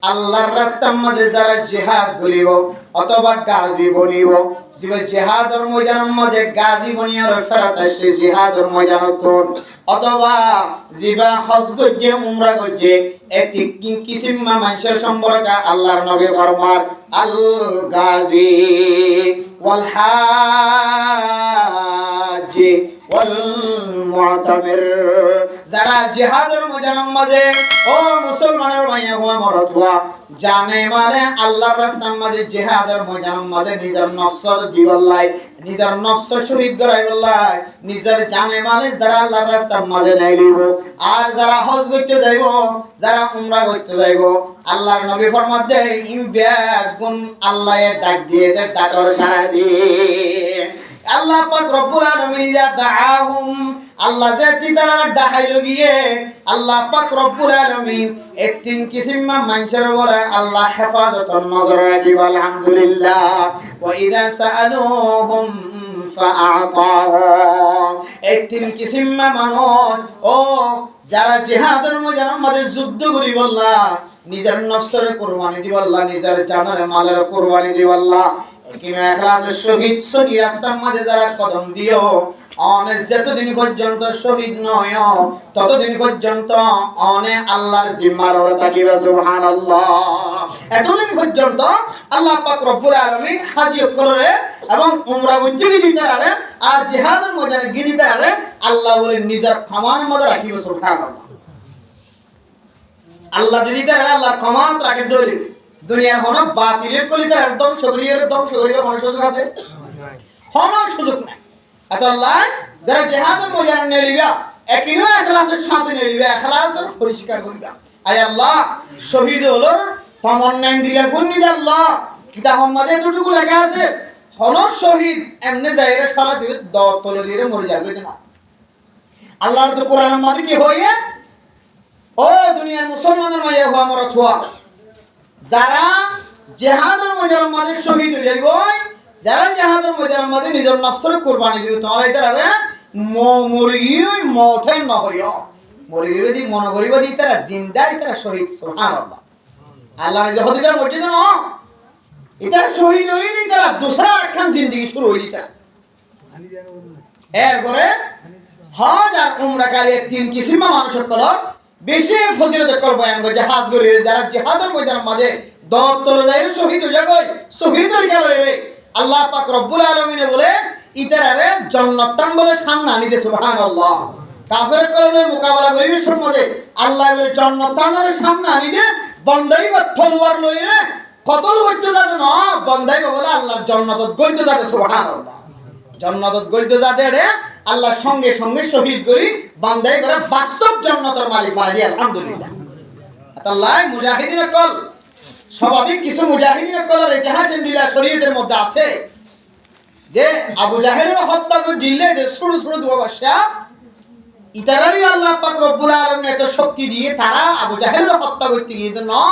আল্লাহর রাস্তার মাঝে যারা জিহাদ করিব অথবা গাজী বনিব, যে জিহাদের ময়দানের মাঝে গাজী বনিয়ার ফেরত আসে জিহাদের ময়দানত, অথবা জিবা হজ করছে উমরা করছে, একটি কিসিমা মানুষের সম্পর্কে আল্লাহর নবী ফরমান আল গাজী ওয়াল হাজি ওয়াল মুতামির। যারা জিহাদের ময়দানের মাঝে ও মুসলমানের ভাইয়া হওয়া মরদ হওয়া জানে মানে আল্লাহর রাস্তার মাঝে জিহাদের ময়দানের মাঝে নিজের নফসর জীবনলাই, নিজের নফস শহীদ করাই বললাই, নিজের জানে মানে যারা আল্লাহর রাস্তার মাঝে নাই লিব। আর যারা হজ করতে যাইব, যারা উমরা করতে যাইব, আল্লাহর নবী ফরমান দেয় ইন বেগুন আল্লাহর ডাক দিয়ে ডাকর সারা দিয়ে আল্লাহ পাক রব্বুল আলামিন ইয়া দাআহুম, আল্লাহ জাতি তারা ডাকাইলো গিয়ে আল্লাহ পাক রব্বুল আলামিন একদিন কিসিমা মানুষের বলে আল্লাহ হেফাজতর নজর রাখিব। আলহামদুলিল্লাহ। ওয়া ইযা সাআলুহুম ফাআতাহুম, একদিন কিসিমা মানুষ ও যারা জিহাদের মধ্যে যুদ্ধ করি বললা, নিজের নফসের কুরবানি দিব আল্লাহ, নিজের জানের মালের কুরবানি দিব আল্লাহ, কিনা ইখলাসের শহীদ সহি রাস্তার মাঝে যারা কদম দিও অনে যতদিন পর্যন্ত শহীদ নয় ততদিন পর্যন্ত অনে আল্লাহর জিম্মার ওরা থাকিবে। সুবহানাল্লাহ। এতদিন পর্যন্ত আল্লাহ পাক রব্বুল আলামিন হাজি করে এবং উমরা করতে দিতে পারে আর জিহাদের ময়দানে গিয়ে দিতে পারে আল্লাহ বলে নিজের ক্ষমার মধ্যে রাখিবে। সুবহানাল্লাহ। আল্লাহ দিতে পারে আল্লাহর ক্ষমাত রাখে ধরে দুনিয়ার কোন বাতিলের কলিতে একদম শরীরের কোন সুযোগ আছে? কোন সুযোগ নাই। এত আল্লাহ যারা জিহাদের ময়দানে নিয়ে লিবা একইনা ইখলাসের সাথে নিয়ে লিবা, ইখলাসের পরিষ্কার করিবা। আয় আল্লাহ শহীদ হলো তামান্না ইন্দ্রিয়া ফুন্নি আল্লাহ কিতাবের মধ্যে এতটুকু লেখা আছে কোন শহীদ এমনি যায়রে সারা দিবে তলে দিয়ে মরে যাবে না। আল্লাহর তো কোরআনের মধ্যে কি হইয়ে ও দুনিয়ার মুসলমানের মাইয়া হওয়া মরত হওয়া যারা জিহাদের ময়দানের মাঝে শহীদ হয়ে যাইব, যারা জিহাদের ময়দানের মাঝে নিজের নফসের কুরবানি দিবে, তোমার এটারে মরিই মতে ন হইও মরিই দি মন করিব দি তারা জিন্দা তারা শহীদ। সুবহানাল্লাহ। আল্লাহ নিজে হদিদার মসজিদে ন এটা শহীদ হই দি তারা দোসরা একখান জিন্দেগি শুরু হই দি তারা। এরপরে হজ আর উমরাকারী তিন কিসিমা মানুষের কলর বেশি ফজিলত কর বয়ান করে জাহাজ করে যারা জিহাদের ময়দানের মাঝে দর তলে যায় শহীদ হয়ে যায় শহীদ হয়ে গেল রে আল্লাহ পাক রব্বুল আলামিন বলে ইতারে জান্নাতান বলে সামনে আনি দে। সুবহানাল্লাহ। কাফের কারণে মোকাবেলা করিবে সমাজে আল্লাহ বলে জান্নাতানের সামনে আনি দে বন্দাই বা তলোয়ার লইরে কতল হইতে যাবে না বন্দাই বলে আল্লাহর জান্নাতত গইতে যাবে। সুবহানাল্লাহ। জান্নাতত গইতে যাবে রে আল্লাহর সঙ্গে সঙ্গে শহীদ করি বান্দাই করে বাস্তব জান্নাতের মালিক বানাই দি। আলহামদুলিল্লাহ। আল্লাহ মুজাহিদিন কল স্বাভাবিক কিছু মুজাহিদিন কলের ইতিহাস ইন্দিলা শরীয়তের মধ্যে আছে যে আবু জাহেলের হত্যা করে দিলে যে ছোট ছোট দুয়া বাদশা ইতারারই আল্লাহ পাক রব্বুল আলামিন এত শক্তি দিয়ে তারা আবু জাহেলের হত্যা করতে গিয়ে না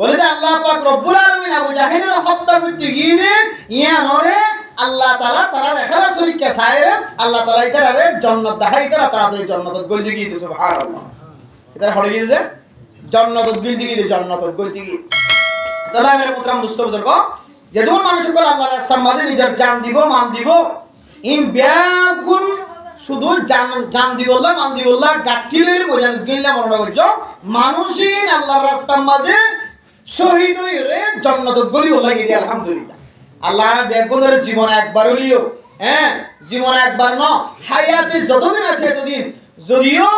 বলে যে আল্লাহ পাক রব্বুল আলামিন আবু জাহেলের হত্যা করতে গিয়ে ইয়া নরে আল্লাহ তাআলা তারা রেখালা শরীরকে সাইরে আল্লাহ তাআলা ইতারে জান্নাত দেখাই তারা তাড়াতাড়ি জান্নাতত গল দিগি দিছে। সুবহানাল্লাহ। ইতারা হড়ে গিয়েছে জান্নাতত গল দিগি দিছে জান্নাতত গল দিগি। তাহলে মেরে মুতরাম দুস্থবুজুর্গ যে দূর মানুষ সকল আল্লাহর রাস্তার মাঝে নিজের জান দিব মাল দিব ইন ব্যাগুন শুধু জান দিবল্লাহ মাল দিবল্লাহ গাঠিলের মজান গিল্লা মনে করছো মানুষই আল্লাহর রাস্তার মাঝে শহীদ হয়ে জান্নাতত গলি বলা গিয়ে। আলহামদুলিল্লাহ। আল্লাহর ব্যাগুনের জীবনে একবার হলিও জীবনে একবার ন হায়াতে যতদিন আছে এতদিন যদিও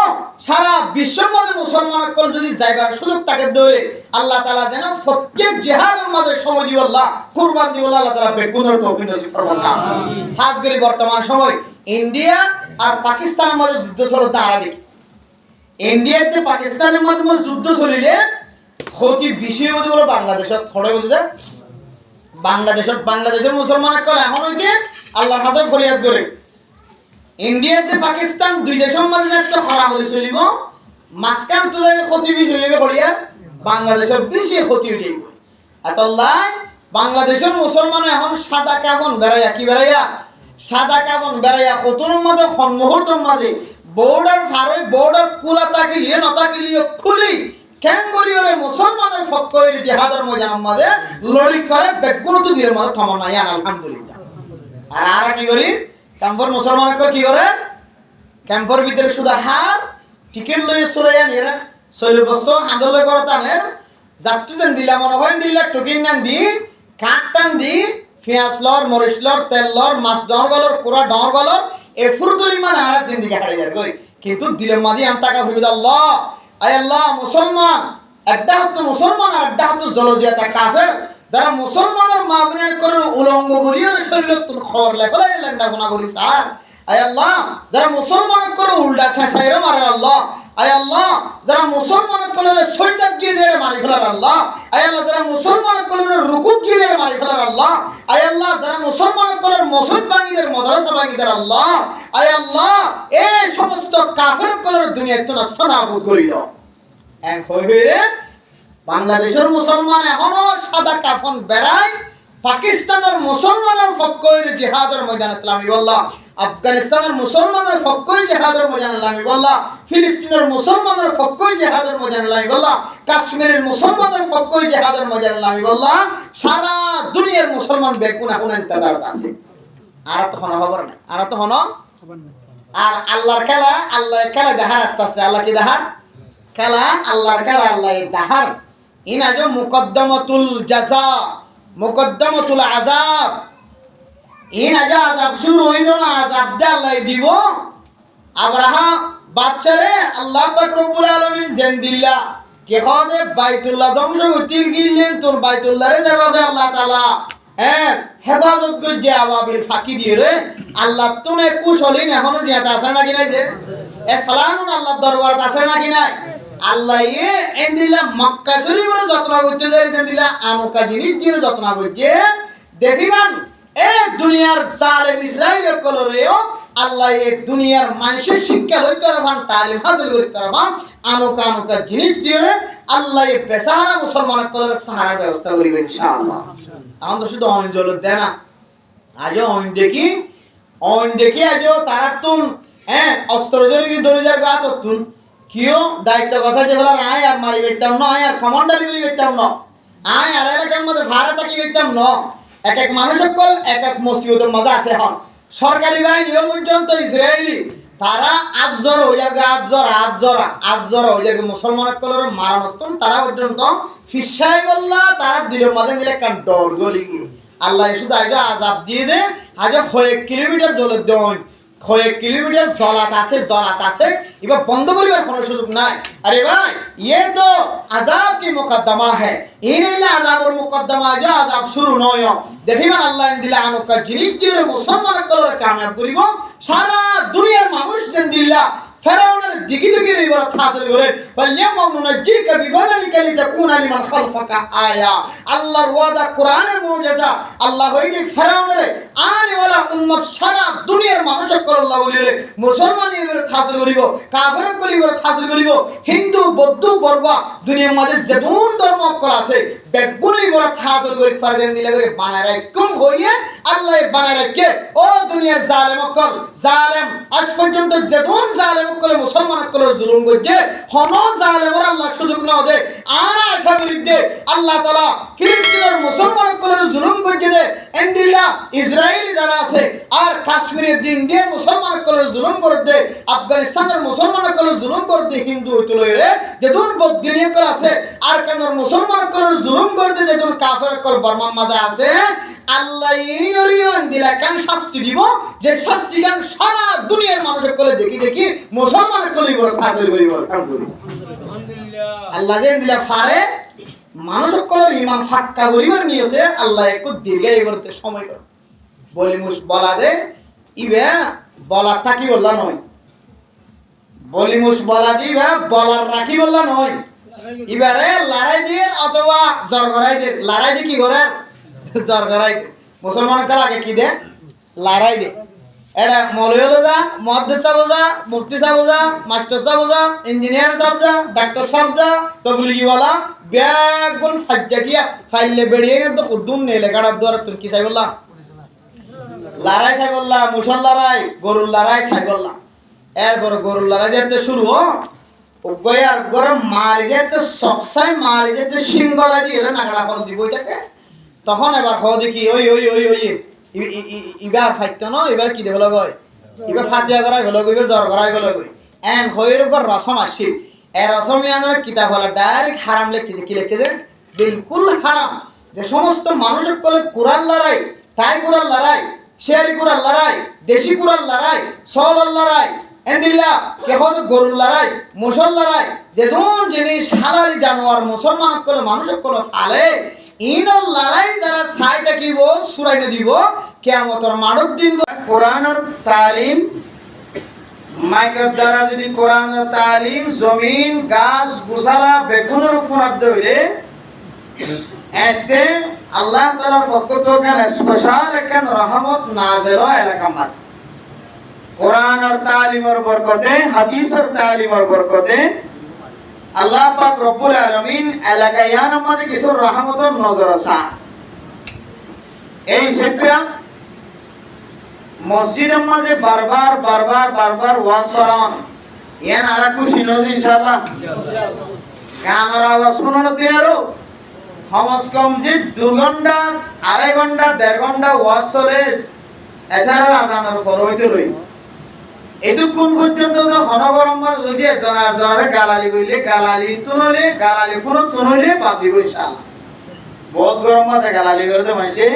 সারা বিশ্বের মধ্যে মুসলমান কল যদি যাইবার সুযোগ তাকে দেয় আল্লাহ তাআলা যেন প্রত্যেক জিহাদের মধ্যে সময় দিব আল্লাহ কুরবান দিব আল্লাহ তাআলা বেগুনের তৌফিক নসিব করবেন। আমিন। খাস করে বর্তমান সময় ইন্ডিয়া আর পাকিস্তানের মধ্যে যুদ্ধ চলতে আরা দেখি ইন্ডিয়াতে পাকিস্তানের মধ্যে যুদ্ধ চলিলে ক্ষতি বেশি হতে বলে বাংলাদেশত খড়ে বলে যায় বাংলাদেশের মুসলমান কল এখন হইতে আল্লাহর কাছে ফরিয়াদ করে ইন্ডিয়াতে পাকিস্তান দুই দেশের মধ্যে একটা খরা হলে চলিব মাঝখান তো ক্ষতি বেশি হইবে করিয়া বাংলাদেশের বেশি ক্ষতি হইবে। এতল্লাই বাংলাদেশের মুসলমান এখন সাদা কাবন বেড়াইয়া কি বেড়াইয়া সাদা কাবন বেড়াইয়া কতর মধ্যে মুহূর্তের মাঝে বর্ডার ফারই বর্ডার কুলা তাকিলিয়ে নতাকিলিয়ে খুলি কেন করি ওরে মুসলমানের পক্ষের জিহাদের ময়দানের মাঝে লড়ি করে বেগুনত দিনের মাঝে থমন নাই আলহামদুলিল্লাহ। আর আর কি করি ক্যাম্পর মুসলমান কি করে ক্যাম্পর ভিতরে শুধু হার টিকেট লই সরাইয়া নিয়ে শৈল বস্তু হাঁদলে করে টানের যাত্রী যেন দিলা মনে হয় দিলা টুকিন নান দি কাঠ টান দি পেঁয়াজ লর মরিচ লর তেল লর মাছ ডর গলর কুড়া ডর গলর এ ফুরদুলি মানে আর জিন্দিগি হারিয়ে যায় কই কিন্তু দিলের মাঝে আম টাকা ফুরিদ আল্লাহ আয় আল্লাহ মুসলমান একটা হতো মুসলমান আর একটা হতো জলজিয়াতা কাফের যারা মুসলমানের মা বোনের করে উলঙ্গ করিয়ে শরীর তোর খবর লেখলাই লেন্ডা গুণা করি স্যার আয় আল্লাহ যারা মুসলমানের করে উল্টা ছেঁচাইরে মারে আল্লাহ আয় আল্লাহ যারা মুসলমানের করে সৈদাত গিয়ে দিয়ে মারি ফেলার আল্লাহ আয় আল্লাহ যারা মুসলমানের করে রুকুত গিয়ে দিয়ে মারি ফেলার আল্লাহ আয় আল্লাহ যারা মুসলমানের করে মসজিদ ভাঙিদের মাদ্রাসা ভাঙিদের আল্লাহ আয় আল্লাহ এই সমস্ত কাফের করে দুনিয়ায় তো নষ্ট না করিল এক হয়ে বাংলাদেশের মুসলমান এখনো সাদা কাফন বেড়ায় পাকিস্তানের মুসলমানের পক্ষের জিহাদের ময়দানে নামি বললা আফগানিস্তানের মুসলমানের পক্ষের জিহাদের ময়দানে নামি বললা ফিলিস্তিনের মুসলমানের পক্ষের জিহাদের ময়দানে নামি বললা কাশ্মীরের মুসলমানের পক্ষের জিহাদের ময়দানে নামি বললা সারা দুনিয়ার মুসলমান বেগুন এখন ইন্তেজার আছে আর তো হন খবর না আর তো হন আর আল্লাহর খেলা দেখার আস্তে আস্তে আল্লাহ কি দেখার খেলা আল্লাহর খেলা আল্লাহ দেখার ইনাজো মুকদ্দমাতুল জাযা মুকদ্দমাতুল আযাব ইনাজো আযাব শুরু হইল না আযাব দে আল্লাহ দিব আব্রাহা বাদশারে আল্লাহ পাক রব্বুল আলামিন জেন দিল্লা কে খদে বাইতুল্লাহ ধ্বংস হইতিল গিললেন তোর বাইতুল্লাহরে যাবে আল্লাহ তাআলা হেফাজত করছে আবাবিল ফাঁকি দিয়ে রে আল্লাহ তুনে কুশলিন এখনো জিয়াতে আছে নাকি নাই যে এ ফলানুন আল্লাহ দরবারত আছে নাকি নাই আল্লাহ এন্দিলা মক্কা শরীফের যত্ন করতে যাই দিলা আনকা জিনিস দিয়ে যত্ন করছে দেখিবান এ দুনিয়ার জালেম ইসরাইল কলরেও আল্লাহ এ দুনিয়ার মানুষের শিক্ষা লইতে পারবান তালিম হাসিল করতে পারবান আনকা জিনিস দিয়ে আল্লাহ এ বেসাহারা মুসলমান কলরের সাহারা ব্যবস্থা করিবে ইনশাআল্লাহ। আমরা শুধু অঞ্জল দেয় না আজও দেখি আজও তারা তুন অস্ত্র দরিজার গা তুন কিও দায়িত্ব গছা যে বলার আয় আর মারি বেতাম না আয় আর কমান্ডারি করি বেতাম না আয় আর এলাকার মধ্যে ভাড়া থাকি বেতাম না এক মানুষ সকল এক মসজিদের মধ্যে আছে হন সরকারি বাহিনী পর্যন্ত ইসরায়েলি তারা আজর হয়ে যাবে আজর হয়ে যাবে মুসলমান কলর মারানোত্তম তারা পর্যন্ত ফিসাই বললা তারা দিলের মধ্যে দিলে কান ডর গলি আল্লাহ শুধু আজ আজাব দিয়ে দে আজ কয়েক কিলোমিটার জলের দেন কয়েক কিলোমিটার জলাত আছে এবার বন্ধ করিবার কোনো সুযোগ নাই। আরে ভাই ये तो আযাব কি মুকদ্দমা है ইনলা আযাবর মুকদ্দমা যে আযাব শুরু নয় দেখিবেন আল্লাহ দিলা আনকা জিনিস দিয়ে মুসলমান কলরে কামিয়াব করিব সারা দুনিয়ার মানুষ যেন দিলা ফেরাউনের দিকে এবার হাসিল করে বলিয়াম নুনজিকা বিবাদানিকা লিতাকুনা লিমান খালফাকা আয়া আল্লাহর ওয়াদা কোরআনের মুজিজা আল্লাহ হইছে ফেরাউনের আনে ওয়ালা উম্মত সারা দুনিয়ার মানুষ আল্লাহ বলিরে মুসলমান এবার হাসিল করিব কাফের কলিবার হাসিল করিব হিন্দু বৌদ্ধ বর্বা দুনিয়ার মধ্যে যেতুন ধর্ম কল আছে বেগুনি বড় হাসিল করি ফারদেন দিলে করে বানায় রাখুম হইয়ে আল্লাহ বানায় রাখে ও দুনিয়ার জালেম কল জালেম আজ পর্যন্ত যেতুন জালেম কলে মুসলমান কলে জুলুম করছে হন জালেমর আল্লাহ সুযোগ না দে আর আশা করি দে আল্লাহ তাআলা ফিলিস্তিনের মুসলমান কলে জুলুম করছে দে এন্দিলা ইসরায়েলি যারা আছে আর কাশ্মীরের দিন দিয়ে মুসলমান কলে জুলুম করে দে আফগানিস্তানের মুসলমান কলে জুলুম করে দে হিন্দু হইতো লইরে যেতুন বদিনী কল আছে আর কেনর মুসলমান কলে জুলুম করে দে যেতুন কাফের কল বর্মান মাঝে আছে আল্লাহ ইরিয়ন দিলা কেন শাস্তি দিব যে শাস্তি গান সারা দুনিয়ার মানুষের কলে দেখি মুসলমানের কলে বড় ফাসিল করিব আলহামদুলিল্লাহ আল্লাহ যেন দিলা ফারে মানুষের কলে ইমান ফাক্কা করিবার নিয়তে আল্লাহ একটু দীর্ঘায়ু করতে সময় কর বলি মুস বলা দে ইবে বলা থাকি বললা নয় বলি মুস বলা দিবা বলার রাখি বললা নয় এবারে লড়াই দিয়ে অথবা জর করাই দিয়ে লড়াই দিয়ে কি করে জর করাই মুসলমান কাল আগে কি দে লড়াই দে এটা মৌলভী হলো যা মহাদ্দেশ সাহেব যা মুফতি সাহেব যা মাস্টার সাহেব যা ইঞ্জিনিয়ার সাহেব যা ডাক্তার সাহেব যা তবলিগি ওয়ালা বেগুন ফাজ্জাটিয়া ফাইলে বেড়িয়ে তো খুদ্দুন নেলে গাড়ার দ্বারা তুমি কি চাই বললা লড়াই চাই বললা মুসল লড়াই গরুর লড়াই চাই বললা এরপর গরুর লড়াই যেতে শুরু উগয়ার গরম মারি যেতে সকসাই মারি যেতে সিংগলা দিয়ে নাগড়া ফল দিব এটাকে তখন এবার হ দেখি ওই ওই ওই ওই ইবার ফাইতো ন এবার কি দেব লগয় এবার ফাতিয়া করাই হলো এবার জ্বর করাই হলো এন হইর উপর রসম আসি এ রসমিয়ানের কিতাব হলো ডাইরেক্ট হারাম লেখি কি লিখেছে বিলকুল হারাম যে সমস্ত মানুষের কলে কোরআন লড়াই টাই কোরআন লড়াই শেয়ারি কোরআন লড়াই দেশি কোরআন লড়াই সল লড়াই এন্দিল্লা কে হতো গরুর লড়াই মুসল লড়াই যে দুন জিনিস হালালি জানোয়ার মুসলমান কলে মানুষের কলে ফালে ইনর লড়াই যারা ছাই দেখিব সুরাই দিব কিয়ামতের মানব দিন কোরআনের তালিম মাইকের দ্বারা যদি কোরআনের তালিম জমিন গাছ গুছালা বেগুনের ফোনাত দইলে এতে আল্লাহ তাআলার পক্ষ থেকে স্পেশাল একখান রহমত নাযিল এলাকা মাঝ কোরআনের তালিমের বরকতে হাদিসের তালিমের বরকতে আল্লাহ পাক রব্বুল আলামিন এলাকায়ার মাঝে কিছু রহমতের নজর আসা এই শিক্ষা মসজিদের মাঝে বারবার বারবার বারবার ওয়াজ করান ইয়ান আর খুশি নজ ইনশাআল্লাহ গানের আওয়াজ শুনতে আরো কমস কম যে 2 ঘন্টা 2.5 ঘন্টা 1.5 ঘন্টা ওয়াজ চলে এছাড়া আজানের ফর হইতে লই এতক্ষণ পর্যন্ত তো ঘনগরম যদি জনারে গালালি কইলে গালালি তুনলে গালালি ফোন তুনলে বাঁচিব ইনশাআল্লাহ বহুত গরম মাঝে গালালি করতে মাইছে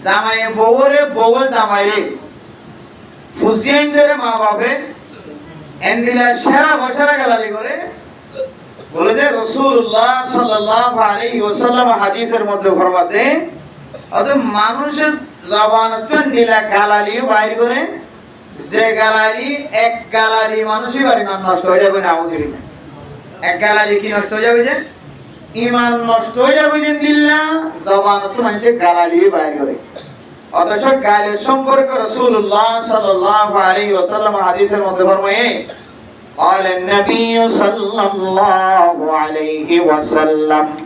জামাইয়ে বউরে বউ জামাইরে ফুজিয়াইন ধরে মা বাপে এন্দিলা সেরা বসারা গালালি করে বলে যে রাসূলুল্লাহ সাল্লাল্লাহু আলাইহি ওয়াসাল্লাম হাদিসের মধ্যে ফরমাতে অত মানুষের জবানতে দিলা গালালি বাইর করে যে গালালি এক গালালি মানুষই বাড়ি মান নষ্ট হয়ে যাবে না আউযুবিল্লাহ এক গালালি কি নষ্ট হয়ে যাবে যে ঈমান নষ্ট হয়ে যাবে যে দিল্লা জবানতে মানুষে গালালি বাইর করে অথচ গালের সম্পর্কে রাসূলুল্লাহ সাল্লাল্লাহু আলাইহি ওয়াসাল্লাম হাদিসের মধ্যে ফরমায় قال النبي صلى الله عليه وسلم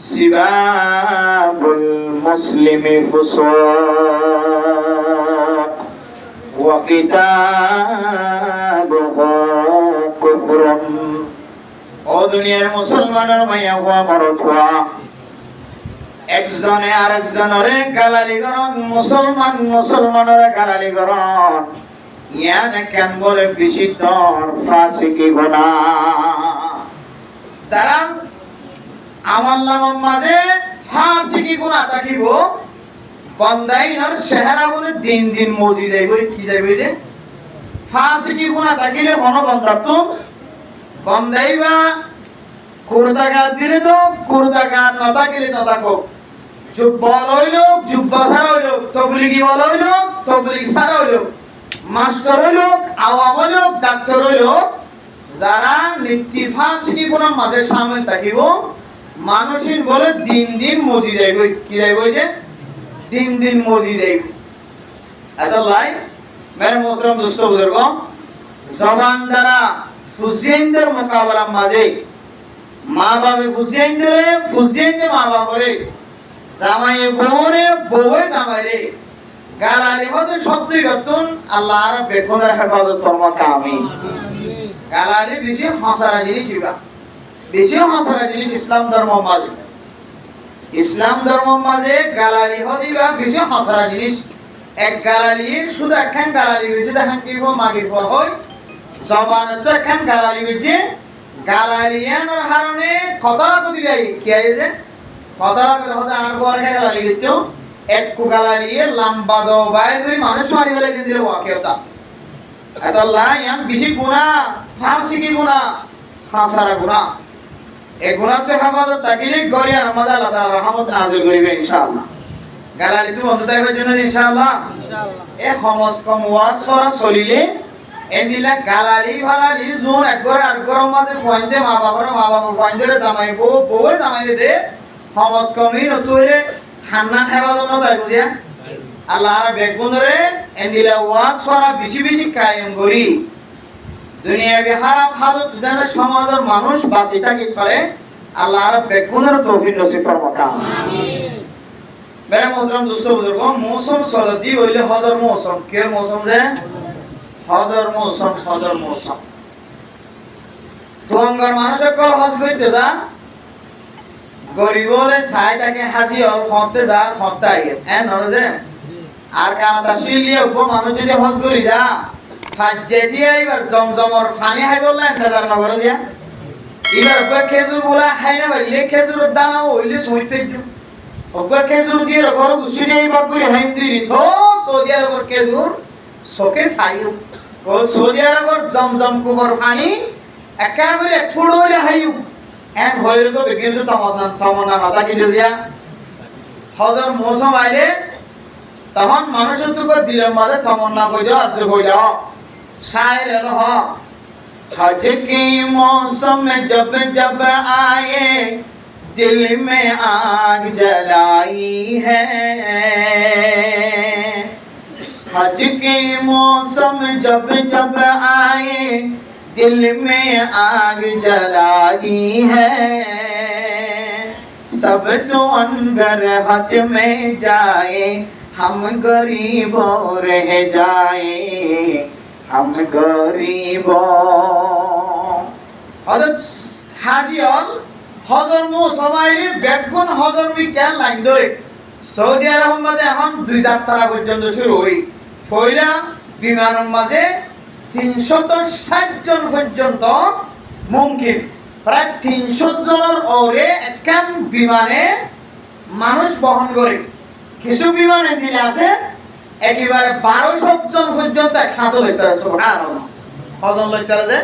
سباب المسلم فسوق وقتاله كفر ও দুনিয়ার মুসলমানের মাইয়া হওয়া মরদ হওয়া একজনে আরেকজনের গালালি করন মুসলমান মুসলমানের গালালি করন ইয়ানে কেন বলে বিশিষ্ট ফাসিকি গুনাহ যারা আমল নামার মাঝে ফাসিকি গুনাহ থাকিব বান্দাইনার চেহারা বলে দিন দিন মজি যাইব কি যাইব যে ফাসিকি গুনাহ থাকিলে কোন বান্দা তো বান্দাইবা কুরদাগা দিলে তো কুরদাগা না থাকিলে না থাকো জুব্বা লইলো জুব্বা ছাড়া হইলো তবলিগি বলা হইলো তবলিগ ছাড়া হইলো মাস্টার হইলো আওয়াম হইলো ডাক্তার হইলো যারা নিত্যফাসিকি গুনার মাঝে শামিল থাকিব মানুষের বলে দিন দিন মজি যাইব কি যাইব যে দিন দিন মজি যাইব আল্লাহ মেরে মোহতরম দোস্ত বুজুর্গ জবান দ্বারা ফুজিয়েনদের মোকাবেলা মাঝে মা বাবা ফুজিয়েনদের মা বাবারে জামাইয়ে বউরে বউয়ে জামাইরে গালালি হতে শব্দই গতন আল্লাহর বেগুনের হেফাজত ফরমাতা আমিন গালালি বেশি হাসারা জিনিস ইবা বেশি হাসারা জিনিস ইসলাম ধর্ম মাঝে গালালি হদিবা বেশি হাসারা জিনিস এক গালালি শুধু একখান গালালি হইতে দেখেন কিরব মাগির ফল হয় জবানে তো একখান গালালি হইতে গালালিয়ানোর কারণে কতরা কতি লাগে কি আইছে কতরা কত হতে আর বড় গালালি হইতো এক কুগালালিয়ে লম্বা দো বাইর করে মানুষ মারি বলে দিন দিলে ওয়াকিয়ত আছে এত আল্লাহ ইয়াম বেশি গুনাহ ফাসিকি গুনাহ হাসারা গুনাহ এই গুনাহ তো হেফাজত থাকিলে গরিয়া নামাজ আল্লাহ তাআলা রহমত নাযিল করিবে ইনশাআল্লাহ গালালি তো বন্ধ থাকবে জন্য ইনশাআল্লাহ এ খমস কম ওয়াজ করা চলিলে এন্দিলা গালালি ভালালি জোন একগরে আরগর মাঝে ফয়েন্দে মা বাবার ফয়েন্দে জামাই বউ জামাই দে খমস কমই নতুলে খান্না খাইবা জন্য তাই বুঝিয়া আল্লাহর বেগুনরে এন্দিলা ওয়াজ করা বেশি বেশি কায়েম করি দুনিয়াকে খারাপ হালত জানা সমাজের মানুষ বাঁচি থাকি পারে আল্লাহর বেগুনের তৌফিক নসিব ফরমাক আমিন মেরে মোহতরম দোস্ত বুজুর্গ মৌসুম সলদি হইলে হজর মৌসুম কের মৌসুম যে হজর মৌসুম তোঙ্গর মানুষ কল হজ করতে যা গরিব হলে ছাই তাকে হাজি হল খতে যা খতে আইয়ে এন নরে যে আর কানাটা শিলিয়ে উপ মানুষ যদি হজ করি যা ফাজ্জে দিয়ে এবার জমজমর ফানি হাই বললা ইন্তজার না করে দিয়া এবার উপর খেজুর গুলা হাই না বাইলে খেজুরের দানা হইলে সুইট ফেট উপর খেজুর দিয়ে ঘর গুছি দিয়ে এবার করে হাই দিই তো সৌদি আরবের খেজুর সোকে ছাইও ও সৌদি আরবের জমজম কুবর ফানি একেবারে এক ফুট হইলে হাইউ এক হইলে তো কিন্তু তমন্না মাথা কি দিয়া হজর মৌসুম আইলে তখন মানুষের তো দিলের মাঝে তমন্না কই দাও আজ কই দাও शायर हो हज की मौसम जब जब आए दिल में आग जलाई है हज की मौसम जब जब आए दिल में आग जलाई है सब तो अंदर हज में जाए हम गरीबों रह जाए हम गरीब হযরত হাজী হল হজর মুসামাইলি বেগুন হজর মি কেন লাইন ধরে সৌদি আরব মাঝে এখন 2000 পর্যন্ত শুরু হই ফয়লা বিমানের মাঝে 360 জন পর্যন্ত মুমকিন প্রায় 300 জনের ওরে একখান বিমানে মানুষ বহন করে কিছু বিমানে দিলে আছে একেবারে 1200 জন পর্যন্ত একসাথে লইতে পারে সুবহানাল্লাহ কজন লইতে পারে যে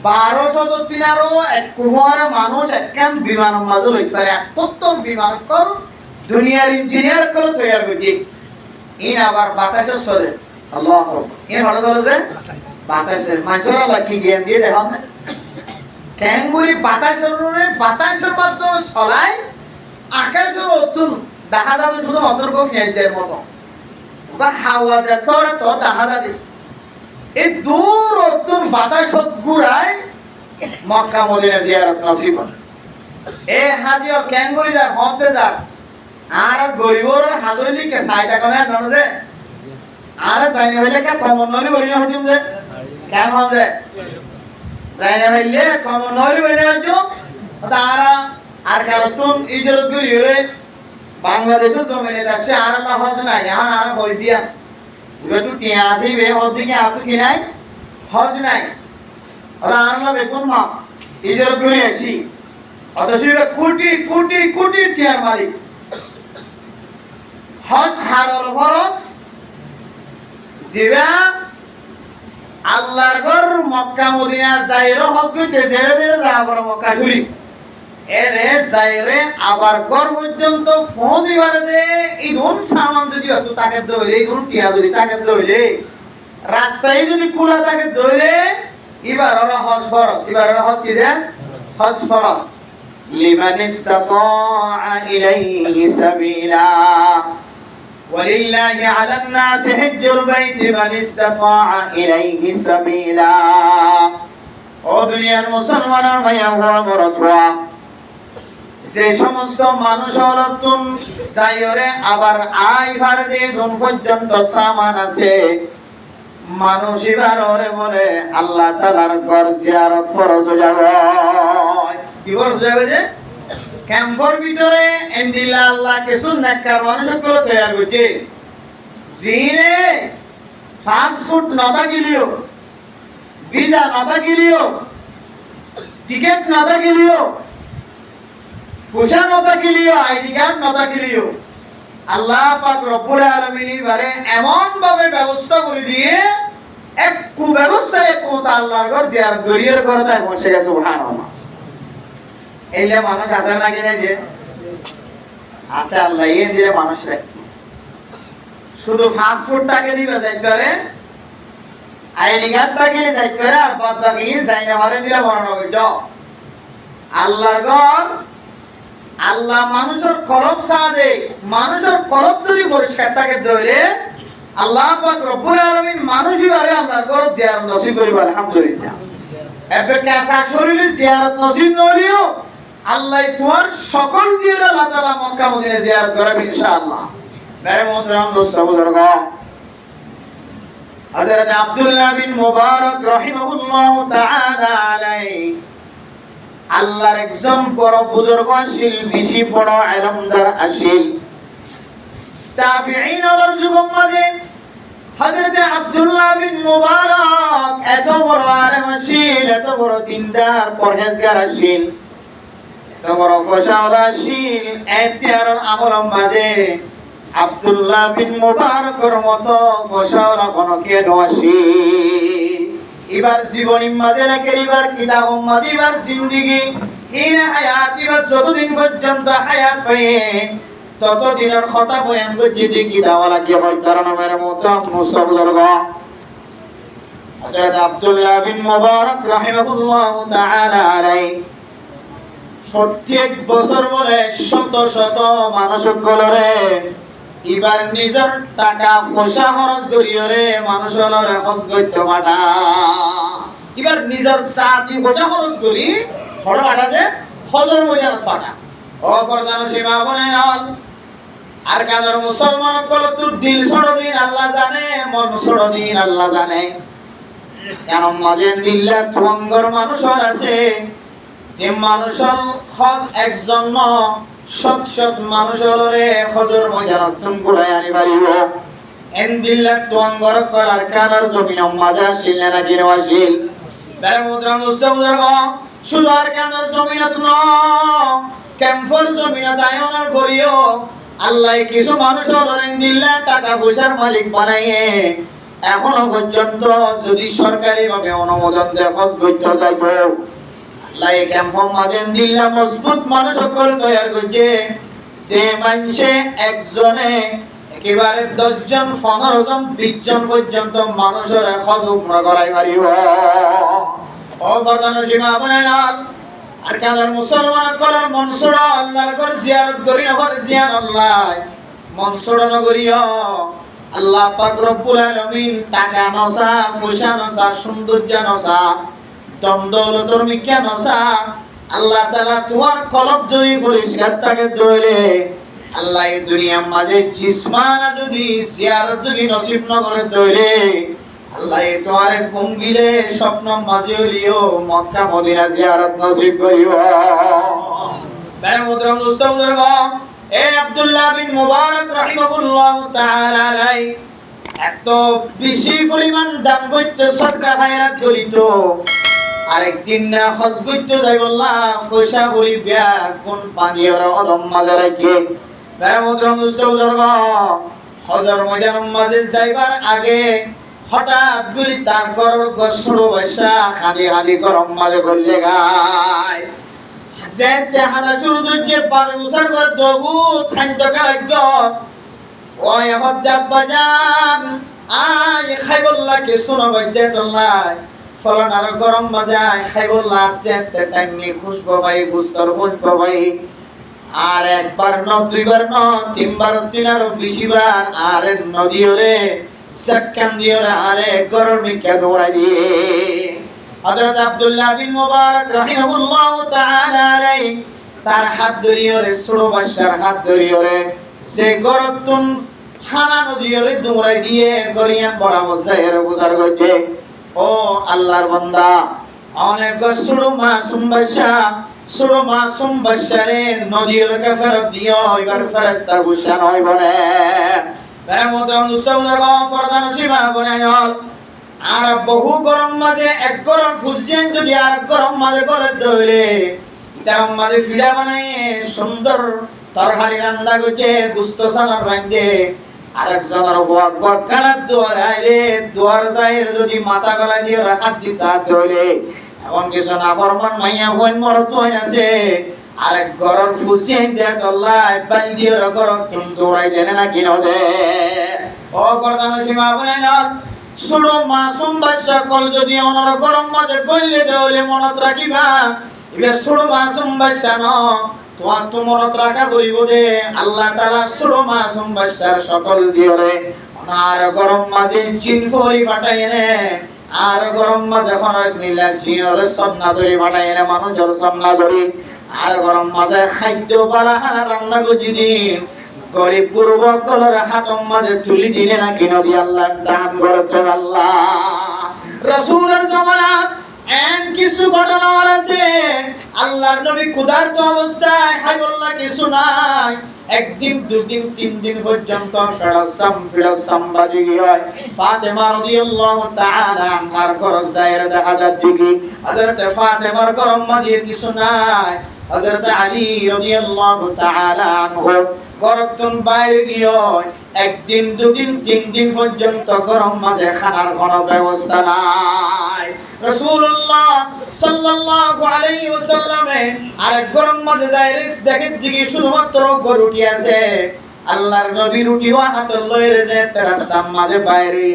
1200 তিনারও এক কুমার মানুষ একখান বিমানের মাঝে লইতে পারে এত বিমান কল দুনিয়ার ইঞ্জিনিয়ার কল তৈরি করছে ইন আবার বাতাসে চলে আল্লাহু আকবার ইন হলো চলে যে বাতাসের মাঝরা লাগি জ্ঞান দিয়ে দেখো না ক্যাঙ্গুরি বাতাসের মাধ্যমে চলায় আকাশের অতুল দেখা যাবে শুধু মাত্র কফিয়ার মতো বা হাওয়া যে তোরা তো দেখা যাবে এই দূর অতুল বাতাস ঘুরায় মক্কা মদিনা জিয়ারত নসিব এ হাজি আর ক্যাঙ্গুরি যা হতে যা আর গরিবর হাজলি কে সাইটা কোনে না যে আর জানি হইলে কে কমন নলি বলি না হতিম যে কেন হন যে জানি হইলে কমন নলি বলি না হতো তারা আর কারতুন ইজরত করি রে বাংলাদেশের জমিনে দেশে আর আল্লাহ হজ নাই এখন আর হই দিয়া একটু টিয়া আসি বে হজ দিকে আপনি কি নাই হজ নাই ওরা আর আল্লাহ বেকুন মাফ ইজরত করি আসি অথচ কোটি কোটি কোটি টিয়ার মালিক হজ হালাল ফরজ জিবা আল্লাহর ঘর মক্কা মদিনা যাইরো হজ করতে জেরে জেরে যা পড়া মক্কা শরীফ এরে যাইরে আবার ঘর পর্যন্ত পৌঁছিবারে দে এই ধন সামান যদি এত তাকে দইলে এই ধন টিয়া যদি তাকে দইলে রাস্তায় যদি খোলা তাকে দইলে এবার ওরা হজ ফরজ এবার ওরা হজ কি যে হজ ফরজ লিমান ইসতাতা ইলাইহি সাবিলা ولله على الناس حج البيت من استطاع إليه سبيلا ও দুনিয়ার মুসলমানের ভাইয়া হওয়া বড়রা যে সমস্ত মানুষ হলতুন সাইরে আবার আই ভার দে গুণ পর্যন্ত সামান আছে মানুষ এবার ওরে বলে আল্লাহ তাআলার ঘর জিয়ারত ফরজ যাবে কি ফরজ যাবে যে ক্যাম্পর ভিতরে এন্দিলা আল্লাহ কিছু নেককার মানুষগুলো তৈরি করছে জিনে ফাস্ট ফুড নতা গিলিও ভিসা নতা গিলিও টিকেট নতা গিলিও ফুসা নতা গিলিও আইডি কার্ড নতা গিলিও আল্লাহ পাক রব্বুল আলামিন বারে এমন ভাবে ব্যবস্থা করে দিয়ে এক কুব্যবস্থায় কোতা আল্লাহর ঘর জিয়ারত গরিয়ের ঘরে তাই বসে গেছে সুবহানাল্লাহ এইলে মানুষ আছে নাকি নাই যে আছে আল্লাহ এই দিয়ে মানুষ রাখি শুধু ফাস্ট ফুডটাকে দিবে যাইতারে আইডি কার্ডটাকে যাইতারে আর বাদ বাকি যাইনা মারে দিলে মরণ হয়ে যাও আল্লাহর ঘর আল্লাহ মানুষের কলব সাদে মানুষের কলব যদি পরিষ্কার থাকে ধরে আল্লাহ পাক রব্বুল আলামিন মানুষই বারে আল্লাহর ঘর জিয়ারত নসিব করিবে আলহামদুলিল্লাহ এবে কাসা শরীরে জিয়ারত নসিব নলিও আল্লাহ তোমার সকল জিয়ারত আল্লাহ তাআলা মক্কা মদিনা জিয়ারত করবে ইনশাআল্লাহ মেরে মোহতরম দোস্ত বুজুর্গ হযরত আব্দুল্লাহ বিন মুবারক রাহিমাহুল্লাহু তাআলা আলাইহি আল্লাহর একজন বড় বুজুর্গ আসিল, বেশি বড় ইলমদার আসিল। তাবিঈনের যুগের মাঝে হযরত আব্দুল্লাহ বিন মুবারক এত বড় আলেম আসিল, এত বড় দিনদার পরহেজগার আসিল, এত বড় ফসাওয়ালা আসিল। এতিয়ার আমলের মাঝে আব্দুল্লাহ বিন মুবারকের মতো ফসাওয়ালা কোন কে নসিল। এবার জীবনী মাঝে লেখে, এবার কিতাব মাঝে, এবার জিন্দেগি হিনা হায়াত, এবার যতদিন পর্যন্ত হায়াত পায়ে ততদিনের কথা বয়ান করতে দেখি দেওয়া লাগে হয়। কারণ আমার মতো মুসলমান হযরত আব্দুল্লাহ বিন মুবারক রাহিমাহুল্লাহু তাআলা আলাইহি প্রত্যেক বছর বলে শত শত মানুষের কলরে এবার নিজের টাকা পয়সা খরচ করিয়রে মানুষের হজ করতে পাঠা। এবার নিজের চাকরি পয়সা খরচ করি বড় পাঠা যে হজর ময়দানত পাঠা। ও প্রধান সীমা বনে নল আর কাদের মুসলমান কল তোর দিল ছড়ো দিন আল্লাহ জানে, মন ছড়ো দিন আল্লাহ জানে। কেন মাঝে দিল্লা তুমঙ্গর মানুষের আছে যে মানুষের হজ একজন সৎ সৎ মানুষের হজর ময়দানত তুমি ঘুরাই আনি পারিব। এন দিল্লা তুমঙ্গর কলার কানার জমিন মাঝে আসিল না গিরে আসিল বেড়ে মুদ্রা মুস্তফুজার শুধু আর কানার জমিনত ন ক্যাম্পর জমিনত আয়নার ভরিও আল্লাহ কিছু মানুষের দিল্লা টাকা পয়সার মালিক বানাইয়ে এখনো পর্যন্ত যদি সরকারি ভাবে অনুমোদন দেয় হজ করতে যাইব। আল্লাহ ক্যাম্পর মাঝে দিল্লা মজবুত মানুষ সকল তৈরি করছে সে মানুষে একজনে একেবারে 10 জন 15 জন 20 জন পর্যন্ত মানুষের হজ উমরা করাই পারিব। ও প্রধান সীমা বলেন আর কাদের মুসলমান করার মনসুর আল্লাহর ঘর জিয়ারত করি নগর দিয়ান আল্লাহ মনসুর নগরিয় আল্লাহ পাক রব্বুল আলামিন টাকা নসা পয়সা নসা সৌন্দর্য নসা দম দৌলতর মিকা নসা আল্লাহ তাআলা তোমার কলব যদি পরিষ্কার থাকে দইলে আল্লাহ এই দুনিয়ার মাঝে জিসমানা যদি জিয়ারত যদি নসিব ন করে দইলে আল্লাহ তোমারে কুঙ্গিলে স্বপ্ন মাঝে হলিও মক্কা মদিনা জিয়ারত নসিব করিও। বেড়ে মুদ্রা মুস্তফুজার এ আব্দুল্লাহ বিন মুবারক রাহিমাহুল্লাহু তাআলা আলাইহি এত বেশি পরিমাণ দান করতে সদকা খায়রাত করিত। আরেকদিন না হজ করতে যাই বললাম পয়সা বলি বিয়া কোন পানির অদম মাঝে রাখে। বেড়ে মুদ্রা মুস্তফুজার হজর ময়দানের মাঝে যাইবার আগে হঠাৎ গুলি তার করর গসড় বসা খাদি খাদি গরম মাঝে করলে গায় যেতে হাদা শুরু যে পারে উসার করে দবু খান্ত কারাগ্য ওই হদ্দাব বাজান আয় খাইবল্লা কে শুনো বৈদ্যে তোলাই ফলন আর গরম মাঝে আয় খাইবল্লা যেতে টাইমনি খুশবো ভাই বুস্তর বুঝবো ভাই আর একবার ন দুইবার ন তিনবার তিনার বেশিবার আর নদী রে সাক্কান দিও আরে গরম মিকা দৌড়াই দিয়ে হযরত আব্দুল্লাহ বিন মুবারক রাহিমাহুল্লাহু তাআলা আলাইহি তার হাত ধরিয়ে রে ছোট বাচ্চার হাত ধরিয়ে রে সে গরতুন খানা নদীয়ে রে দৌড়াই দিয়ে গরিয়ান বরাবর যায় রে বুঝার গজে। ও আল্লাহর বান্দা অনেক ছোট মাসুম বাচ্চা রে নদীয়ে রে ফেরত দিও এবার ফেরেশতা গুশান হয় বলে আর বহু গরম মাঝে এক গরম ফুলছেন যদি আর এক গরম মাঝে করে ধরে গরম মাঝে ফিডা বানায় সুন্দর তরকারি রান্না করছে গুস্ত সালার রাঁধে আর একজনের বক কানার দুয়ার আইলে দুয়ার দায়ের যদি মাথা গলা দিয়ে রাখাত দিছা ধরে এমন কিছু না ফরমান মাইয়া বোন মরত হয়ে আছে আরেক গরম ফুলছেন দেখ আল্লাহ বাল দিয়ে গরম তুমি দৌড়াই দেনে না কিনো দে। ও প্রধান সীমা বলেন ছোট মাসুম বাচ্চা কল যদি অনর গরম মাঝে করলে দেওয়ালে মনত রাখিবা এবার ছোট মাসুম বাচ্চা ন তোমার তো মনত রাখা করিব দে আল্লাহ তাআলা ছোট মাসুম বাচ্চার সকল দিয়ে রে আর গরম মাঝে জিন ফরি পাঠাই এনে আর গরম মাঝে খনক নিলা জিনরে সন্না ধরি পাঠাই এনে মানুষের সন্না ধরি আর গরম মাঝে খাদ্য পালা রান্না করে দিন গরিব গুরুবক কলর হাতম মাঝে তুলি দিলে নাকি নবী আল্লাহ দান করতে আল্লাহ রাসূলের জামানাত এমন কিছু ঘটনা আছে আল্লাহর নবী ক্ষুধার্ত অবস্থায় হাবিবুল্লাহ কিছু নাই একদিন দুদিন তিন দিন পর্যন্ত ফিরাসাম বাজে গিয়ে ফাতেমা রাদিয়াল্লাহু তাআলা আনহার ঘর যায়ের দেখা যাচ্ছে কি হযরত ফাতেমার গরম মাঝে কিছু নাই হযরত আলী রাদিয়াল্লাহু তাআলা আনহু গরতন বাইরে গিয়ে একদিন দুদিন তিন দিন পর্যন্ত গরম মাঝে খানার কোনো ব্যবস্থা নাই রাসূলুল্লাহ সাল্লাল্লাহু আলাইহি ওয়াসাল্লামে আর গরম মাঝে যায় দেখেন দিকে শুধুমাত্র গরুটি আছে আল্লাহর নবী রুটি ওয়া হাত লইরে যে রাস্তার মাঝে বাইরে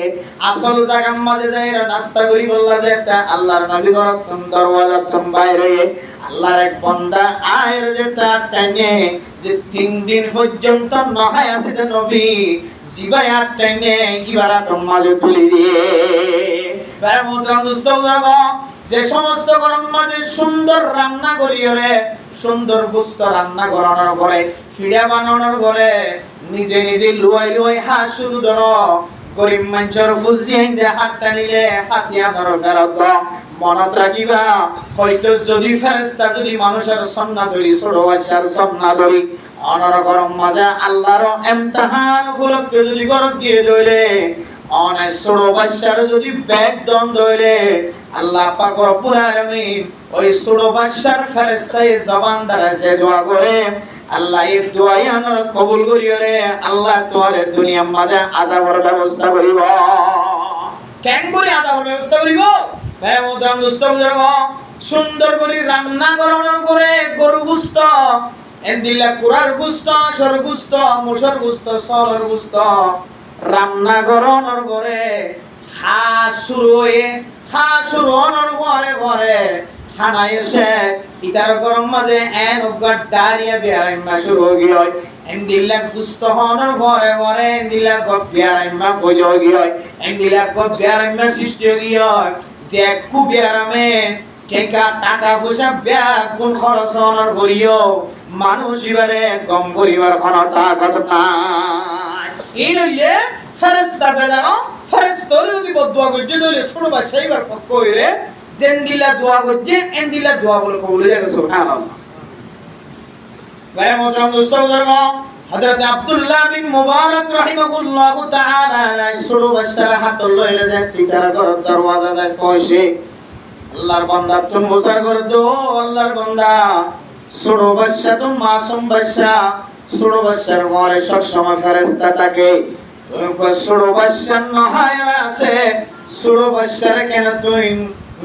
আসল জায়গার মাঝে যায় নাস্তা করি বললা যে একটা আল্লাহর নবী গরতন দরওয়াজা তুম বাইরে আল্লাহর এক বান্দা আয়ের যে তার টাইনে যে তিন দিন পর্যন্ত নহায় আছে যে নবী জিবাই আর টাইনে ইবারাত মাঝে তুলি দিয়ে বেড়া মুদ্রাম দুস্তবর্গ যে সমস্ত গরম মাঝে সুন্দর রান্না করিও রে সুন্দর গোস্ত রান্না করানোর পরে ফিডা বানানোর পরে নিজে নিজে লুয়াই লুয়াই হাত শুরু ধরো গরিব মানুষের ফুলজি আইন্দে হাত টানিলে হাতিয়া ধরো ফেরত মনত রাখিবা হয়তো যদি ফেরেশতা যদি মানুষের সন্না ধরি ছোট বাচ্চার সন্না ধরি অনর গরম মাঝে আল্লাহর ইমতিহান উপলক্ষে যদি গরত দিয়ে দইলে অনেক ছোট বাচ্চার যদি ব্যাগ দন দইলে আল্লাহ পাক রব্বুল আলামিন ওই ছোট বাচ্চার ফেরেশতায় জবান দ্বারা যে দোয়া করে আল্লাহ এই দোয়াই আনার কবুল করিও রে আল্লাহ তোমার দুনিয়ার মাঝে আযাবের ব্যবস্থা করিব কেন করে আযাবের ব্যবস্থা করিব ভাই মোহতারাম দোস্ত বুজুর্গ সুন্দর করে রান্না করানোর পরে গরু গোশত এন্দিলা কুরার গোশত সর গোশত মুসর গোশত সরর গোশত রান্না করানোর পরে খাস শুরু হওয়ার পরে খানা এসে ইতার গরম মাঝে এন উগার ডারিয়া বিয়ারাইমা শুরু হয়ে গিয়ে এন্দিলা গুস্ত হওয়ার পরে এন্দিলা গপ বিয়ারাইমা ফজো গিয়ে এন্দিলা গপ বিয়ারাইমা সৃষ্টি গিয়ে যে একটু বিয়ারামে টেকা টাকা পয়সা ব্যাগ কোন খরচ হওয়ার করিও মানুষ এবারে কম করিবার ক্ষমতা কথা এই নইলে ফেরেশতা বেজানো ফেরেশতার যদি দোয়া করতে দলে ছোট বাচ্চা এবার ফক কইরে জেন্দিলা দোয়া করতে এন্দিলা দোয়া বলে কবুল হয়ে গেছে সুবহানাল্লাহ ভাই মোহতারাম দোস্ত বুজুর্গ হযরত আব্দুল্লাহ বিন মুবারক রাহিমাহুল্লাহ তাআলা ছোট বাচ্চার হাত লইলে যে পিতার ঘরের দরওয়াজায় পৌঁছে আল্লাহর বান্দা তুমি বুঝার করে দো আল্লাহর বান্দা ছোট বাচ্চা তো মাসুম বাচ্চা ছোট বাচ্চার ঘরে সব সময় ফেরেশতা থাকে তুমি ছোট বাচ্চার নহায়রা আছে ছোট বাচ্চার কেন তুই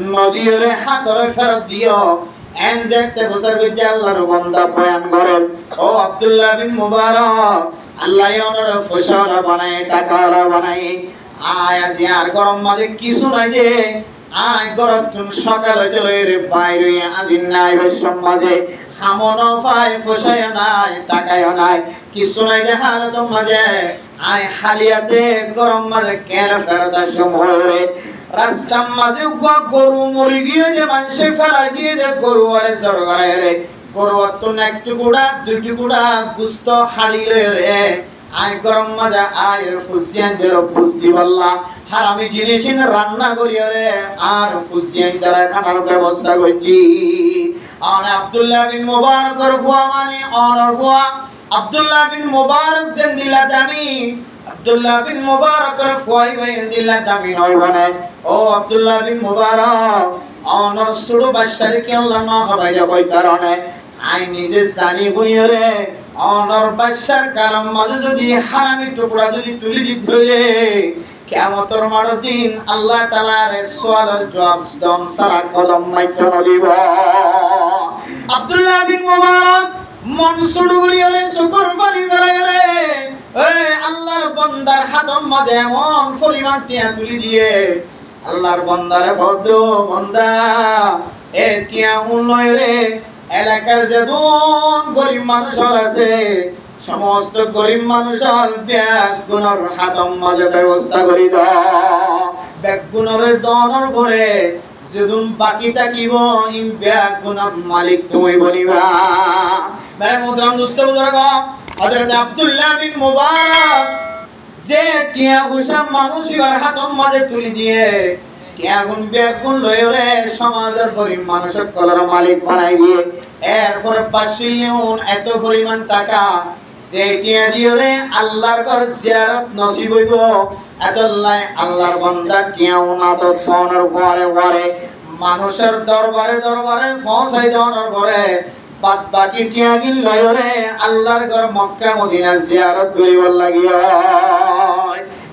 নদীরে হাতরে ফেরত দিও এন যেতে বছর বিদ্যা আল্লাহর বান্দা বয়ান করেন ও আব্দুল্লাহ বিন মুবারক আল্লাহ ওনার ফসলা বানায় টাকাওয়ালা বানায় আয় আজি আর গরম মাঝে কিছু নাই যে আয় গরম তুমি সকালে চলে বাইরে আজি নাই বেশম মাঝে খামনো পায় ফসায় নাই টাকায় নাই কিছু নাই যে হালত মাঝে আয় হালিয়াতে গরম মাঝে কেন ফেরত আসম হয়ে রাস্তার মাঝে গরু মরি গিয়ে যে মানুষে ফেলা দিয়ে যে গরু আরে জড় করায় রে গরু তো একটু গুড়া দুইটি গুড়া গুস্ত হারিলে রে আয় গরম মাজা আয় ফুজিয়ান দের বুঝতি বললা হারামি জিনিস রান্না করিয়া রে আর ফুজিয়ান দ্বারা খানার ব্যবস্থা করছি আর আব্দুল্লাহ বিন মুবারকের ফুয়া মানে অনর ফুয়া আব্দুল্লাহ বিন মুবারক জিন্দিলা দামি আব্দুল্লাহ বিন মুবারকের ফুয়াই ভাই জিন্দিলা দামি নয় বনে ও আব্দুল্লাহ বিন মুবারক অনর ছোট বাচ্চারে কি আল্লাহ না হবাই যাবই কারণে আই নিজে জানি বইয়ে রে অনর বাচ্চার কারণ মাঝে যদি হারামি টুকরা যদি তুলি দি ধরে কিয়ামতের মার দিন আল্লাহ তাআলার সওয়ালের জবাব দম সারা কদম মাইতে দিব আব্দুল্লাহ বিন মুবারক মনসুর করিয়া রে শুকর পানি বেলায় রে এই আল্লাহর বান্দার হাতম মাঝে এমন পরিমাণ টিয়া তুলি দিয়ে আল্লাহর বান্দারে ভদ্র বান্দা এ টিয়া উন্নয় রে এলাকার যেমন গরিব মানুষ আছে সমস্ত গরিব মানুষের ব্যাগ গুণর হাতম মাঝে ব্যবস্থা করি দাও ব্যাগ গুণর দনের পরে যেদিন বাকি থাকিব ইম ব্যাগ গুণর মালিক তুমি বলিবা ভাই মোহতারাম দোস্ত বুজুর্গ হযরত আব্দুল্লাহ বিন মুবারক যে টিয়া ঘুষা মানুষ এবার হাতম মাঝে তুলি দিয়ে টিয়া গুণ বেগুন লয়রে সমাজের গরিব মানুষের কলর মালিক বানাই দিয়ে এরপরে 500 ইউন এত পরিমাণ টাকা যে টিয়া দিয়ে আল্লাহর ঘর জিয়ারত নসিব হইব এতলাই আল্লাহর বান্দা টিয়া উনা তো ফোনের পরে মানুষের দরবারে পৌঁছাই দেওয়ার পরে বাদ বাকি টিয়া গিল লয়রে আল্লাহর ঘর মক্কা মদিনা জিয়ারত করিবার লাগিয়া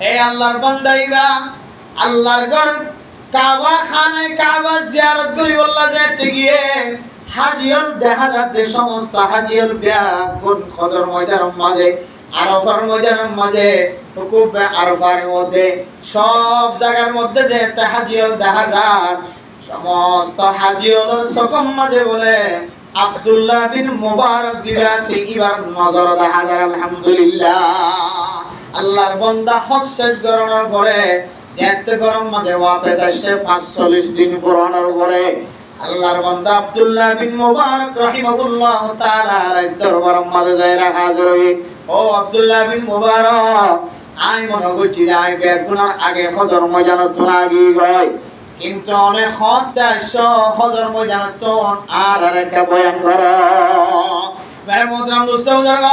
এই আল্লাহর বান্দাইবা আল্লাহর ঘর কাবা খানে কাবা জিয়ারত করিবার লাগতে গিয়ে হাজিয়ল দেখা যাচ্ছে সমস্ত হাজিয়ল ব্যাগুন খদর ময়দানের মাঝে আরাফার ময়দানের মাঝে হুকুব আরাফার মধ্যে সব জায়গার মধ্যে যে হাজিয়ল দেখা যায় সমস্ত হাজিয়লের সকম মাঝে বলে আব্দুল্লাহ বিন মুবারক জিরাসি ইবার নজর দেখা যায় আলহামদুলিল্লাহ আল্লাহর বান্দা হজ শেষ করার পরে যেতে গরম মাঝে ওয়াপস আসে 45 দিন পুরানোর পরে আল্লাহর বান্দা আব্দুল্লাহ বিন মুবারক রাহিমাহুল্লাহ তাআলা আলাইহি দরবার মাঝে যায় হাজির হই ও আব্দুল্লাহ বিন মুবারক আই মনে করছি আই বেগুনার আগে হজর ময়দানত লাগি গয় কিন্তু অনেক হজর ময়দানত আর একটা বয়ান করো মেরে মোহতারাম দোস্ত বুজুর্গ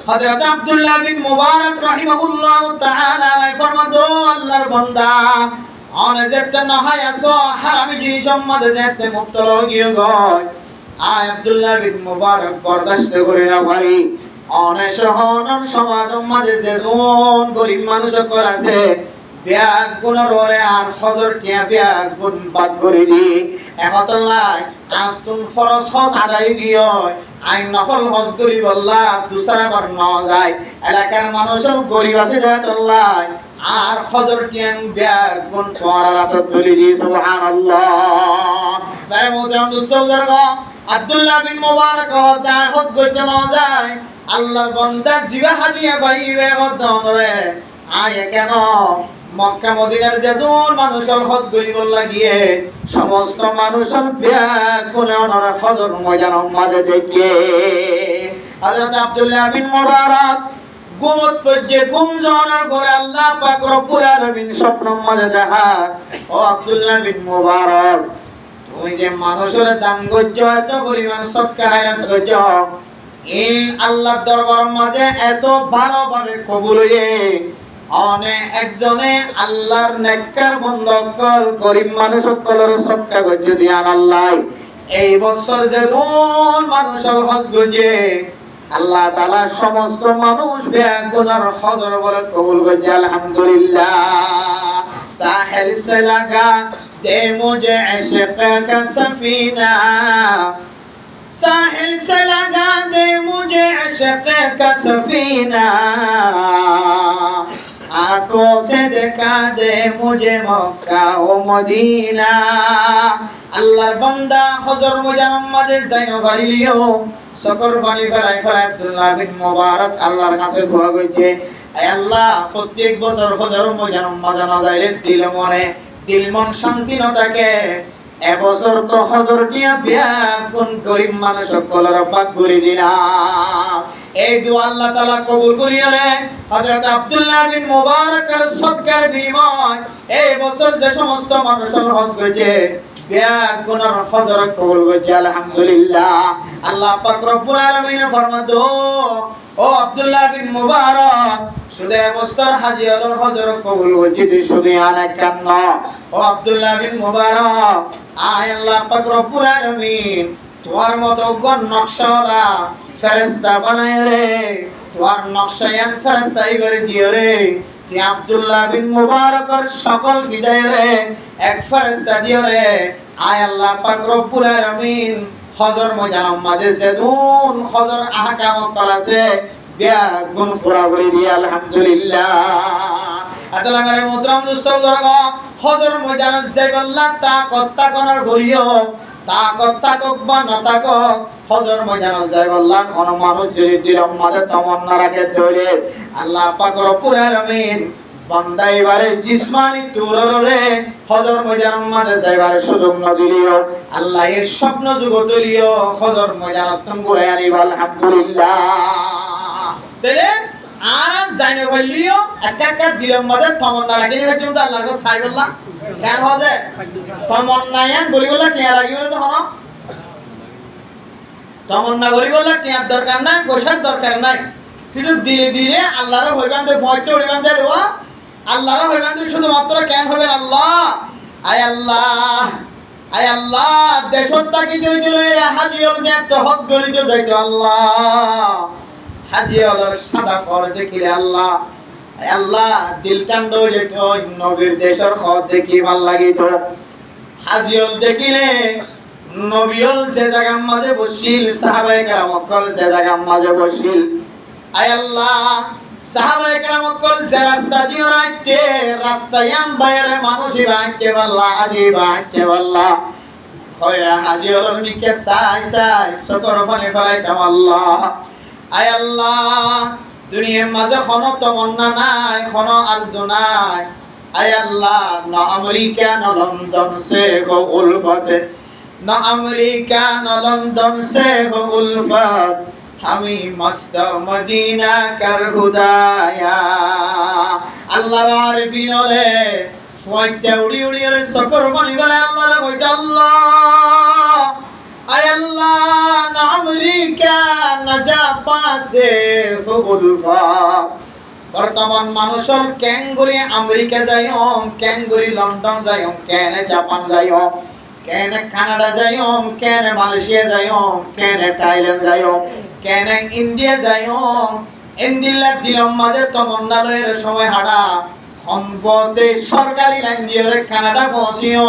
হযরত আব্দুল্লাহ বিন মুবারক রাহিমাহুল্লাহ তাআলা আলাইহি ফরমাতো আল্লাহর বান্দা অনে যেতে নহায় আসো হারামি জিনিস সম্বন্ধে যেতে মুক্ত লগিয়ে গয় আয় আব্দুল্লাহ বিন মুবারক বরদাস্ত করে না পারি অনে সহনর সমাজ মাঝে যে কোন গরিব মানুষ আছে ব্যাগ গুণর ওরে আর হজর টিয়া ব্যাগ গুণ বাদ করে দি একতলাই আতুন ফরজ হজ আদায় গিয়ে আইন নফল হজ করি বললা দুসরা বার ন যায় এলাকার মানুষও গরিব আছে একতলাই আর হজর টিয়া ব্যাগ গুণ পরারাত তুলি দি সুবহানাল্লাহ তাই মোহতারাম দোস্ত আব্দুল্লাহ বিন মুবারক দা হজ করতে ন যায় আল্লাহর বান্দা জিবা হাদিয়া পাইবে গদরে আয় কেন মক্কা মদিনার যেদুন মানুষের হজ করিবার লাগিয়ে সমস্ত মানুষের ব্যাগ কোনে ওনারা হজর ময়দানের মাঝে দেখে হযরত আব্দুল্লাহ বিন মুবারক গুমত ফজে গুম যাওয়ার পরে আল্লাহ পাক রব্বুল আলামিন স্বপ্নের মাঝে দেখা ও আব্দুল্লাহ বিন মুবারক তুমি যে মানুষের দান গজ্জ এত পরিমাণ সদকা হায়াত গজ্জ এই আল্লাহর দরবারের মাঝে এত ভালোভাবে কবুল হয়ে অনে একজনে আল্লাহর নেককার বন্ধকল গরিব মানুষ সকলের সদকা গজ্জ দিয়ান আল্লাহ এই বছর যে কোন মানুষের হজ গজে আল্লাহ তাআলা সমস্ত মানুষ বেগুনার হজর বলে কবুল গজে আলহামদুলিল্লাহ সাহেল সে লাগা দে মুঝে ইশক কা সফিনা साहिल से लगा दे मुझे इश्क का सफीना आंखों से दिखा दे मुझे मक्का ও মদিনা আল্লাহর বান্দা হজর ময়দানের মাঝে যাইনো পারিলিও সকর পানি ফেলাই আব্দুল্লাহ বিন মুবারক আল্লাহর কাছে দোয়া করেছে হে আল্লাহ প্রত্যেক বছর হজর ময়দানের মাঝে না যাইলে দিল মন শান্তি না থাকে এবছর তো হজর টিয়া ব্যাগুন গরিব মানুষ সকলের পাক করে দিলাম এই দোয়া আল্লাহ তাআলা কবুল করিয়ালে হযরত আব্দুল্লাহ বিন মুবারকের সদকার বিনিময় এই বছর যে সমস্ত মানুষের হজ করেছে ব্যাগুনের হজর কবুল করেছে আলহামদুলিল্লাহ আল্লাহ পাক রব্বুল আলামিন ফরমাতো ও আব্দুল্লাহ বিন মুবারক শুধু এবছর হাজী আলোর হজর কবুল হয়েছে শুধু আনেক কেন ও আব্দুল্লাহ বিন মুবারক আয় আল্লাহ পাক রব্বুল আলামিন তোমার মতো গণ নকশাওয়ালা ফেরেশতা বানায় রে তোমার নকশায়ান ফেরেশতা ইবারে দিও রে তুই আব্দুল্লাহ বিন মুবারকের সকল বিদায় রে এক ফেরেশতা দিও রে আয় আল্লাহ পাক রব্বুল আলামিন হজর ময়দানের মাঝে যেদুন হজর আহকাম করাছে ব্যাগুন পুরা করে দিয়ে আলহামদুলিল্লাহ আতালা মেরে মোহতারাম দোস্ত বুজুর্গ হজর ময়দানের যাইবাল্লাহ তাকত করার বলিও তাকত তাকক বা না তাকক হজর ময়দানের যাইবাল্লাহ কোন মানুষ যদি দিলম মাঝে তমন্না রাখে ধরে আল্লাহ পাক রব্বুল আলামিন বান্দা এবারে জিসমানি তুররে হজর ময়দানের মাঝে যাইবার সুযোগ না দিলিও আল্লাহ এর স্বপ্ন যুগ তুলিও হজর ময়দানত ঘুরে আনিব আলহামদুলিল্লাহ তাহলে আর জাইনে বললিও একা একা দিলের মধ্যে তমন্না লাগিয়ে হচ্ছে তো আল্লাহর কাছে চাই বললা কেন হবে তমন্নায়ান বলি বললা কে লাগিবে তখন তমন্না করি বললা টিয়ার দরকার নাই পয়সার দরকার নাই কিন্তু দিলে দিলে আল্লাহর হইবান তো ভয়তে হইবান দেওয়া আল্লাহর হইবান তো শুধুমাত্র কেন হবে আল্লাহ আয় আল্লাহ আয় আল্লাহ দেশটা কি দিল হাজিয়ল যে তো হজ গলিত যাইতো আল্লাহ হাজিয়লের সাদা ফর দেখিলে আল্লাহ আয় আল্লাহ দিল টান্ড যেত নবীর দেশের খত দেখি ভাল লাগিত হাজিয়ল দেখিলে নবীল যে জায়গার মাঝে বসিল সাহাবায়ে কেরাম অকল যে জায়গার মাঝে বসিল আয় আল্লাহ সাহাবায়ে কেরাম অকল যে রাস্তা দিয়ে রাখতে রাস্তায় বাইরে মানুষই বাঁচতে পারলা আজি বাঁচতে পারলা খয়রা হাজি হলো নিকে সাই সাই সকর ফলে ফলাইতাম আল্লাহ আয় আল্লাহ দুনিয়ার মাঝে কোনো তমন্না নাই কোনো আরজু নাই আয় আল্লাহ না আমেরিকা না লন্ডন সে গো উলফতে ना अमेरिका न लंदन से हो उल्फत हमी मस्त मदीना कर खुदाया अल्लाह आरिफिन ले फयते उड़ी उड़ी ले सकर बनी गले अल्लाह रे কইতে আল্লাহ আয় আল্লাহ না আমেরিকা না জাপান সে हो उल्फत বর্তমান মানুষের ক্যাঙ্গুরি আমেরিকা যাইও ক্যাঙ্গুরি লন্ডন যাইও কেন জাপান যাইও কেন কানাডা যাইও কেন মালয়েশিয়া যাইও কেন থাইল্যান্ড যাইও কেন ইন্ডিয়া যাইও ইন্দিল্লা দিলম মাঝে তমন্না লয়ের সময় হাঁটা সম্পদে সরকারি লাইন দিয়ে কানাডা পৌঁছিও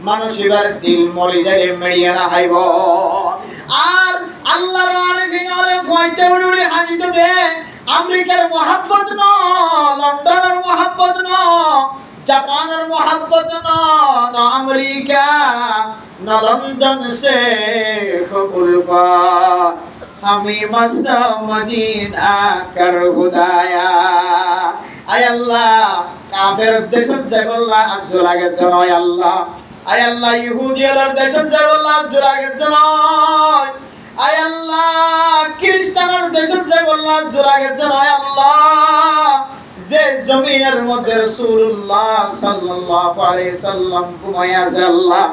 মানুষ এবার দিল মরি যায় মেরিয়া না হাইব আর আল্লাহর আরিফিন হলে ফয়তে উড়ি উড়ি হাজিত দে আমেরিকার মোহাব্বত ন লন্ডনের মোহাব্বত ন জাপানের মোহাব্বত ন আমেরিকা ন লন্ডন সে উলফা আমি মস্ত মদিনা কর খুদায়া আয় আল্লাহ কাফের দেশ জাগল্লা আজলাগে দনয় আল্লাহ আয় আল্লাহ ইহুদিয়ার দেশ জাগল্লা আজলাগে দনয় আয় আল্লাহ খ্রিস্টানের দেশ জাগল্লা আজলাগে দনয় আল্লাহ যে জমিনের মধ্যে রাসূলুল্লাহ সাল্লাল্লাহু আলাইহি সাল্লাম ঘুমায় আছে আল্লাহ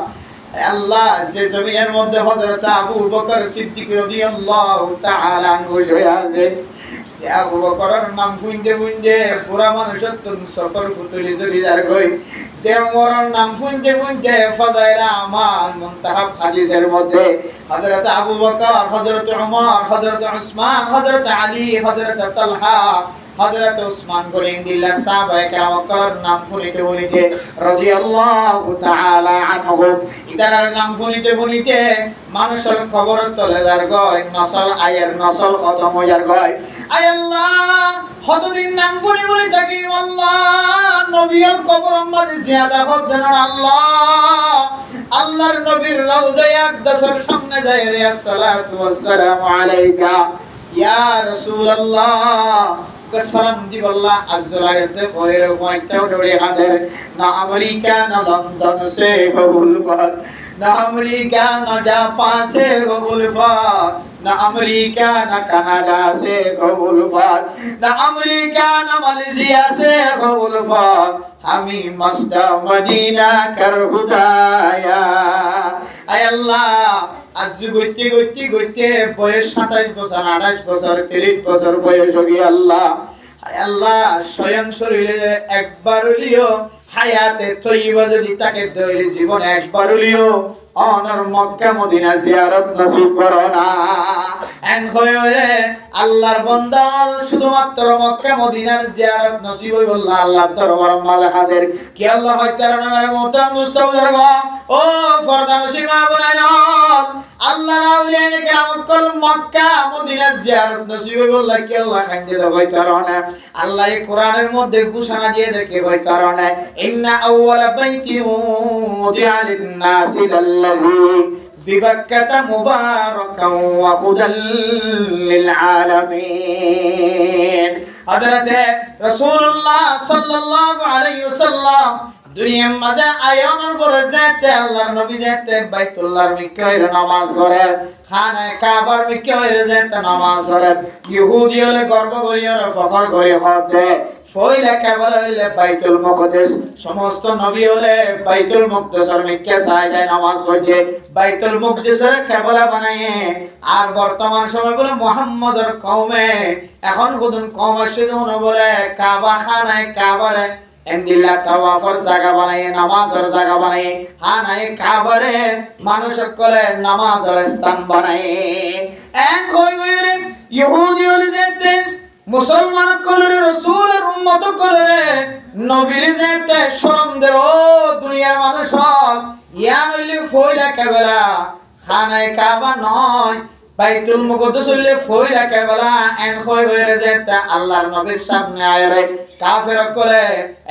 আল্লাহ যে জমিনের মধ্যে হযরত আবু বকর সিদ্দিক রাদিয়াল্লাহু তাআলা আনহু শুয়ে আছে সে আবু বকরের নাম শুনতে শুনতে পুরা মানুষের তুন সকল ফুতুলি জড়িদার কই সে ওমরের নাম শুনতে শুনতে ফাজাইলা আমাল মুনতাহা হাদিসের মধ্যে হযরত আবু বকর হযরত ওমর হযরত উসমান হযরত আলী হযরত তালহা হযরত উসমান গনিন্দিল্লাহ সাহাবায়ে কেরামের নাম শুনিতে শুনিতে রাদিয়াল্লাহু তাআলা আনহুম ইদারার নাম শুনিতে শুনিতে মানুষের খবর তলে যার গয় নসল আয়ের নসল খতম হইয়ার গয় আয় আল্লাহ কতদিন নাম শুনি শুনি থাকি আল্লাহ নবীর কবর মাঝে জিয়াদা হদ দেন আল্লাহ আল্লাহর নবীর রওজায়ে আকদাসের সামনে যায় রে আসসালাতু ওয়াসসালামু আলাইকা ইয়া রাসূলুল্লাহ সালাম দিব আল্লাহ আজরাইতে কইরে কয়টা উড়ে হাদের না আমেরিকা না লন্ডন সে কবুল বাত না আমেরিকা না জাপান সে কবুল বাত না আমেরিকা না কানাডা সে কবুল বাত না আমেরিকা না মালয়েশিয়া সে কবুল বাত আমি মস্ত মদিনা কর খুদায়া আয় আল্লাহ আজ গইতে গইতে গইতে বয়স 27 বছর 28 বছর 30 বছর বয়স হয়ে আল্লাহ আয় আল্লাহ স্বয়ং শরীরে একবার হলিও হায়াতে তৈবা যদি তাকে দইলে জীবন একবার হলিও অনর মক্কা মদিনা জিয়ারত নসিব করো না এন হয়ে আল্লাহর বান্দা শুধুমাত্র মক্কা মদিনার জিয়ারত নসিব হইব আল্লাহর দরবার মাঝে হাজির কি আল্লাহ হয়তার নামের মোহতারাম মুস্তাফির ও ফরদা মুসলিমা বনাইন আল্লাহর আউলিয়া কেরামত কল মক্কা মদিনা জিয়ারত নসিব হইব কি আল্লাহ খাইতে দাও হয়তার না আল্লাহ এই কোরআনের মধ্যে ঘোষণা দিয়ে দেখে হয়তার না ইন্না আউওয়ালা বাইতি উদিআ লিন-নাসি الذي ببكة مباركا وهدى للعالمين حضرت رسول الله صلى الله عليه وسلم দুনিয়ার মাঝে আয়োনের পরে যেতে আল্লাহর নবী যেতে বাইতুল্লাহর মিক্কে হইরে নামাজ পড়ে খানায় কাবার মিক্কে হইরে যেতে নামাজ পড়ে ইহুদি হলে গর্ব করি আর ফখর করি হতে ফইলা কেবল হইলে বাইতুল মুকদ্দাস সমস্ত নবী হলে বাইতুল মুকদ্দাসের মিক্কে যায় নামাজ পড়ে বাইতুল মুকদ্দাসের কেবলা বানায় আর বর্তমান সময় বলে মুহাম্মদের কওমে এখন কোন কওম আসে বলে কাবা খানায় কাবারে এন্দিল্লা তাওয়াফের জায়গা বানায় নামাজের জায়গা বানায় হানায় কাবারে মানুষ সকলে নামাজের স্থান বানায় এক হই হইরে ইহুদি হলে যেতে মুসলমান কলে রাসূলের উম্মত কলে নবীর যেতে শরম দে ও দুনিয়ার মানুষ ইয়া হইলে ফইলা কেবলা খানায় কাবা নয় বাইতুল মুকদ্দাস হইলে ফইলা কেবলা এন কই হইরে যেতে আল্লাহর নবীর সামনে আয়রে কাফের করে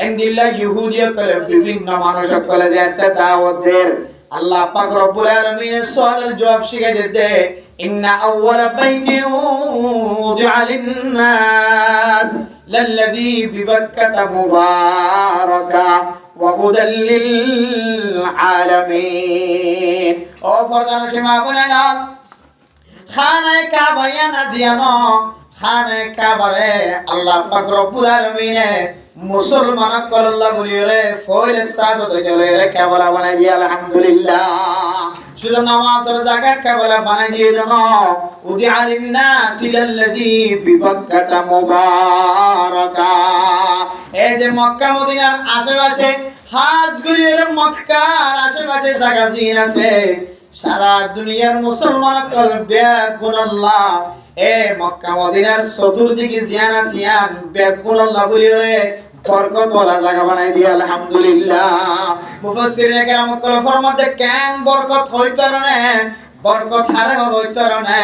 এন্দিল্লা ইহুদিয়া করে বিভিন্ন মানুষ করে যেতে দাওয়াতের আল্লাহ পাক রব্বুল আলামিনের সওয়ালের জবাব শিখাই দিতে ইন্না আউওয়ালা বাইতিন উদিআ লিন-নাস লাল্লাযী বিবাক্কাতা মুবারাকা ওয়া হুদাল লিল আলামিন ও ফরদান সীমা বলেনা খানায় কাবায়া নাজিয়ানো খানায় কাবারে আল্লাহ পাক রব্বুল আলামিনে মুসলমান কল্লা বলিরে ফয়লে সাদত চলে কেবলা বানাই দিয়া আলহামদুলিল্লাহ শুধু নামাজের জায়গা কেবলা বানাই দিয়ে দেন উদি আলিন নাস লাল্লাযী বিবাক্কাতা মুবারাকা এই যে মক্কা মদিনার আশেপাশে হাজগুলির মক্কার আশেপাশে জায়গা জিন আছে সারা দুনিয়ার মুসলমান কলবে গুনাল্লাহ এ মক্কা মদিনার চতুর্দিকে জিয়ান আসিয়ান বেগুনাল্লাহ বলিরে বরকত ওয়ালা জায়গা বানাই দিয়া আলহামদুলিল্লাহ মুফাসসিরিনে কেরাম কল ফরমাতে কেন বরকত হই কারণে বরকত হারে হই কারণে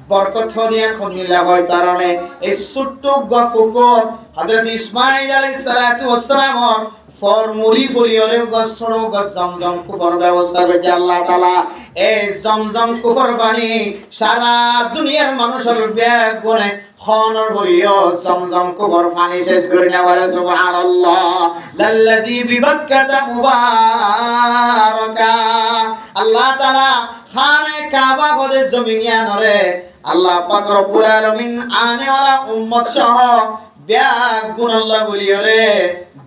বরকত হদিয়ান খুনিলা হই কারণে এই ছোট্ট গফুকো হযরত ইসমাঈল আলাইহিস সালাতু ওয়াস সালাম ফরমুলি ফরিয়রে গছড়ো গছ জমজম কুফর ব্যবস্থা করেছে আল্লাহ তাআলা এই জমজম কুফর পানি সারা দুনিয়ার মানুষের ব্যাগ গুনে খনর ভরিও জমজম কুফর পানি শেষ করে নেওয়ার সুবহানাল্লাহ লাল্লাযী বিবাক্কাতা মুবারাকা আল্লাহ তাআলা খানে কাবা গদে জমিনিয়া নরে আল্লাহ পাক রব্বুল আলামিন আনে ওয়ালা উম্মত সহ ব্যাগ গুনাল্লাহ বলিয়রে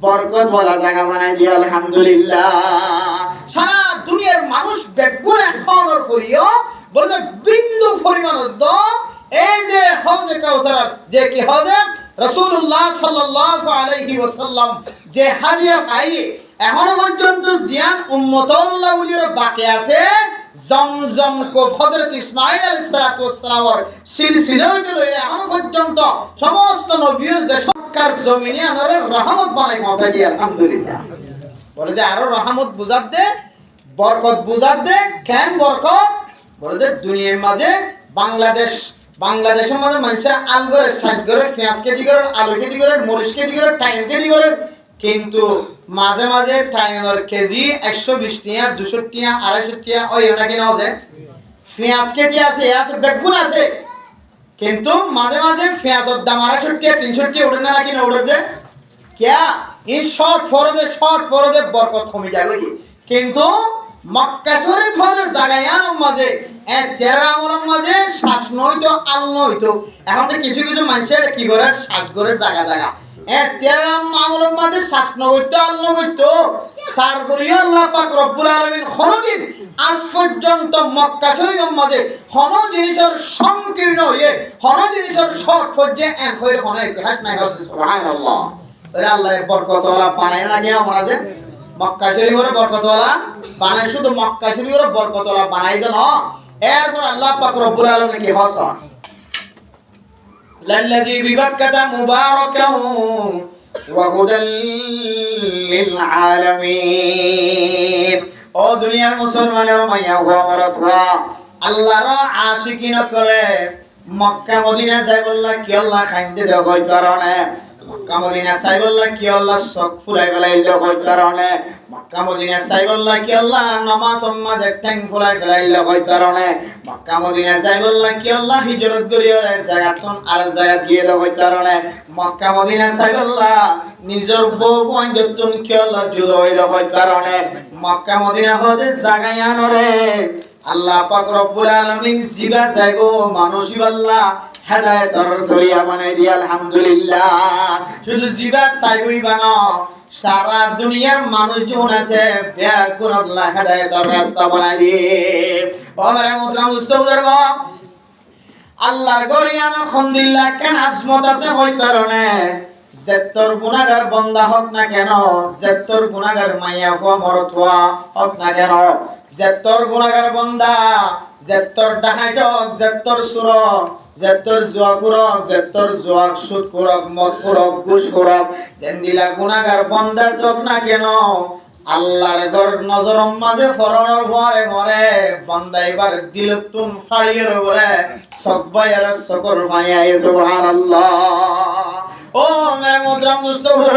বরকত ওয়ালা জায়গা বানাই দিয়া আলহামদুলিল্লাহ সারা দুনিয়ার মানুষ বেগুনে খনর করিও বলে বিন্দু পরিমাণ দ এই যে হজে কাউসার যে কি হজে রাসূলুল্লাহ সাল্লাল্লাহু আলাইহি ওয়াসাল্লাম যে হাজিয়া পাই এখনো পর্যন্ত জিয়ান উম্মতুল্লাহ বলির বাকি আছে জমজম কো হযরত ইসমাঈল আলাইহিস সালাতু ওয়াস সালামের সিলসিলাতে লইলে এখনো পর্যন্ত সমস্ত নবীর যে সরকার জমিনে আনারে রহমত বানাই পৌঁছা দিয়ে আলহামদুলিল্লাহ বলে যে আরো রহমত বুঝাত দে বরকত বুঝাত দে কেন বরকত বলে যে দুনিয়ার মাঝে বাংলাদেশের মাঝে মানুষের আল করে সাইড করে পেঁয়াজ কেজি করে আলু কেজি করে মরিচ কেজি করে টাইম কেজি করে কিন্তু মাঝে মাঝে টাইমের কেজি 120 টাকা 200 টাকা 250 টাকা ওই এটা কিনা আছে পেঁয়াজ কেজি আছে বেগুন আছে কিন্তু মাঝে মাঝে পেঁয়াজের দাম 250 টাকা 300 টাকা উঠে না কিনা উঠেছে क्या इन शॉर्ट फरदे बरकत कमी जाए কিন্তু মক্কা শরীফ হলে জায়গায়ার মাঝে এ তেরা আমলের মাঝে শ্বাস নইতো আল নইতো এখন তো কিছু কিছু মানুষের কি করে শ্বাস করে জায়গা এ তেরা আমলের মাঝে শ্বাস নইতো আল নইতো তারপরে আল্লাহ পাক রব্বুল আলামিন খনদিন আজ পর্যন্ত মক্কা শরীফের মাঝে কোন জিনিসের সংকীর্ণ হয়ে কোন জিনিসের শর্ট পর্যায়ে এক হয়ে কোন ইতিহাস নাই হচ্ছে সুবহানাল্লাহ তাহলে আল্লাহর বরকত ওয়ালা পানায় না কি আমরা যে মক্কা শরীফের বরকত ওয়ালা বানাই শুধু মক্কা শরীফের বরকত ওয়ালা বানাই দেন এরপর আল্লাহ পাক রব্বুল আলামিন কি হসা লাল্লাযী বিবাক্কাতা মুবারাকান ওয়া হুদাল লিল আলামিন ও দুনিয়ার মুসলমানেরা মাইয়া ওয়া আল্লাহর আশিকিন করে মক্কা মদিনা যাই বললা কি আল্লাহ খাইতে দেয় কই কারণে মক্কা মদিনা সাইবুল্লাহ কি আল্লাহ সক ফুলাই ফেলাইলো কই কারণে মক্কা মদিনা সাইবুল্লাহ কি আল্লাহ নামাজ সম্মা দেখতেন ফুলাই ফেলাইলো কই কারণে মক্কা মদিনা সাইবুল্লাহ কি আল্লাহ হিজরত করিয়া জায়গাতন আর জায়গা দিয়ে দাও কই কারণে মক্কা মদিনা সাইবুল্লাহ নিজের বউ বন্ধুত্বন কি আল্লাহ জুড়ে হইলো কই কারণে মক্কা মদিনা হতে জায়গায় আনরে আল্লাহ পাক রব্বুল আলামিন জিবা যাইবো মানুষই আল্লাহ হেদায়েতের জরিয়া বানাই দি আলহামদুলিল্লাহ শুধু জিবা চাইবই বানাও সারা দুনিয়ার মানুষজন আছে বেকুর আল্লাহ হেদায়েতের রাস্তা বানাই দি ও আমার মুহতারাম মুস্তাফির গো আল্লাহর গরিয়ান আলহামদুলিল্লাহ কেন আজমত আছে ওই কারণে যেতর গুনাহগার বান্দা হোক না কেন যেতর গুনাহগার মাইয়া হওয়া মরদ হওয়া হোক না কেন যেতর গুনাহগার বান্দা যেতর ডাকাইত হোক যেতর সুরক যেতর জুয়া করক যেতর জুয়া সুদ করক মদ করক ঘুষ করক যেন্দিলা গুনাহগার বান্দা যোগ না কেন আল্লাহর ঘর নজরম মাঝে ফরনের পরে মরে বান্দা এবার দিলতুন ফাড়িয়ে বলে সকবাই আর সকর ভাইয়া সুবহানাল্লাহ ও মেরে মুহতারাম মুস্তাফির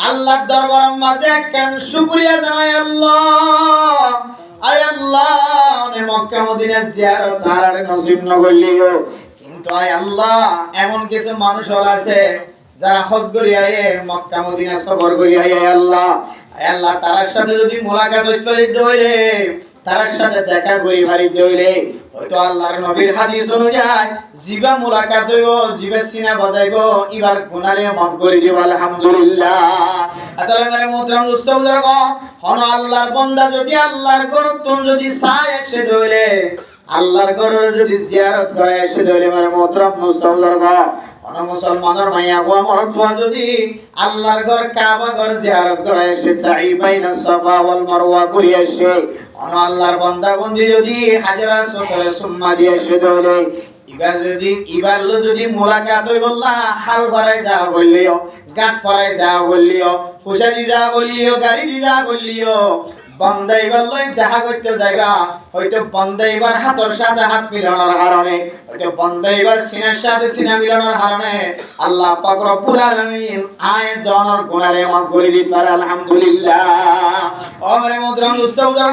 আল্লাহর দরবার মাঝে কেন শুকরিয়া জানাই আল্লাহ আয় আল্লাহ নে মক্কা মদিনা জিয়ারত আর নসিব ন করলিও কিন্তু আয় আল্লাহ এমন কিছু মানুষ আছে যারা হজ করি আয়ে মক্কা মদিনা সফর করি আয়ে আল্লাহ আল্লাহ তার সাথে যদি মোলাকাত হইতে হইলে তার সাথে দেখা করি বাড়িতে হইলে হয়তো আল্লাহর নবীর হাদিস অনুযায়ী জিবা মোলাকাত হইব জিবা সিনা বাজাইব এবার গুনাহলে মাফ করে দিব আলহামদুলিল্লাহ আতালা মানে মুহতারাম দোস্ত বুজুর্গ হন আল্লাহর বান্দা যদি আল্লাহর ঘর তুন যদি চায় এসে হইলে আল্লাহর ঘরে যদি জিয়ারত করে এসে হইলে মানে মুহতারাম দোস্ত বুজুর্গ অন মুসলমানের মাইয়া হওয়া মরতবা যদি আল্লাহর ঘর কাবা ঘর জিয়ারত করে এসে সাই বাইনা সাফা ওয়াল মারওয়া করে এসে অন আল্লাহর বান্দা বন্দি যদি হাজরা সতরে সুম্মা দিয়ে এসে হইলে এবার যদি মোলাকাত হই বললা হাল ভরাই যা বললিও গাত ফরাই যা বললিও ফুসাদি যা বললিও গাড়ি দি যা বললিও বান্দা এবার লই দেখা করতে জায়গা হয়তো বান্দা এবার হাতের সাথে হাত মিলানোর কারণে হয়তো বান্দা এবার সিনার সাথে সিনা মিলানোর কারণে আল্লাহ পাক রব্বুল আলামিন আয়াত দনর গুনারে মাফ করে দিতে পারে আলহামদুলিল্লাহ ও মেরে মুহতারাম মুস্তাফির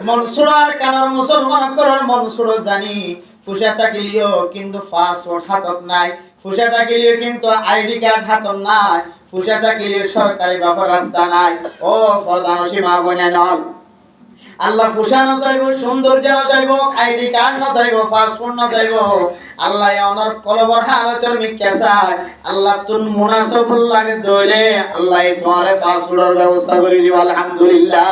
মনসুরার কানার মুসলমান করার মনসুর জানি ফুসা তাকিলিও কিন্তু পাসওয়ার্ড হাতত নাই ফুসা তাকিলিও কিন্তু আইডি কার্ড হাতত নাই ফুসা তাকিলিও সরকারি ব্যাপার রাস্তা নাই ও ফরদান সীমা বনে নল আল্লাহ ফুসা না চাইবো সৌন্দর্য না চাইবো আইডি কার্ড না চাইবো পাসপোর্ট না চাইবো আল্লাহ অনর কলবর হালতের মিক্কা চাই আল্লাহ তুন মুনাসাবুল লাগে দইলে আল্লাহ তোমারে পাসপোর্টের ব্যবস্থা করে দিব আলহামদুলিল্লাহ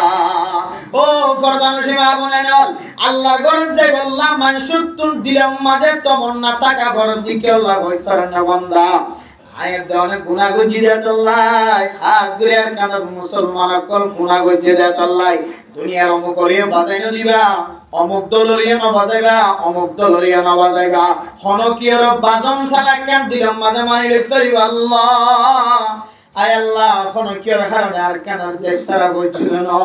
ও ফরদান সীমা বনে নল আল্লাহর ঘরে যাই আল্লাহ মানুষের তুন দিলাম মাঝে তমন্না টাকা বড় দিকে আল্লাহ হইতারে না বান্দা আয়ের দেওয়ানে গুনাহ গজিয়ে দেয় আল্লাহ খাস করে আর কানা মুসলমান কল গুনাহ গজিয়ে দেয় আল্লাহ দুনিয়ার অমুক করিয়ে বাজাইনো দিবা অমুক দলরিয়া না বাজাইবা অমুক দলরিয়া না বাজাইবা হনকিয়র বাজন সালা কেন দিলাম মাঝে মানি লিখতে আল্লাহ আয় আল্লাহ হনকিয়র কারণে আর কানার দেশ সারা গজিয়ে না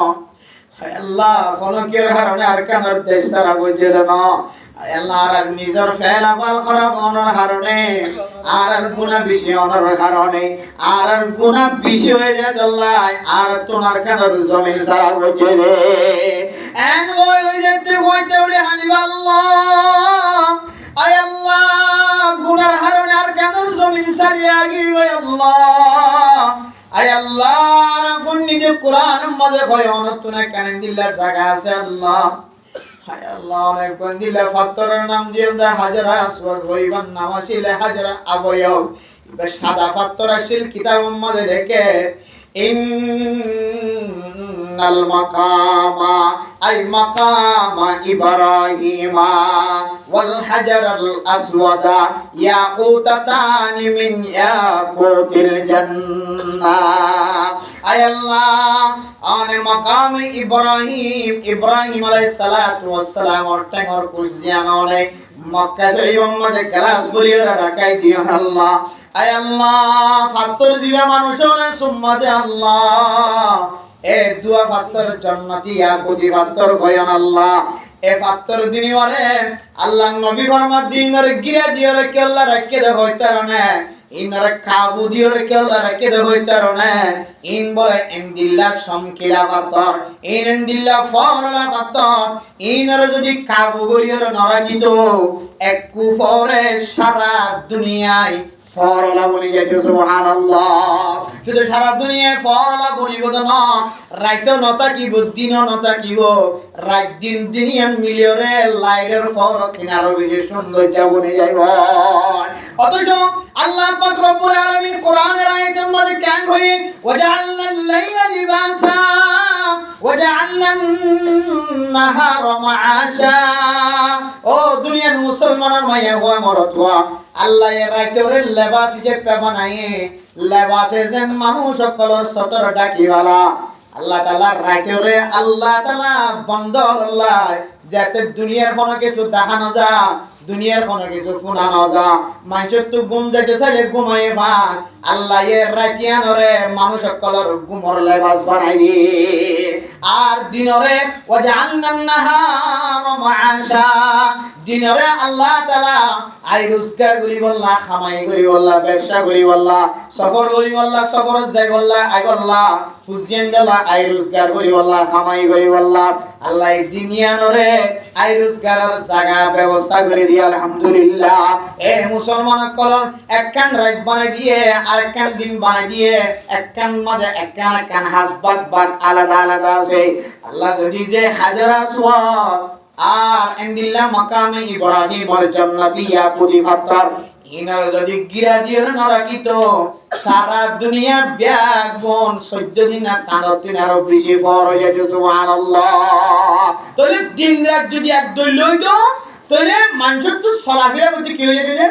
আল্লাহ হনকিয়র কারণে আর কানার দেশ সারা গজিয়ে না আল্লাহ আর নিজের ফেলাফল খারাপ হওয়ার কারণে আর গুনাহ বেশি হওয়ার কারণে আর গুনাহ বেশি হয়ে যায় আল্লাহ আর তোমার কাছে জমিন সারা হয়ে রে এন ওই যেতে হইতে ওরে হানিব আল্লাহ আয় আল্লাহ গুনার কারণে আর কাছে জমিন সারিয়া গিয়ে আল্লাহ আয় আল্লাহ রাফুন নিতে কোরআন মাঝে কয় অনতুনে কানে দিল্লা জায়গা আছে আল্লাহ হায় আল্লাহ অনেক বন্দিলে ফাত্তরের নাম দিয়ে দা হাজরা আসওয়াদ হইবান নাম আসিলে হাজরা আবয়ব এবার সাদা ফাত্তর আসিল কিতাব মধ্যে রেখে ইন্নাল মাকামা আই মাকামা ইব্রাহিমা ওয়াল হাজারাল আসওয়াদা ইয়াকুতাতানি মিন ইয়াকুতিল জান্নাহ আয় আল্লাহ আনে মাকাম ইব্রাহিম আলাইহিস সালাতু ওয়াস সালাম ওর টাঙ্গর কুজিয়ান অনেক মক্কা শরীফ মধ্যে ক্লাস বলিয়ে রাখাই দিও আল্লাহ আয় আল্লাহ ফাত্তর জীবা মানুষের সুম্মাতে আল্লাহ এ দুয়া ফাত্তর জান্নাতি ইয়াকুতি ফাত্তর কয়ন আল্লাহ এ পাত্তর দিনিওয়ারে আল্লাহ নবী ফরমাত দিনরে গিরা দিয়রে কে আল্লাহ রাখকে দে হইতারনে ইনরে কাবু দিয়রে কে আল্লাহ রাখকে দে হইতারনে ইন বলে ইনদিল্লাহ সমকিলা পাত্তর ইনদিল্লাহ ফরলা পাত্তর ইনরে যদি কাবু গরিয়রে নরাকিত এক কুফরে সারা দুনিয়ায় ফরলা বলি যাইতে সুবহানাল্লাহ শুধু সারা দুনিয়ায় ফরলা বলিব না রাইতো নতা কি দিন নতা কি রাত দিন দুনিয়া মিলিয়রে লাইটের ফর কিনারো বেশি সৌন্দর্য বনে যাইব অথচ আল্লাহ পাক রব্বুল আলামিন কোরআনের আয়াতের মধ্যে কেন হই ওয়াজআলনাল লাইলা লিবাসা ওয়াজআলনান নাহারা মাআশা ও দুনিয়ার মুসলমানের মাইয়া হওয়া মরত হওয়া আল্লাহ এর রাইতের লেবাস যে বানায়ে লেবাসে যে মানুষ সকলের সতর ডাকিওয়ালা আল্লাহ তাআলা রাইতেরে আল্লাহ তাআলা বন্ধ আল্লাহ যাতে দুনিয়ার কোনো কিছু দেখানো যা দুনিয়ার কোনো কিছু শোনানো যা মানুষের তো ঘুম যাইতে চাইলে ঘুমায়ে ভান আল্লাহ এর রাতিয়ানরে মানুষ সকলের ঘুমর লেবাস বানাই দি আর দিনরে ওয়াজআলনান নাহারা মাআশা দিনরে আল্লাহ তাআলা আই রোজগার করি বল্লা খামাই করি বল্লা ব্যবসা করি বল্লা সফর করি বল্লা সফর যাই বল্লা আই বল্লা ফুজিয়ান গলা আই রোজগার করি বল্লা খামাই করি বল্লা আল্লাহ এই দুনিয়ানরে আই রোজগারের জায়গা ব্যবস্থা করে দিয়ে আলহামদুলিল্লাহ এ মুসলমান কলন একখান রাত বানাই দিয়ে আর একখান দিন বানাই দিয়ে একখান মাঝে একখান হাসবাত বাদ আলাদা আলাদা আছে আল্লাহ যদি যে হাজারা সুয়াদ আর এন্দিল্লা মাকামে ইব্রাহিমের জান্নাতি ইয়াকুতি ফাত্তার ইনার যদি গিরা দিয়ে না রাখিত সারা দুনিয়া ব্যাগ বন 14 দিন না 7 দিন আরো বেশি ফর হয়ে যেত সুবহানাল্লাহ তাহলে দিন রাত যদি এক দই লইতো তাহলে মানুষের তো চলাফেরা করতে কি হয়ে যেত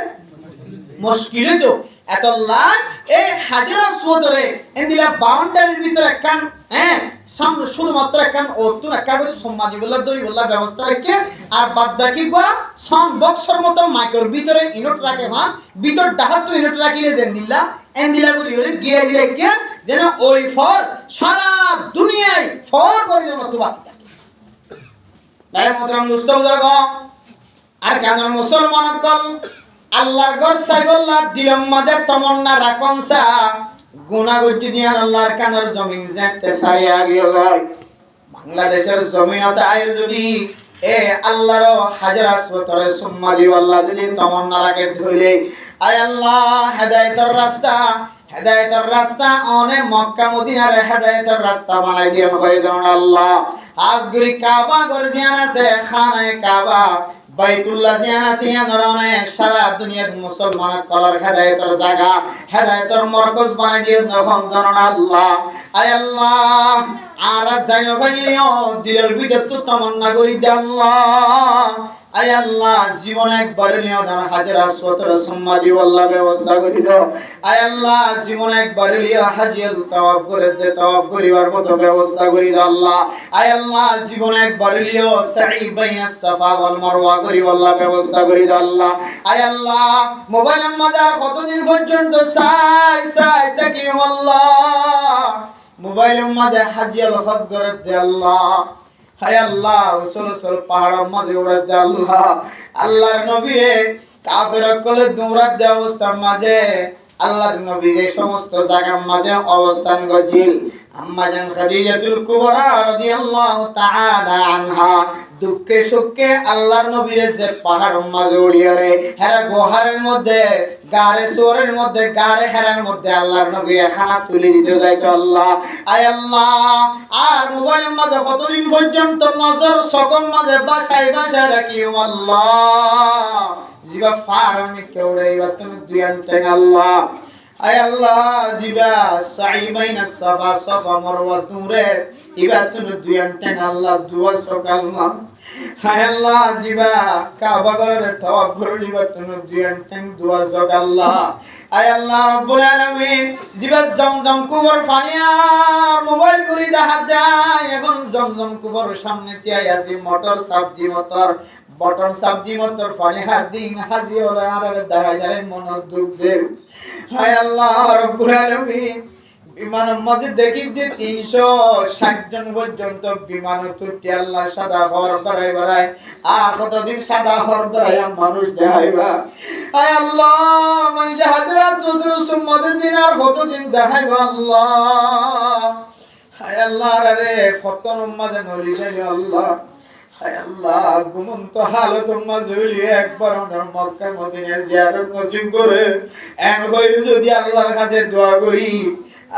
মুশকিল হতো এত লাখ এই হাজারা সুদরে এন্দিলা বাউন্ডারির ভিতরে কান শুধুমাত্র একখান অর্থ একটা করে সম্মাদি বললা দড়ি বললা ব্যবস্থা রাখে আর বাদ বাকি সাউন্ড বক্সের মতো মাইকের ভিতরে ইনোট রাখে ভিতর ডাহাত তো ইনোট রাখিলে যেন দিল্লা এন্দিলা বলি হলে গিয়ে দিলে কে যেন ওই ফর সারা দুনিয়ায় ফর করে যেন তো বাঁচি থাকে তাই মতরাম মুস্তাফা বুজুর্গ আর কেন মুসলমান কল আল্লাহর ঘর সাইবল্লাহ দিলম মাঝে তমন্না রাখনসা গুনাহ গজ্জি দিয়ান আল্লাহর কানের জমিন যেতে সারিয়া গিয়ে গয় বাংলাদেশের জমিনতে আয় যদি এ আল্লাহর হাজার আসবতরে সুম্মাদি আল্লাহ যদি তমন্না রাখে ধরে আয় আল্লাহ হেদায়েতের রাস্তা অনে মক্কা মদিনার হেদায়েতের রাস্তা বানাই দিও হয়ে যান আল্লাহ আজগুরি কাবা ঘর জিয়ান আছে খানায়ে কাবা বাইতুল্লাহ জিয়ান আছে ইয়ানরনে সারা দুনিয়ার মুসলমান কলার হেদায়েতের জায়গা হেদায়েতের মারকাজ বানাই দিও নখন জানান আল্লাহ আয় আল্লাহ আর জানো ভাইও দিলের ভিতর তো তামান্না করি দে আল্লাহ আয় আল্লাহ জীবন একবার নিও না হাজার আসওয়াতের সম্মাদি আল্লাহ ব্যবস্থা করি দাও আয় আল্লাহ জীবন একবার নিও হাজির তাওয়াব করে দে তাওয়াব করিবার মতো ব্যবস্থা করি দাও আল্লাহ আয় আল্লাহ জীবন একবার নিও সাই বাইনা সাফা ওয়াল মারওয়া করি আল্লাহ ব্যবস্থা করি দাও আল্লাহ আয় আল্লাহ মোবাইল আমাদের কতদিন পর্যন্ত সাই থাকি আল্লাহ মোবাইলের মাঝে হাজিয়াল খরচ করে দে আল্লাহ হায় আল্লাহ উসল পাহাড়ের মাঝে উড়াত দে আল্লাহ আল্লাহর নবীরে কাফের কলে দৌড়াত দে অবস্থার মাঝে আল্লাহর নবী যে সমস্ত জায়গার মাঝে অবস্থান গজিল আম্মা জান খাদিজাতুল কুবরা রাদিয়াল্লাহু তাআলা আনহা দুঃখে সুখে আল্লাহর নবীর যে পাহাড়ের মাঝে উড়িয়ে হেরা গোহারের মধ্যে গারে সোরের মধ্যে গারে হেরার মধ্যে আল্লাহর নবী খানা তুলে দিতে যাইতো আল্লাহ আয় আল্লাহ আর মোবাইলের মাঝে কতদিন পর্যন্ত নজর সকল মাঝে বাসায় রাখি আল্লাহ জিবা ফারনে কেউড়ে এবার তুমি দুই আনতে আল্লাহ আয় আল্লাহ জিবা সাইবাইনা সাফা সাফা মারওয়া দূরে এবার তুমি দুই আনতে আল্লাহ দুয়া সকালমা আয় আল্লাহ জিবা কাবা ঘরে তাওয়াব করে এবার তুমি দুই আনতে দুয়া সকাল্লাহ আয় আল্লাহ রাব্বুল আলামিন জিবা জমজম কুবর ফানিয়ার মোবাইল করে দেখা যায় এখন জমজম কুবর সামনে তিয়াই আছে মোটর সাবজি মোটর বটন সাবজি মতর ফানি হাত দিন হাজি ওরা আর দেখা যায় মন দুঃখ দে হায় আল্লাহ রাব্বুল আলামিন বিমানের মাঝে দেখি যে 360 জন পর্যন্ত বিমান তুটি আল্লাহ সাদা হর বাড়াই বাড়াই কতদিন সাদা হর বাড়াই মানুষ দেখাইবা আয় আল্লাহ মানুষ হাজরা চৌধুরী সুম্মাদের দিন আর কতদিন দেখাইবা আল্লাহ আয় আল্লাহ রে ফতন মাঝে নলি যাই আল্লাহ আয় আল্লাহ ঘুমন্ত হালত মাঝুলি একবার ওনার মক্কা মদিনা জিয়ারত নসিব করে এন হইল যদি আল্লাহর কাছে দোয়া করি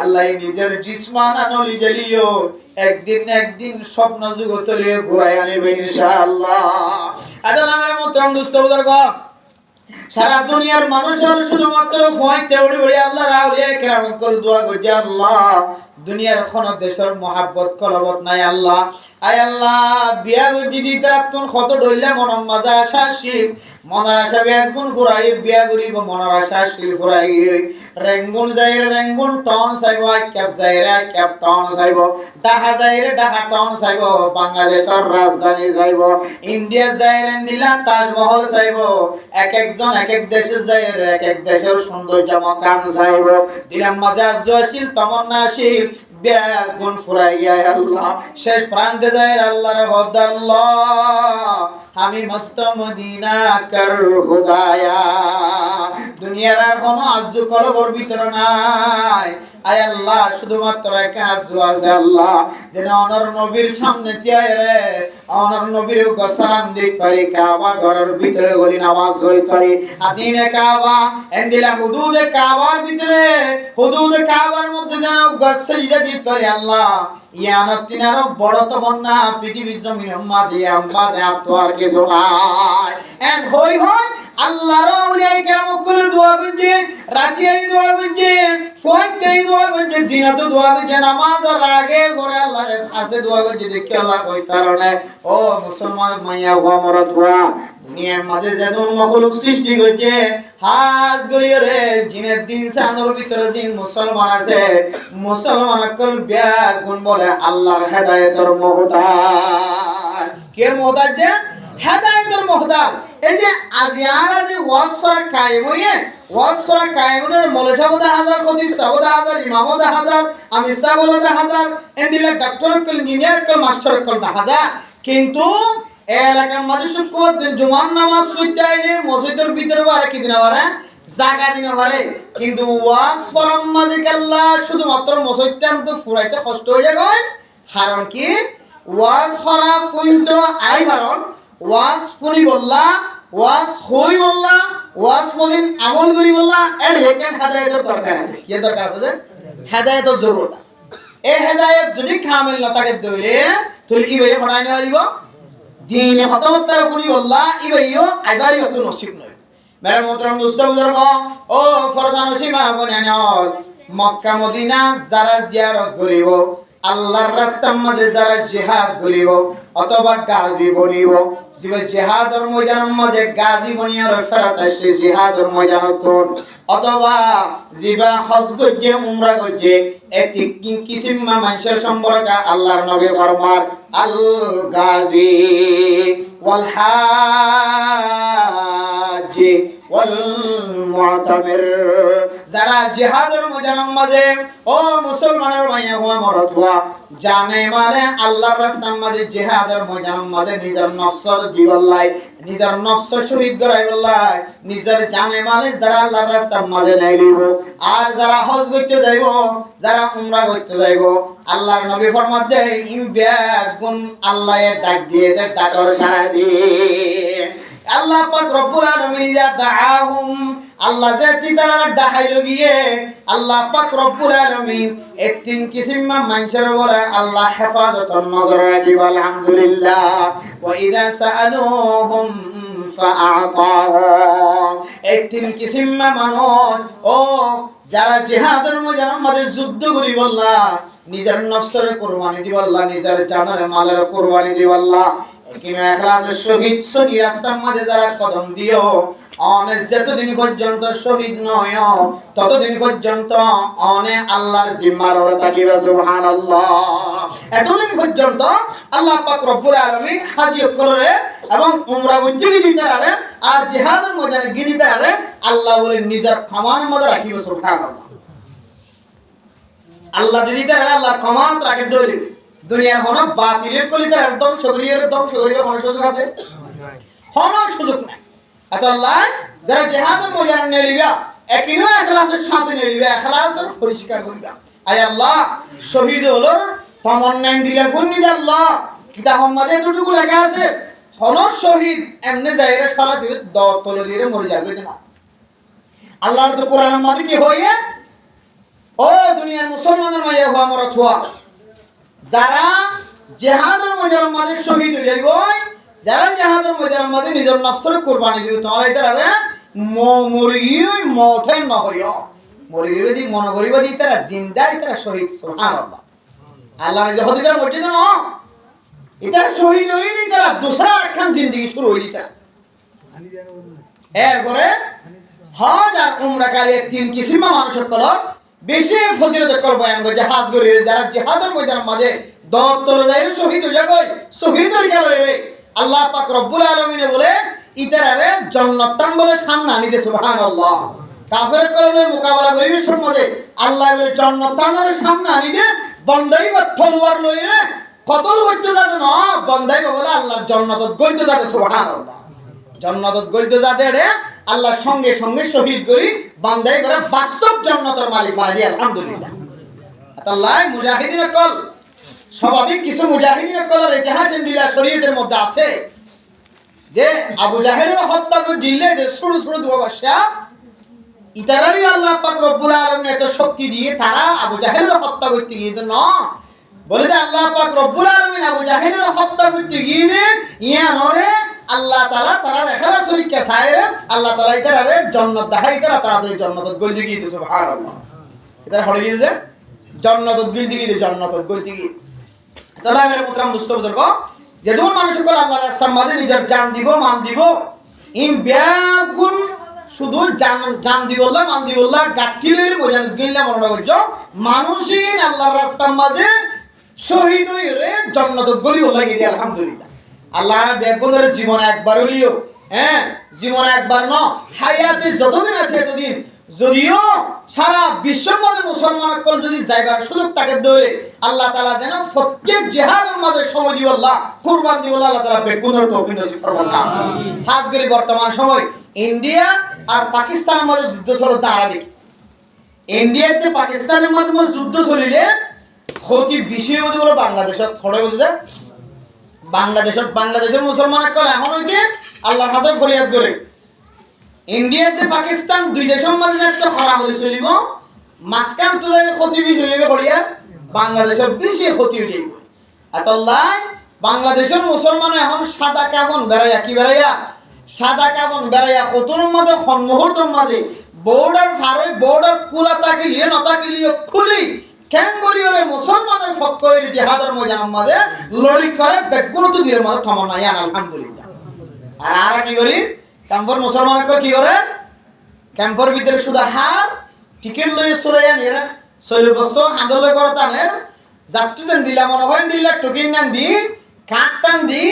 আল্লাহ নিজের জিসমানা নলি জ্বালিও একদিন স্বপ্ন জগতে ঘুরাই আনবে ইনশাআল্লাহ। আদাল আমার মোহতরম দোস্ত বুজুর্গ সারা দুনিয়ার মানুষের শুধুমাত্র ফয়তে উড়ি উড়ি আল্লাহর আউলিয়া কেরামত করে দোয়া করছে আল্লাহ দুনিয়ার কোন দেশের মহব্বত কলবত নাই আল্লাহ আয় আল্লাহ বিয়া গজি দিতারাতুন কত ডইলা মনম মাজা আশাশীল মনার আশা বেগুন ফুরাই বিয়া গরিব মনার আশা শিল ফুরাই রেঙ্গুন যাইরে রেঙ্গুন টন চাইব ক্যাপ যাইরে ক্যাপ টন চাইব ঢাকা যাইরে ঢাকা টন চাইব বাংলাদেশের রাজধানী যাইব ইন্ডিয়া যাইরে দিলা তাজমহল চাইব এক একজন এক এক দেশে যাইরে এক এক দেশের সৌন্দর্য মকাম চাইব দিলাম মাজা জয়শীল তমন্নাশীল বেগুন ফুরাই গিয়া আল্লাহ শেষ প্রান্তে যায় আল্লাহর হদ আল্লাহ আমি মস্ত মদিনা কর খুদায়া দুনিয়ার আর কোনো আযু কলবর ভিতর নাই আয় আল্লাহ শুধুমাত্র একা আযু আছে আল্লাহ যেন অনর নবীর সামনে তিয়ায় রে অনর নবীর গোসালাম দিক পারি কাবা ঘরের ভিতরে গলি নামাজ পড়ি পারি আদিনে কাবা এন্দিলা হুদুদে কাবার ভিতরে হুদুদে কাবার মধ্যে যেন গসসিদা দিক পারি আল্লাহ ইয়ানত তিনারও বড় তো বন্যা পৃথিবীর জমিনের মাঝে আম্বা দেয়া তো আর কিছু নাই এন্ড হই হই আল্লাহর আউলিয়া কেরামত করে দোয়া করছে রাতে দোয়া করছে ফজরে দোয়া করছে দিনাতে দোয়া করছে নামাজের আগে করে আল্লাহর কাছে দোয়া করছে দেখি আল্লাহ কই কারণে ও মুসলমান মাইয়া গো মরা দোয়া দুনিয়ার মাঝে যেমন মখলুক সৃষ্টি করছে হাজ করিয়ে রে জিনের দিন সানোর ভিতরে জিন মুসলমান আছে মুসলমান কল বিয়া গুণ বলে আল্লাহর হেদায়েতের মুহতাজ কের মুহতাজ যে হেদায়েতের মুহতাজ এই যে আজিয়ারা যে ওয়াজ করা কায়েম হইয়ে ওয়াজ করা কায়েম হইয়ে মৌলানা সাহেব 1000 খতিব সাহেব 1000 ইমাম 1000 আমি সাহেব 1000 এন্ডিলা ডক্টর কল ইঞ্জিনিয়ার কল মাস্টার কল 1000 কিন্তু এলাকার মাঝে শুক্রবার দিন জুমার নামাজ সুইটাইলে মসজিদের ভিতরে বারে কি দিন বারে জায়গা দিন বারে কিন্তু ওয়াজ ফরাম মাঝে আল্লাহ শুধুমাত্র মসজিদটা তো ফুরাইতে কষ্ট হয়ে যায় কারণ কি ওয়াজ ফরা ফুইতো আই কারণ ওয়াজ ফুনি বললা ওয়াজ হই বললা ওয়াজ মদিন আমল করি বললা এর হেকেন হেদায়েতের দরকার আছে কি দরকার আছে যে হেদায়েতের জরুরত আছে এই হেদায়েত যদি কামিল না থাকে দইলে তুই ইবে পড়াই না পারিব দিনে হতবত্তা ফুনি বললা ইবেইও আইবারি হতো নসিব নয় মেরে মোহতরম দোস্ত বুজুর্গ ও ফরজা নসিবা বনেনল মক্কা মদিনা যারা জিয়ারত করিব আল্লাহর রাস্তার মাঝে যারা জিহাদ করিব অথবা গাজী বনিব জিবে জিহাদের ময়দানের মাঝে গাজী বনিয়ার ফেরত আসে জিহাদের ময়দানত অথবা জিবা হজ করছে উমরা করছে একটি কিসিমা মানুষের সম্পর্কে আল্লাহর নবী ফরমান আল গাজী ওয়াল হাজি ওয়াল মুতামির যারা জিহাদের ময়দানের মাঝে ও মুসলমানের ভাইয়া হওয়া মরদ হওয়া জানে মানে আল্লাহর রাস্তার মাঝে জিহাদের ময়দানের মাঝে নিজের নফসর জীবনলাই নিজের নফস শহীদ করাইবলাই নিজের জানে মানে যারা আল্লাহর রাস্তার মাঝে নাইলিব আর যারা হজ করতে যাইব যারা উমরা করতে যাইব আল্লাহর নবী ফরমান দেয় ইউবিয়াগুন আল্লাহর ডাক দিয়ে দে ডাকর সাড়া দিয়ে আল্লাহ পাক রব্বুল আলামিন যা দাআহুম আল্লাহ জাতি তারা ডাকাইলো গিয়ে আল্লাহ পাক রব্বুল আলামিন একদিন কিসিমা মানুষের বলে আল্লাহ হেফাজতর নজর রাখিব আলহামদুলিল্লাহ ওয়া ইযা সাআলুহুম ফাআতাহুম একদিন কিসিমা মানুষ ও যারা জিহাদের মধ্যে যুদ্ধ করি বললা নিজের নফসের কুরবানি দিবাল্লাহ নিজের জানের মালের কুরবানি দিবাল্লাহ কিন্তু এখলাসের শহীদ সহি রাস্তার মাঝে যারা কদম দিও অনেক যতদিন পর্যন্ত শহীদ নয় ততদিন পর্যন্ত অনেক আল্লাহর জিম্মার ওরা থাকিবে সুবহানাল্লাহ এতদিন পর্যন্ত আল্লাহ পাক রব্বুল আলামিন হাজী করে এবং উমরা উজ্জলি দিতে আরে আর জিহাদের ময়দানে গিরিতে আরে আল্লাহ বলে নিজের ক্ষমার মধ্যে রাখিবে সুবহানাল্লাহ আল্লাহ যদি তারা আল্লাহর কমানত রাখে ধরে দুনিয়ার হন বাতিলের কলি তার একদম শরীরের কোনো সুযোগ আছে? কোনো সুযোগ নাই। এত আল্লাহ যারা জিহাদের ময়দানে নিয়ে লিবা একইনো ইখলাসের সাথে নিয়ে লিবা ইখলাসের পরিষ্কার করিবা। আয় আল্লাহ শহীদ হলো তামান্না দিলা ফুন্নি দে আল্লাহ কিতাব আমাদের এতটুকু লেখা আছে হন শহীদ এমনে যায়রে সারা দিলে তলে দিয়ে মরে যাবে না। আল্লাহর তো কোরআনের মধ্যে কি হইয়ে ও দুনিয়ার মুসলমানের মাইয়া হওয়া মরা থুয়া যারা জিহাদের ময়দানের মাঝে শহীদ হয়ে যাইব, যারা জিহাদের ময়দানের মাঝে নিজের নফসের কুরবানি দিবে তোমার এটারে মরিই মতে ন হইও মরিবে দি মন করিবে দি তারা জিন্দা তারা শহীদ। সুবহানাল্লাহ। আল্লাহ নিজে হতে তারা মসজিদ না এটা শহীদ হই দি তারা দোসরা একখান জিন্দেগি শুরু হই দি তারা। এরপরে হজ আর উমরাকারী তিন কিসিমা মানুষের কলর বেশি ফজিলত করব আমরা জাহাজ করে যারা জিহাদের ময়দানের মাঝে দত্তল যাইরে শহীদ হয়ে যায় শহীদ হয়ে গেল রে আল্লাহ পাক রব্বুল আলামিন বলে ইতারারে জান্নাতান বলে সামনে আনি দে। সুবহানাল্লাহ। কাফের করলে মোকাবেলা করিবে সমাজে আল্লাহ বলে জান্নাতানের সামনে আনি দে বন্দাই বা তলোয়ার লইরে কতল হইতে যাবে না বন্দাই বলে আল্লাহর জান্নাতত গইতে যাবে। সুবহানাল্লাহ। জান্নাতত গইতে যাবে রে আল্লাহ সঙ্গে সঙ্গে শহীদ করি বান্দাই করে বাস্তব জান্নাতের মালিক বানাই দিয়ে আলহামদুলিল্লাহ। আল্লাহ মুজাহিদিন কল স্বাভাবিক কিছু মুজাহিদিন কলের ইতিহাস দিলা শরীয়তের মধ্যে আছে যে আবু জাহেলের হত্যা করে দিলে যে ছোট ছোট দুয়া বাদশা ইতারারই আল্লাহ পাক রব্বুল আলামিন এত শক্তি দিয়ে তারা আবু জাহেলের হত্যা করতে গিয়ে না বলে যে আল্লাহ পাক রব্বুল আলামিন আবু জাহেলের হত্যা করতে গিয়ে ইয়া নরে আল্লাহ তাআলা তারা রেখালা শরীরকে সাইরে আল্লাহ তাআলা ইতারারে জান্নাত দেখাই তারা তাড়াতাড়ি জান্নাতত গইতে গিয়ে সুবহানাল্লাহ। ইতারা হলে গিয়ে জান্নাতত গইতে গিয়ে জান্নাতত গইতে গিয়ে তাহলে আমার মুতরাম দুস্থ বুজুর্গ যেজন মানুষ সকল আল্লাহর রাস্তার মাঝে নিজের জান দিব মাল দিব ইন ব্যাগুন শুধু জান দিবল্লাহ মাল দিবল্লাহ গাঠি লইর মজান গিল্লা মনে করছো মানুষই আল্লাহর রাস্তার মাঝে শহীদ হইরে জান্নাতত গলি বলা গিয়ে আলহামদুলিল্লাহ। আল্লাহর ব্যাগুনের জীবন একবার হলিও জীবনে একবার ন হায়াতে যতদিন আছে এতদিন যদিও সারা বিশ্বের মধ্যে মুসলমান কল যদি যাইবার সুযোগ তাকে ধরে আল্লাহ তাআলা যেন প্রত্যেক জিহাদের মধ্যে সময় দিব আল্লাহ কুরবান দিব আল্লাহ তাআলা বেগুনের তৌফিক নসিব করবেন না। খাস করে বর্তমান সময় ইন্ডিয়া আর পাকিস্তানের মধ্যে যুদ্ধ চলতে আরা দেখি ইন্ডিয়াতে পাকিস্তানের মধ্যে যুদ্ধ চলিলে ক্ষতি বেশি হতে বলে বাংলাদেশত থড়ে বলতে যায় বাংলাদেশের মুসলমান কল এখন হইতে আল্লাহর কাছে ফরিয়াদ করে ইন্ডিয়াতে পাকিস্তান দুই দেশের মাঝে একটা খরা করে চলিব মাঝখান তো ক্ষতি বেশি চলিবে করিয়া বাংলাদেশের বেশি ক্ষতি হয়ে যাইব। এতল্লাই বাংলাদেশের মুসলমান এখন সাদা কাবন বেড়াইয়া কি বেড়াইয়া সাদা কাবন বেড়াইয়া কতর মাঝে মুহূর্তের মাঝে বর্ডার ফারই বর্ডার কুলা তাকিলিয়ে নতাকিলিয়ে খুলি কেন করিওরে মুসলমানের ফক্কয়ের জিহাদের ময়দানের মাঝে লড়ি করে বেগুনত দিনের মাঝে থমানা ইয়ান আলহামদুলিল্লাহ। আর আরা কি করি ক্যাম্পর মুসলমান কি করে ক্যাম্পর ভিতরে শুধু হার টিকিট লই সরাইয়া নিয়ে শৈল বস্তু হাঁদল করতানের যাত্রী যেন দিলা মনে হয় দিলা টুকিন নান দি কাঠ টান দি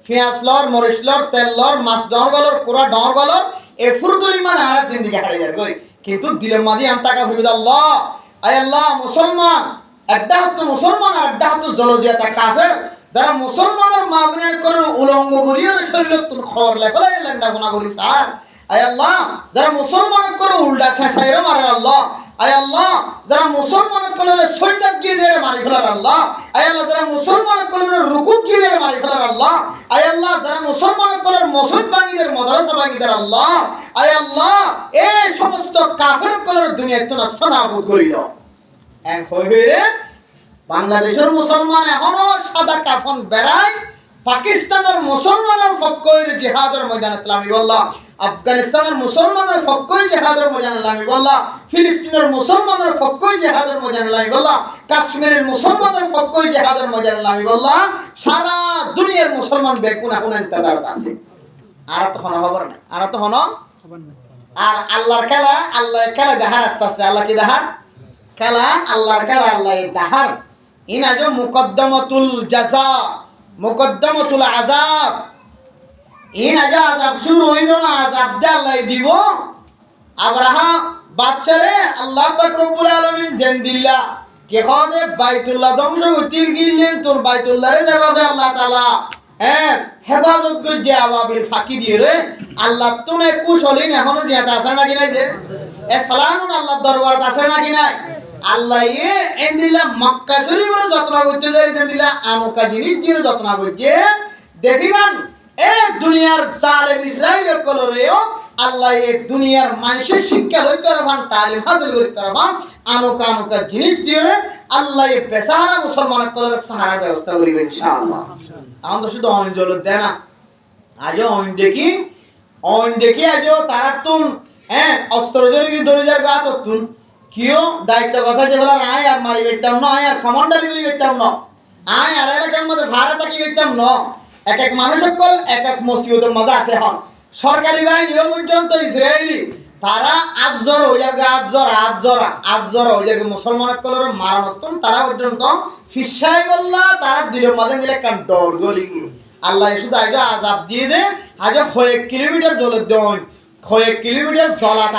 পেঁয়াজ লর মরিচ লর তেল লর মাছ ডর গলর কুড়া ডর গলর এ ফুরদলি মানে আর জিন্দিগি হারিয়ে যায় গই কিন্তু দিলের মাঝে আন টাকা ফুরবিদ আল্লাহ আয় আল্লাহ মুসলমান একটা হতো মুসলমান আর একটা হতো জলজিয়াতা কাফের যারা মুসলমানের মাবনের করে উলঙ্গ করিয়ে শরীরের তুল খবর লেখলাই লেন্ডা গুণা করি স্যার আয় আল্লাহ যারা মুসলমান করে উল্টা ছেঁচাইরে মারে আল্লাহ আয় আল্লাহ যারা মুসলমান করে সৈদাত গিয়ে দিয়ে মারি ফেলার আল্লাহ আয় আল্লাহ যারা মুসলমান করে রুকুত গিয়ে মারি ফেলার আল্লাহ আয় আল্লাহ যারা মুসলমান করে মসজিদ ভাঙিদের মাদ্রাসা ভাঙিদের আল্লাহ আয় আল্লাহ এই সমস্ত কাফের করে দুনিয়াতে তো নষ্ট না করিল এক হইরে বাংলাদেশের মুসলমান এখনো সাদা কাফন বেড়ায় পাকিস্তানের মুসলমানের ফক্কয়ের জিহাদের ময়দানে নামিবাল্লাহ আফগানিস্তানের মুসলমানের ফক্কয় জিহাদের ময়দানে নামিবাল্লাহ ফিলিস্তিনের মুসলমানের ফক্কয় জিহাদের ময়দানে নামিবাল্লাহ কাশ্মীরের মুসলমানের ফক্কয় জিহাদের ময়দানে নামিবাল্লাহ সারা দুনিয়ার মুসলমান বেকুনা কোন ইন্তেজারত আছে আর তো হন খবর নাই আর তো হন আর আল্লাহর খেলা দেখার আস্তে আস্তে আল্লাহ কি দেখার খেলা আল্লাহর খেলা আল্লাহ দেখার ইনা যে মুকদ্দমাতুল জাযা মুকদ্দমাতুল আযাব ইনা যে আযাব শুরু হইল না আযাব দে আল্লাহ দিব আবরাহা বাদশারে আল্লাহ পাক রব্বুল আলামিন জেন দিল্লা কে হদে বাইতুল্লাহ ধ্বংস উঠিল গিললেন তোর বাইতুল্লাহরে যাবে আল্লাহ তাআলা হেফাজত করছে আবাবিল ফাঁকি দিয়ে রে আল্লাহ তুনে কুশলিন এখনো জিয়াতে আছে নাকি নাই যে ফালানুন আল্লাহ দরবারত আছে নাকি নাই আল্লাহ এন্দিলা মক্কা শরীফের যত্ন করতে যাই দিলা আনকা জিনিস দিয়ে যত্ন করছে দেখিবান দুনিয়ার জালেম ইসরাইল কলরেও আল্লাহ দুনিয়ার মানুষের শিক্ষা লইতে পারবান তালিম হাসিল করতে পারবান আনকা জিনিস দিয়ে আল্লাহ বেসাহারা মুসলমান কলরে সাহারা ব্যবস্থা করিবে ইনশাআল্লাহ আমরা শুধু অঞ্জল দেয় না আজও দেখি আজও তারা তুন অস্ত্র ধরে যার গা তুন কিও দায়িত্ব গছাইতে বলার আয় আর মারি বেতাম না আয় আর কমান্ডারি করি বেতাম না আয় আর এলাকার মধ্যে ভাড়া থাকি বেতাম না এক মানুষ সকল এক মসজিদের মজা আছে হন সরকারি বাহিনী পর্যন্ত ইসরায়েলি তারা আজর হয়ে যাবে আজর হয়ে যাবে মুসলমান কলর মারানত্তম তারা পর্যন্ত ফিসাই বললা তারা দিলের মধ্যে দিলে কান ডর গলি আল্লাহ শুধু আজ আজাব দিয়ে দে আজ কয়েক কিলোমিটার জলের দেন কয়েক কিলোমিটার জলাত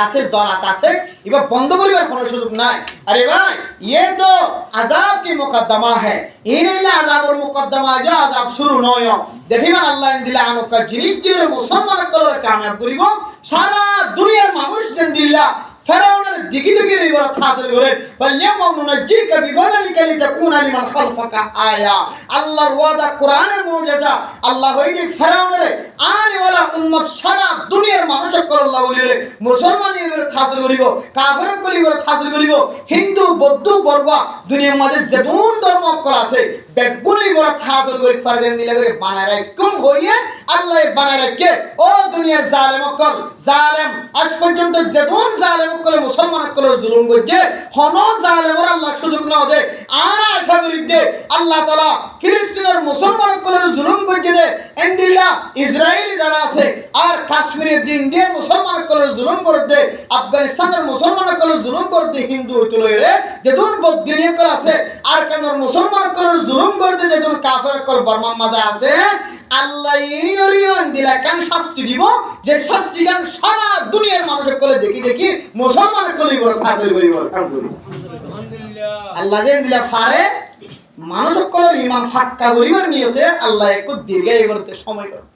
আছে এবার বন্ধ করিবার কোনো সুযোগ নাই আরে ভাই ये तो আযাব কি মুকদ্দমা है ইনলা আযাবের মুকদ্দমা যে আযাব শুরু নয় দেখিবেন আল্লাহ দিলে আনকা জিনিস দিয়ে মুসলমান কলরে কামিয়াব করিব সারা দুনিয়ার মানুষ যেন দিল্লা ফেরাউনের দিকে ইবারত হাসিল করে বলিয়ামা নুনজিকা বিবাদালিকা লিতাকুনা লিমান খালফাকা আয়া আল্লাহর ওয়াদা কোরআনের মুজিজা আল্লাহ হইছে ফেরাউনের আনেওয়ালা উম্মত সারা দুনিয়ার মানুষ কল আল্লাহ বলিলে মুসলমান ইবারত হাসিল করিব কাফির কল ইবারত হাসিল করিব হিন্দু বৌদ্ধ বর্বা দুনিয়ার মধ্যে যেতুন ধর্ম কল আছে বেগুন ইবারত হাসিল করি ফারদেন দিলে করে বানায় রাখুম হইয়ে আল্লাহ বানায় রাখে ও দুনিয়ার জালেম কল জালেম আজ পর্যন্ত যেতুন জালেম কলে মুসলমান কলে জুলুম করছে হন জালেমর আল্লাহ সুযোগ না দে আর আশা করি দে আল্লাহ তাআলা ফিলিস্তিনের মুসলমান কলে জুলুম করছে দে এন্দিলা ইসরায়েলি যারা আছে আর কাশ্মীরের ইন্ডিয়ার মুসলমান কলে জুলুম করে দে আফগানিস্তানের মুসলমান কলে জুলুম করে দে হিন্দু হইতলো রে যেতুন বদিনী কল আছে আর কেনর মুসলমান কলে জুলুম করে দে যেতুন কাফের কল বর্মান মাঝে আছে আল্লাহ ইনরিয়ন দিলা কেন শাস্তি দিব যে শাস্তি গান সারা দুনিয়ার মানুষের কলে দেখি মুসলমানের কলে বড় ফাসিল করিব আলহামদুলিল্লাহ আল্লাহ যেন দিলা ফারে মানুষের কলে ইমান ফাক্কা করিবার নিয়তে আল্লাহ একটু দীর্ঘায়ু করতে সময় করে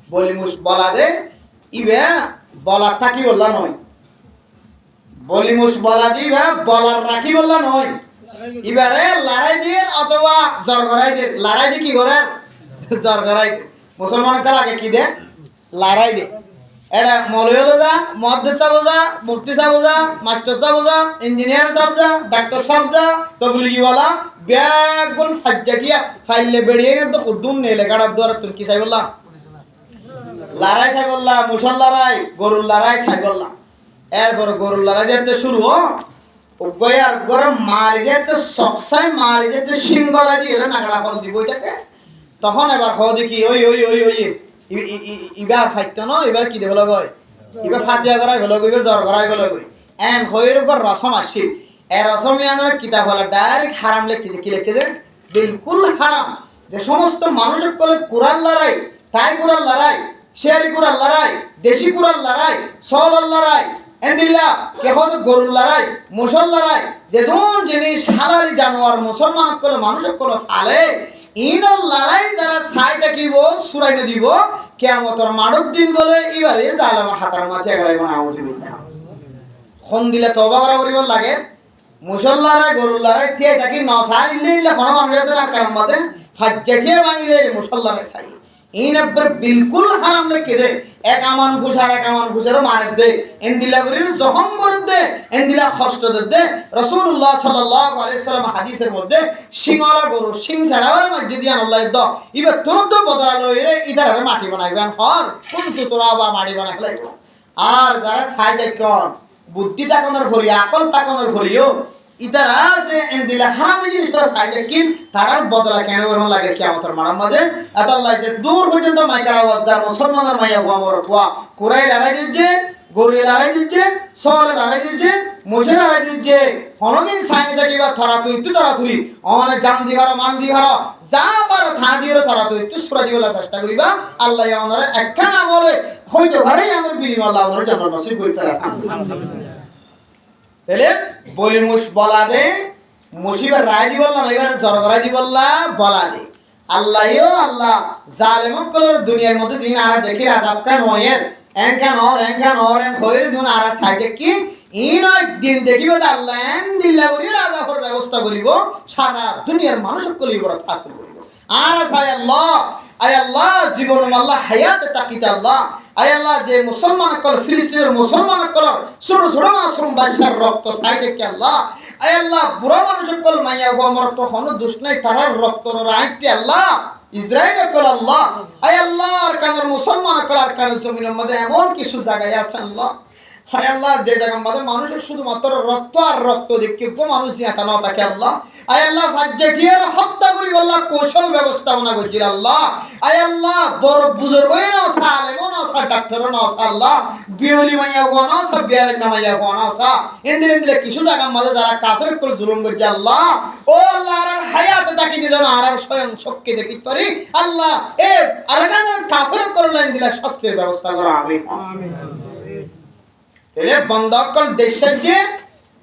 বলি মুস বলা দে ইবে বলা থাকি বললা নয় বলি মুস বলা দিবা বলার রাখি বললা নয় এবারে লড়াই দিয়ে অথবা জর করাই দিয়ে লড়াই দিয়ে কি করে জর করাই মুসলমান কাল আগে কি দে লড়াই দে এটা মৌলভী হলো যা মুহাদ্দিস সাহেব যা মুফতি সাহেব যা মাস্টার সাহেব যা ইঞ্জিনিয়ার সাহেব যা ডাক্তার সাহেব যা তবলিগি ওয়ালা বেগুন ফাজ্জাটিয়া ফাইলে বেড়িয়ে তো খুদুম নেই লেখাটার দ্বারা তুমি কি চাই বললা লড়াই চাই বললা মুসল লড়াই গরুর লড়াই চাই বললা এরপর গরুর লড়াই যেতে শুরু উভয় আর গরম মারি যেতে সকসাই মারি যেতে সিংগলা দিয়ে নাগড়া ফল দিব এটাকে তখন এবার খ দেখি ওই ইবার ফাইতো ন এবার কি দেবে লগ এবার ফাতিয়া করাই ভেলো গইবে জ্বর করাই ভেলো গই এন হইর উপর রসম আসছি এ রসম ইয়ানোর কিতাব হলো ডাইরেক্ট হারাম লেখি কি লিখে যে বিলকুল হারাম যে সমস্ত মানুষের কলে কুরআন লড়াই তাই কুরআন লড়াই শেয়ারি কুরআন লড়াই দেশি কুরআন লড়াই সওয়াল লড়াই এন্দিল্লা কেহত গরুর লড়াই মুসল লড়াই যেদুন জিনিস হালালি জানোয়ার মুসলমান কলে মানুষের কলে ফালে ইনর লড়াই যারা ছাই থাকিব সুরাই দিব কিয়ামতের মানব দিন বলে এবারে জালেমের হাতের মাথা গড়াইব না আউযুবিল্লাহ খন দিলে তওবা করা করিব লাগে মুসল লড়াই গরুর লড়াই থিয়ে থাকি ন ছাইলে ইল্লা কোন মানুষ আছে না কাম মতে ফাজ্জাঠিয়ে ভাঙি যায় মুসল লড়াই ছাই ইন আবার বিলকুল হারাম লেখে দে এক আমান ফুসার মানে দে এন্দিলা গরির জখম করে দে এন্দিলা কষ্ট দে রাসূলুল্লাহ সাল্লাল্লাহু আলাইহি সাল্লাম হাদিসের মধ্যে সিংহলা গরু সিং ছাড়াবার মধ্যে দিয়ান আল্লাহ দ ইবে তুরন্ত বদলা লইরে ইদারে মাটি বানাইবেন হর কিন্তু তোরা বা মাটি বানাই ফেলাই আর যারা ছাই দেখন বুদ্ধি তাকনের ভরি আকল তাকনের ভরিও ইতারা যে এন্দিলা হারাম জিনিস তোরা ছাই দেখি তারার বদলা কেন এমন লাগে কিয়ামতের মারার মাঝে এত আল্লাহ যে দূর পর্যন্ত মাইকার আওয়াজ দা মুসলমানের মাইয়া গোমর তোয়া কুরাই লড়াই দিচ্ছে গরু লড়াই দিচ্ছে সল লড়াই দিচ্ছে মুশে লড়াই দিচ্ছে হনদিন সাইনে দেখিবা থরা তুই তু থরা তুই অনে জান দিবার মান দিবার যা পারো থা দিও থরা তুই তু সুরা দিওলা চেষ্টা করিবা আল্লাহ আমাদের একখানা বলে হইতে পারে আমাদের বিলিম আল্লাহ আমাদের জান্নাত নসিব করি তারা আলহামদুলিল্লাহ তাহলে বলি মুশ বলা দে মুসিবার রায় দি বললাম এবারে জর করাই দি বললাম বলা দি আল্লাহ জালেমক কলর দুনিয়ার মধ্যে জিন আর দেখি আযাব কান হয়ের এনকান অর এন হইরে জিন আর সাইডে কি ইন দিন দেখিব আল্লাহ এন দিল্লা করি আযাবের ব্যবস্থা করিব সারা দুনিয়ার মানুষ কলি বড় হাসিল করিব আর ভাই আল্লাহ জীবন আল্লাহ হায়াতে তাকিতে আল্লাহ আল্লাহ যে মুসলমান কল ফিলিস্তিনের মুসলমান কল ছোট ছোট মাসুম বাদশার রক্ত সাই দেখে আল্লাহ বুড়া মানুষ কল মাইয়া গো আমার তো হন দুষ্ট নাই তারার রক্ত রাইতে আল্লাহ ইসরায়েল কল আল্লাহ আর কানের মুসলমান কল আর কানের জমিনের মধ্যে এমন কিছু জায়গায় আছে আল্লাহ যে জায়গার মধ্যে মানুষের শুধুমাত্র রক্ত আর রক্ত দেখে মানুষ জিয়াতা না থাকে আল্লাহ ভাজ্যে কি আর হত্যা করি আল্লাহ কৌশল ব্যবস্থাপনা করছি আল্লাহ বড় বুজুর্গ না সালেম না ডাক্তার না আল্লাহ বিউলি মাইয়া গোনা সব বিয়ারাজ মাইয়া গোনা সা ইন্দিলে কিছু জায়গার মধ্যে যারা কাফের কল জুলুম করছে আল্লাহ ও আল্লাহ আর হায়াত তাকি যে যেন আর স্বয়ং শক্তি দেখিতে পারি আল্লাহ আর কাফের কল লাইন দিলা শাস্তির ব্যবস্থা করা আমিন এলে বন্ধকল দেশের যে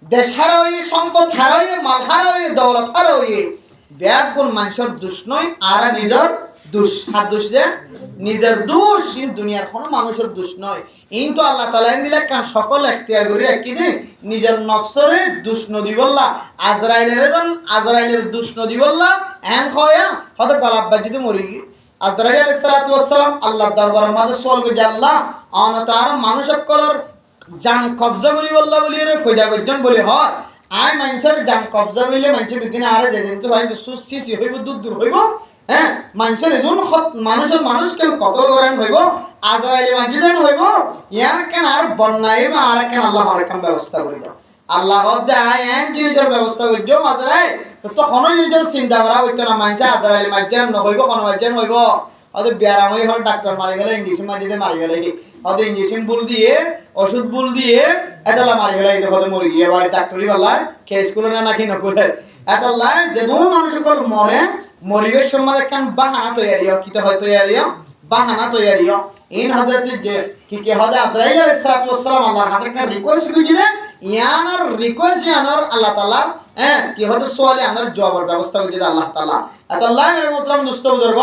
দেশ হারাই সম্পদ হারাই মাল হারাই দৌলত হারাই ব্যাগ কোন মানুষের দোষ নয় আর নিজের দোষ হাত দোষ যে নিজের দোষ দুনিয়ার কোনো মানুষের দোষ নয় এই তো আল্লাহ তাআলা মিলে কান সকল এখতিয়ার করে রাখি দে নিজের নফসরে দোষ নদী বললা আজরাইলের দোষ নদী বললা এন খয়া হয়তো গলাব বাজিতে মরি আজরাইল আলাইহিস সালাতু ওয়াস সালাম আল্লাহর দরবারে মাঝে সওয়াল করে আল্লাহ আনা তার মানুষের কলর জান কবজা করি বললা বলি রে ফয়দা করজন বলি হয় আয় মানুষের জান কবজা করিলে মানুষের বিদিনে আরে যে কিন্তু ভাই সুসি হইব দূর হইব হ্যাঁ মানুষের এজন মানুষ কেন কতল করেন হইব আজরাইলে মানুষ যেন হইব ইয়ার কেন আর বন্যায় বা আর কেন আল্লাহ হরেকাম ব্যবস্থা করিব আল্লাহ দেয় এন জিনিসের ব্যবস্থা করিব আজরাই তো কোনো জিনিসের চিন্তা করা হইতো না মানুষ আজরাইলে মাধ্যম নহইব কোনো মাধ্যম হইব হয়তো ব্যারামই হল ডাক্তার মারি গেলে ইঞ্জেকশন মারিতে মারি গেলে হয়তো ইঞ্জেকশন বুল দিয়ে ওষুধ বুল দিয়ে এতলা মারি গেলে হয়তো মরে গিয়ে বাড়ি ডাক্তারই বললাম কেস করে না নাকি নকলে এতলা যে কোনো মানুষ মরে মরিবের সময় একখান বাহানা তৈরিও কিতে হয় তৈরিও বাহানা তৈরিও ইন হযরত যে কি হযরত আজরাইল আলাইহিস সালাতু ওয়াস সালাম আল্লাহর কাছে একটা রিকোয়েস্ট করেছিলেন ইয়ানার রিকোয়েস্ট ইয়ানার আল্লাহ তাআলা কি হয়তো সোয়ালে আনার জবাবের ব্যবস্থা করে দিলেন আল্লাহ তাআলা আল্লাহ মেরে মোহতরম দোস্ত বুজুর্গ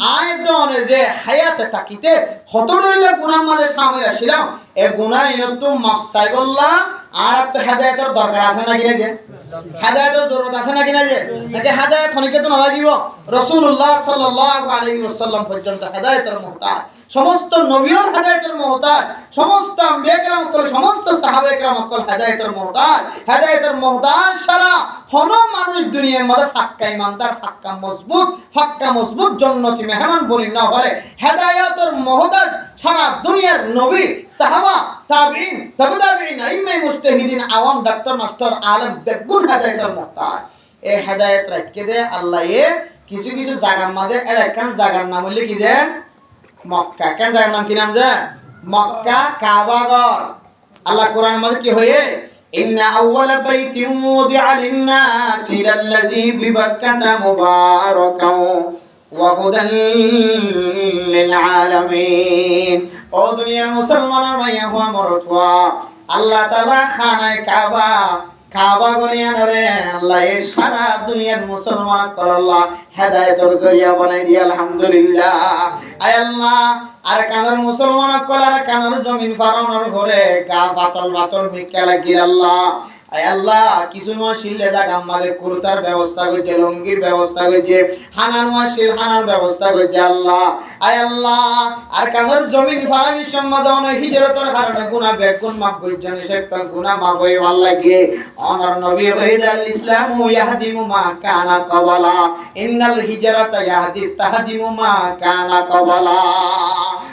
আয়াত দনে যে হায়াতে তাকিতে হতরইলে গুনাহ মাঝে সামিল আসিলাম এ গুনাহ ইনতো মাফ চাইবল্লাহ আর আপনি হেদায়েতের দরকার আছে নাকি না যে হেদায়েতের জরুরত আছে নাকি না যে নাকি হেদায়েত হনিকে তো না লাগিব রাসূলুল্লাহ সাল্লাল্লাহু আলাইহি ওয়াসাল্লাম পর্যন্ত হেদায়েতের মুহতাজ সমস্ত নবীর হেদায়েতের মুহতাজ সমস্ত আম্বিয়া کرام কল সমস্ত সাহাবা کرام কল হেদায়েতের মুহতাজ সারা হন মানুষ দুনিয়ার মধ্যে ফাক্কা ইমানদার ফাক্কা মজবুত জান্নাতি মেহমান বলি না বলে হেদায়েতের মুহতাজ সারা দুনিয়ার নবী সাহাবা তাবিঈন তাবে তাবিঈন আইম্মায়ে মুজতাহিদিন আওয়াম ডাক্তার মাস্টার আলেম বেগুন হেদায়েতের মুহতাজ এই হেদায়েত রাখকে দে আল্লাহ কিছু কিছু জায়গার মধ্যে এর একখান জায়গার নাম হইলে কি যে মক্কা কেন জায়গার নাম কি নাম যে মক্কা কাবাগর আল্লাহ কোরআন মধ্যে কি হয়ে ইন্না আউওয়ালা বাইতিন উদিআ লিন-নাসি লাল্লাযী বিবাক্কাতা মুবারাকান ওয়া হুদাল লিল আলামিন ও দুনিয়ার মুসলমানের মাইয়া হওয়া মরতওয়া আল্লাহ তাআলা খানায় কাবা গনিয়া ধরে আল্লাহ সারা দুনিয়ার মুসলমান আল্লাহ হেদায়েতের জরিয়া বানাই দি আলহামদুলিল্লাহ আয় আল্লাহ আর কানার মুসলমান কলার কানার জমিন ফারানোর ঘরে গা বাতল মিক্কা লাগি আল্লাহ আয় আল্লাহ কিছু মাসিলে জায়গা আমাদের কুরতার ব্যবস্থা করতে লুঙ্গির ব্যবস্থা করতে হানার হানার ব্যবস্থা করতে আল্লাহ আয় আল্লাহ আর কানার জমিন ফারামি সম্মাদন হিজরতের কারণে গুনাহ বেগুন মাফ করছেন সেটা গুনাহ মাফ হই আল্লাহ কে অনার নবী বাইদাল ইসলাম ইয়াহদিমু মা কানা কবালা ইন্নাল হিজরাতা তাহদিমু মা কানা কবালা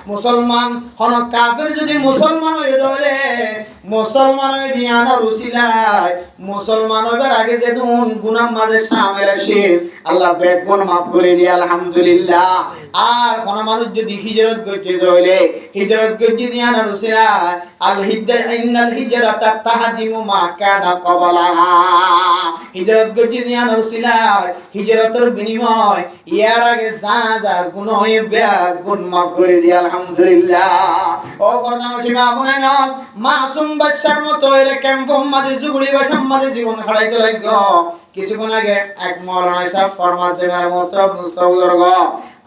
মুসলমান হন কাফের যদি মুসলমান হয়ে দলে মুসলমান হয়ে দিয়ানোর উসিলায় মুসলমান হইবার আগে যে গুনাহ মাঝে শামিল আসে আল্লাহ বেগুন মাফ করে দিয়ে আলহামদুলিল্লাহ আর কোন মানুষ যদি হিজরত করতে দলে হিজরত করতে দিয়ানোর উসিলায় আল হিজরাত ইন্নাল হিজরাতা তাহদিমু মা কানা কবালা হিজরত গজি দিয়া নরসিলাই হিজরতের বিনিময় ইয়ার আগে যা গুণ হয়ে ব্যাগ গুণ মাফ করে দিয়া আলহামদুলিল্লাহ। ও প্রধান সীমা গুনাই নন মাসুম বাদশার মতো এর ক্যাম্পম মাঝে জুগুড়ি বাসার মাঝে জীবন হারাইতে লাগল। কিছুক্ষণ আগে এক মাওলানা সাহেব ফরমাত দেবার মতো মুস্তাফিজুর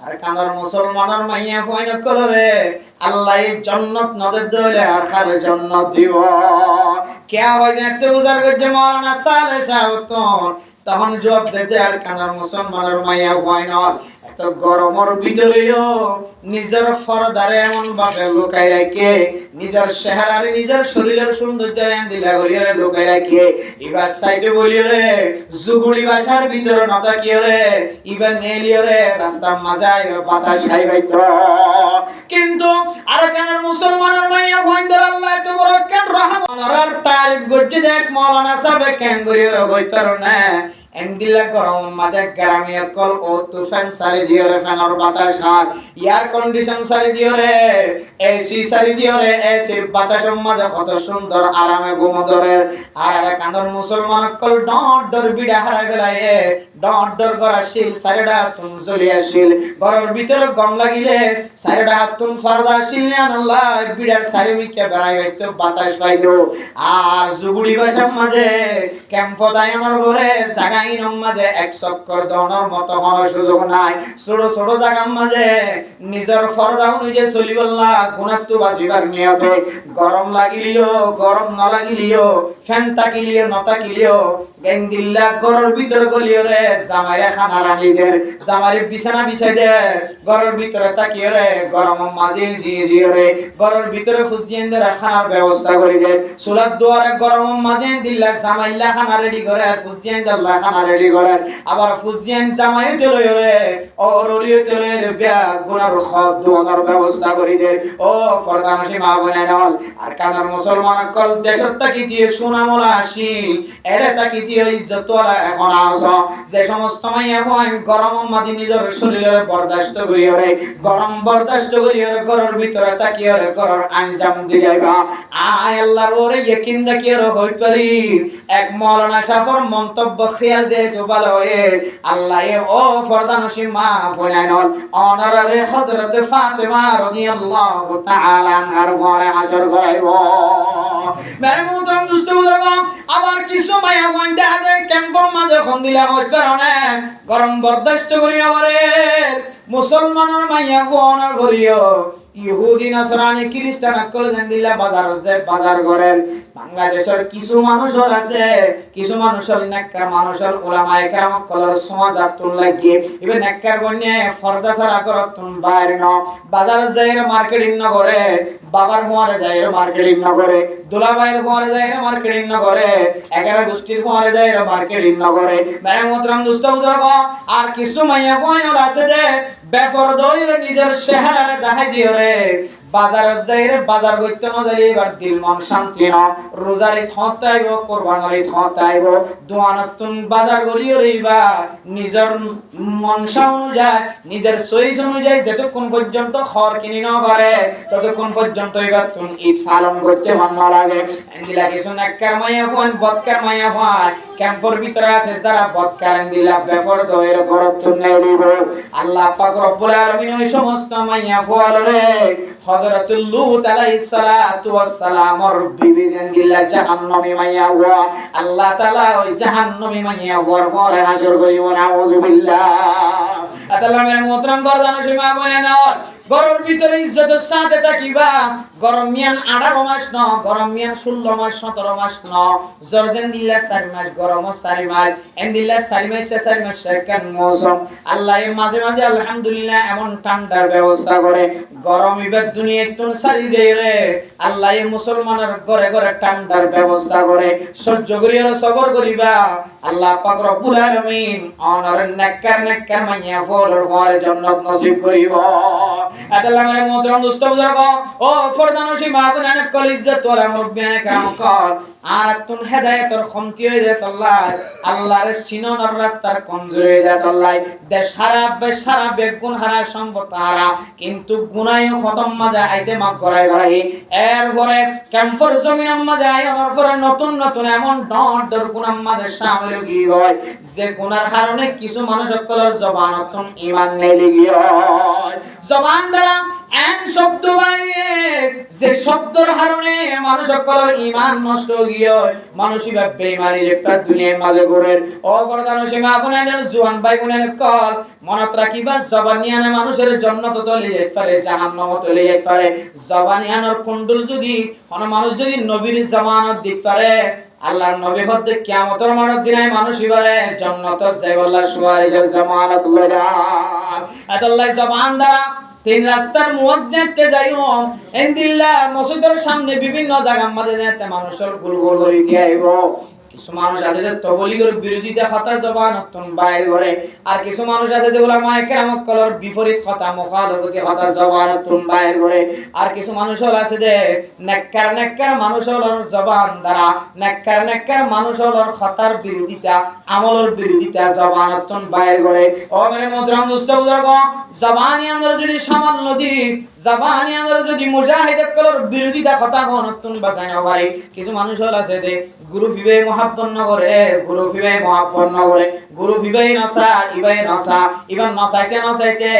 আর কানার মুসলমানের মাইয়া ফয়ন কলরে আল্লাহ জান্নাত নদের দলে আখার জান্নাত দিব। কে হয় দেখতে বুঝার গজে মাওলানা সালে সাহেব তখন জবাব দিতে আর কানার মুসলমানের মাইয়া ফয়ন এত গরমের ভিতরেও নিজের ফরদারে এমন ভাবে লুকাই রাখে নিজের চেহারারে নিজের শরীরের সৌন্দর্য দিলা করিয়া লুকাই রাখে এবার সাইডে বলিও রে জুগুড়ি বাসার ভিতরে নতা কি রে এবার নেলিও রে রাস্তা মাঝায় বাতাস খাইবাই তো। কিন্তু আর কানার মুসলমানের মাইয়া ফয়ন্দর আল্লাহ এত বড় কেন রহমানের তারিফ গজ্জে দেখ মাওলানা সাহেব কেন করিয়া বইতার না এন্দিলা গরম মাঝে গ্রামে কল ও তুফান সারি দিও রে ফ্যানের বাতাস হার এয়ার কন্ডিশন সারি দিও রে এসি সারি দিও রে এসির বাতাসের মাঝে কত সুন্দর আরামে ঘুম ধরে। আর কান্দর মুসলমান কল ডট ডর বিড়া হারাই বেলায় ডট ডর করা শিল সারিডা তুম জ্বলিয়া শিল ঘরের ভিতরে গম লাগিলে সারিডা তুম ফারদা শিল আল্লাহ বিড়ার সারি মিকে বেড়াই হইতো বাতাস পাইতো। আর জুগুড়ি বাসার মাঝে ক্যাম্প দায় আমার ঘরে জায়গা মাঝে এক চক্কর দনের মতো কোনো সুযোগ নাই। ছোট ছোট জায়গার মাঝে নিজের ফরদা অনুযায়ী চলিবল্লা গুণাত্ম বাঁচিবার নিয়তে গরম লাগিলিও গরম না লাগিলিও ফ্যান তাকিলিও ন তাকিলিও গেন্দিল্লা ঘরের ভিতরে গলিও রে জামাইরে খানা রানিদের জামাইরে বিছানা বিছাই দে ঘরের ভিতরে তাকিও রে গরম মাঝে জিয়ে রে ঘরের ভিতরে ফুজিয়েন্দের খানার ব্যবস্থা করি দে চুলার দুয়ারে গরম মাঝে দিল্লা জামাইল্লা খানা রেডি করে ফুজিয়েন্দের খানা রেডি করে আবার ফুজিয়ান জামাইতে লয় রে ও ররিতে লয় রে বিয়া গুনার খদ দুয়ার ব্যবস্থা করি দে। ও ফরদান সীমা বনে নল আর কানার মুসলমান কল দেশত তাকি দিয়ে সুনামলা আসি এড়ে তাকি দিয়ে ইজ্জত ওয়ালা এখন আসো যে সমস্ত মাইয়া ফয়ন গরম মাদি নিজের শরীরে বরদাস্ত করি রে গরম বরদাস্ত করি রে ঘরের ভিতরে তাকি রে ঘরের আঞ্জাম দিয়ে যাইবা আয় আল্লাহর ওরে ইয়াকিন রাখি রে হই পারি। এক মাওলানা সাফর মন্তব্য খেয়াল যে ভালো হয়ে আল্লাহ ও ফরদান সীমা বনে নল অনারে হযরত ফাতেমা রাদিয়াল্লাহু তাআলা আনহার ঘরে হাসর করাইব। মেহমুদম দুস্ত বুজুর্গ আবার কিছু মায়া ফয়ন্দা আছে ক্যাম্পের মাঝে খন্দিলা হই পারনে গরম বরদাস্ত করি আমারে মুসলমানের মাইয়া ফোনার ভরিও ইহুদি নাসরানি খ্রিস্টান আকল জানদিলা বাজার আছে বাজার করেন। বাংলাদেশের কিছু মানুষ আছে কিছু মানুষের নেককার মানুষের উলামায়ে কেরাম কলর সমাজাতুন লাগিয়ে ইবে নেককার বন্যে ফরদা সারা করতুন বাইরে ন বাজার যাইর মার্কেটিং ন করে বাবার মোয়ারে যাইর মার্কেটিং ন করে দুলাভাইয়ের মোয়ারে যাইর মার্কেটিং ন করে একেরা গোষ্ঠীর মোয়ারে যাইর মার্কেটিং ন করে। মেরে মোহতরম দোস্ত বুজুর্গ আর কিছু মাইয়া ফয়ল আছে যে বেফরদইর নিজের চেহারারে দেখাই দিও রে বাজার যাইরে বাজার করতে না যাইলে এবার দিল মন শান্তি ন রোজারে থতাইব কুরবানির থতাইব দোয়ানতুন বাজার করিও রইবা নিজের মনসা অনুযায়ী নিজের চয়েস অনুযায়ী যতক্ষণ পর্যন্ত খর কিনি না পারে ততক্ষণ পর্যন্ত এবার তুমি ঈদ পালন করতে মন না লাগে। এন্দিলা কিছু নেককার মাইয়া ফোন বদকার মাইয়া ফোন ক্যাম্পের ভিতরে আছে যারা বদকার এন্দিলা বেফরদইর গরত নেই দিব আল্লাহ পাক রব্বুল আলামিন ওই সমস্ত মাইয়া ফোন রে হযরতুল লূত আলাইহিস সালাতু ওয়াস সালামর বিবি জানগিলা জাহান্নামী মাইয়া ওয়া আল্লাহ তাআলা ওই জাহান্নামী মাইয়া ওয়ার পরে হাজির করিব নাউযু বিল্লাহ। আল্লাহ মেরে মোহতরম গরদান সীমা বনে নাও গরমের ভিতরে ইজ্জতের সাথে থাকিবা গরম মিয়ান 18 মাস ন গরম মিয়ান 16 মাস 17 মাস ন জরজেন দিল্লা 4 মাস গরম 4 মাস এন্দিল্লা 4 মাস 4 মাস কেন মৌসুম আল্লাহ মাঝে মাঝে আলহামদুলিল্লাহ এমন ঠান্ডার ব্যবস্থা করে গরম ইবাদ দুনিয়া তুন সারি দেয় রে আল্লাহ মুসলমানের ঘরে ঘরে ঠান্ডার ব্যবস্থা করে সহ্য করিয়া সবর করিবা আল্লাহ পাক রব্বুল আলামিন অনর নেককার মাইয়া ফলর ঘরে জান্নাত নসিব করিব। আল্লাহ মেরে মোহতরম দোস্ত বুজুর্গ ও ফরদান সীমা বনে কল ইজ্জত ওয়ালা মুরব্বিয়ানে কেরাম কল আর তুন হেদায়েতর কমতি হয়ে যায় আল্লাহ আল্লাহর সিননের রাস্তার কমজোরি হয়ে যায় আল্লাহ দেশ হারা বেশ হারা বেগুন হারা সম্পদ হারা কিন্তু গুনাহ খতম মাঝে আইতে মাফ করাই ভাই এরপরে ক্যাম্পর জমিন মাঝে আইনার পরে নতুন নতুন এমন ডট ডর গুনাহ মাঝে শামিল কি হয় যে গুনার কারণে কিছু মানুষ সকলের জবানতন ঈমান নেই লাগি হয় জবান দ্বারা এক শব্দ বাইরে যে শব্দের কারণে মানুষ সকলের ঈমান নষ্ট হয়ে মানুষই ভাবে বেঈমানি একটা দুনিয়ার মাঝে ঘুরে ও পরদান সীমা আপনাদের জওয়ান ভাই বোনের কল মনত রাখিবা জবানিয়ানে মানুষের জান্নাত তলে যেতে পারে জাহান্নাম তলে যেতে পারে জবানিয়ানের কুণ্ডল যদি কোন মানুষ যদি নবীর জামানত দিতে পারে আল্লাহর নবী হতে কিয়ামতের মাঠ দিনে মানুষই বলে জান্নাত যাইবাল্লাহ সুয়ারিজের জামানত লইলা আল্লাহ জবান দ্বারা তিন রাস্তার মুয়াজ্জিনতে যাইও ইনদিল্লাহ মসজিদের সামনে বিভিন্ন জায়গা মধ্যে যেতে মানুষের গুলগুল করে দিয়াইব কিছু মানুষ আছে যে তবলিগের বিরোধিতা কথা জবানতন বাইর করে আর কিছু মানুষ আছে যে উলামায়ে কেরাম কলর বিপরীত কথা মুখালফতি কথা জবানতন বাইর করে আর কিছু মানুষ আছে যে নেককার মানুষ হলর জবান দ্বারা নেককার মানুষ হলর খতার বিরোধিতা আমলের বিরোধিতা জবানতন বাইর করে ও মানে মোহতরম দোস্ত বুজুর্গ জবানি আমরা যদি সামান্য দি জবানি আমরা যদি মুজাহিদ কলর বিরোধিতা কথা হনতন বাঁচাই না পারে কিছু মানুষ হল আছে যে গুরু বিবে মহাপন্ন করে গুরু বিবে মহাপন্ন করে গুরু বিবে নসা ইবে নসা ইবান নসাইতে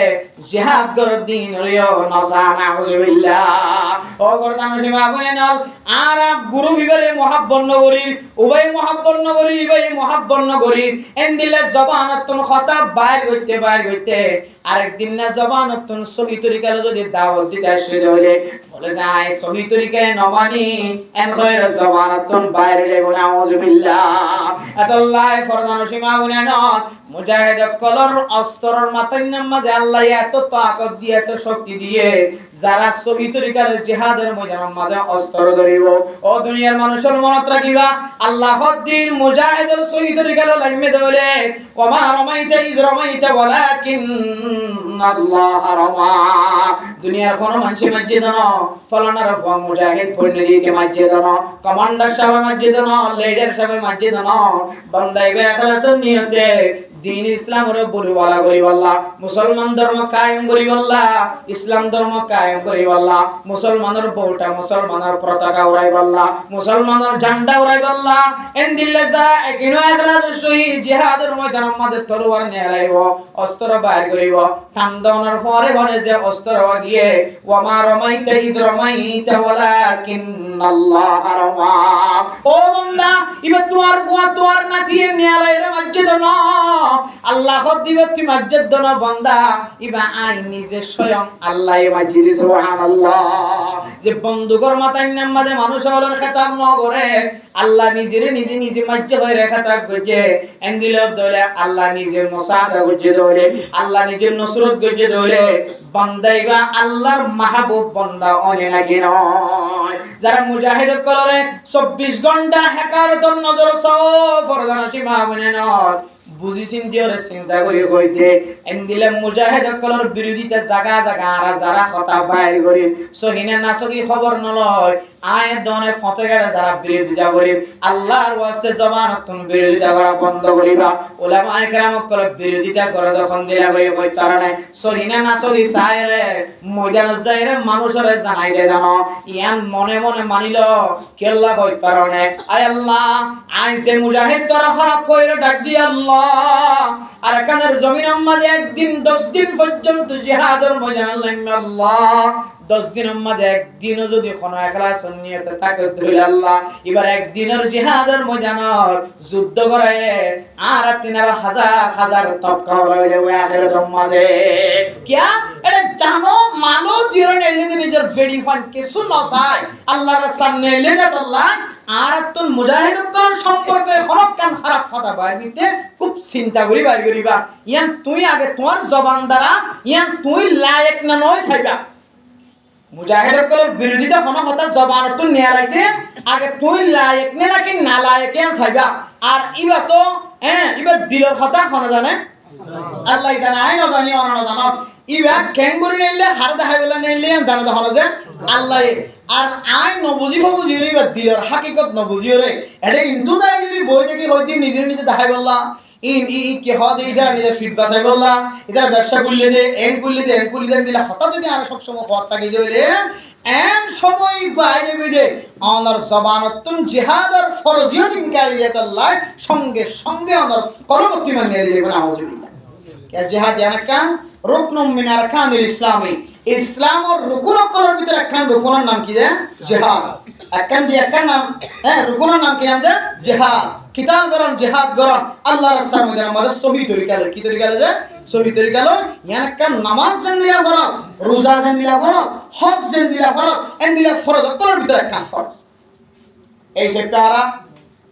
জিহাদ করার দিন হইও নসা নাউজুবিল্লাহ ও বর্তমান সীমা বলেন আর গুরু বিবে মহাপন্ন করি উভয় মহাপন্ন করি ইবে মহাপন্ন করি এন্দিলে জবানতন খতা বাইর হইতে আরেকদিন না জবানতন সহি তরিকায় যদি দাওয়াত দিতে আসে হইলে বলে যায় সহি তরিকায় নমানি এন খয়র জবানতন বাইরে বলে আউযুবিল্লাহ আল্লাহ ফরদান সীমা গুনান মুজাহিদ কলর অস্ত্রর মাথায় নামাজে আল্লাহ এত তাকত দিয়ে এত শক্তি দিয়ে যারা সহি তরিকার জিহাদের ময়দানের মাঝে অস্ত্র ধরিব ও দুনিয়ার মানুষের মনত রাখিবা আল্লাহর দিন মুজাহিদের সহি তরিকার লাগমে দেলে ওমা রমাইতা ইজ রমাইতা ওয়ালাকিন আল্লাহ রমা দুনিয়ার কোন মানুষ মসজিদ না ফলানার মুজাহিদ পড়নে দিতে মসজিদ না কমান্ডার সাহেব মসজিদ না লিডার সাহেব মসজিদ না বান্দাইবে ইখলাসের নিয়তে دین اسلام رو بری والا کری والله مسلمان ধর্ম কায়েম করি والله ইসলাম ধর্ম কায়েম করি والله মুসলমানের বউটা মুসলমানের পতাকা উড়াই والله মুসলমানের ঝান্ডা উড়াই والله এন্দিল্লা যা একিনো ইখলাস শহীদ জিহাদের ময়দানের মধ্যে তলোয়ার নিয়ে লাইব অস্ত্র বাইর করিব টান্দনের পরে বলে যে অস্ত্র গিয়ে ওমা রমাইতা ইদ রমাইতা ওয়ালাকিন আল্লাহ রমা ও বান্দা ইবা তোমার ফুয়া তোমার নাতিয়ে নিয়ে লাইরে মসজিদ না আল্লাহ দিবে তুই মসজিদ দনা বান্দা ইবা আই নিজে স্বয়ং আল্লাহ মসজিদ সুবহানাল্লাহ যে বন্দুকর মাথায় নামাজে মানুষ হলার খেতাব ন করে আল্লাহ নিজে মসজিদ হয়ে খেতাব করছে এন্দিল দলে আল্লাহ নিজে মুসাদা করছে দলে আল্লাহ নিজে নসরত করছে দলে বান্দাইবা আল্লাহর মাহবুব বান্দা অনে লাগে নয় যারা মুজাহিদ কলরে 24 ঘন্টা হেকারতন নজর ফরদান সীমা বনে নয় বুঝি চিন্তিয়রে চিন্তা করি কইতে এন্দিলে মুজাহিদ কলর বিরোধিতা জায়গা আর যারা কথা বাইর করি সহিনে না সহি খবর নলয় আয় দনে ফতেগাড়ে যারা বিরোধিতা করি আল্লাহর ওয়াস্তে জবানতন বিরোধিতা করা বন্ধ করিবা উলামা ইকরাম কল বিরোধিতা করে তখন দিলা কই কই কারণে সহিনে না সহি সাইরে ময়দান যাইরে মানুষরে জানাইতে জানো ইয়ান মনে মনে মানিল কেল্লা কই কারণে আয় আল্লাহ আইছে মুজাহিদ তোরা খারাপ কইরে ডাক দি আল্লাহ আর কানের জমিনের মাঝে একদিন 10 দিন পর্যন্ত জিহাদের ময়দানে লাগবে আল্লাহ 10 দিনের মাঝে একদিনও যদি কোনো ইখলাস নিয়তে থাকে ধরে আল্লাহ এবার একদিনের জিহাদের ময়দানের যুদ্ধ করে আর তিনার হাজার তবকা হয়ে যাবে আখিরাতের মাঝে কিয়া এটা জানো মানো দিরে নেলে নিজের বেডি ফান কিছু নসাই আল্লাহর সামনে লেগে আল্লাহ আর তুন মুজাহিদ করার সম্পর্কে হরকান খারাপ কথা বাইর দিতে খুব চিন্তা করি বাইর করিবা ইয়ান তুই আগে তোমার জবান দ্বারা ইয়ান তুই লায়েক না নয় ছাইবা মুজাহিদ করার বিরোধিতা কোন কথা জবান তুই নিয়া লাইতে আগে তুই লায়েক নে নাকি না লায়েক ইয়ান ছাইবা আর ইবা তো ইবা দিলের কথা কোন জানে আল্লাহ জানে আই না জানি অন না জানো ইবা কেঙ্গুরি নেলে হার দেখাই বলে নেলে জানা দেখো যে আল্লাহ আর আই নবুজিব বুঝিওরে বা দিলর হাকিকত নবুজিওরে এটা কিন্তু তাই যদি বই থেকে হইতে নিজের নিজে দেখাই বললা কে হদে ইদার নিজের ফিট বাসাই বললা ইদার ব্যবসা করলে দে এন করলে দে এন করলে দে দিলা হঠাৎ যদি আর সব সময় হত থাকি দিলে এন সময় বাইরে বিদে অনর জবানতুন জিহাদর ফরজিয়ত ইনকারিয়াত আল্লাহ সঙ্গে সঙ্গে অনর কলবতি মানে নিয়ে যাবে নাউজুবিল্লাহ কে জিহাদ ইয়ানাকান রুকনুম মিন আরকানিল ইসলামি ইসলামর রুকুনগুলোর ভিতরে একখান রুকুনের নাম কি জানেন জিহাদ একখান নাম রুকুনের নাম কি নাম যে জিহাদ কিতাব গরম জিহাদ গরম আল্লাহর রাস্তার মধ্যে আমাদের সহি তরিকালে কি তরিকালে যে সহি তরিকালে ইয়ানকান নামাজ যেন দিলা ফরজ রোজা যেন দিলা ফরজ হজ যেন দিলা ফরজ এন দিলা ফরজ তোর ভিতরে একখান ফরজ এই সেটারা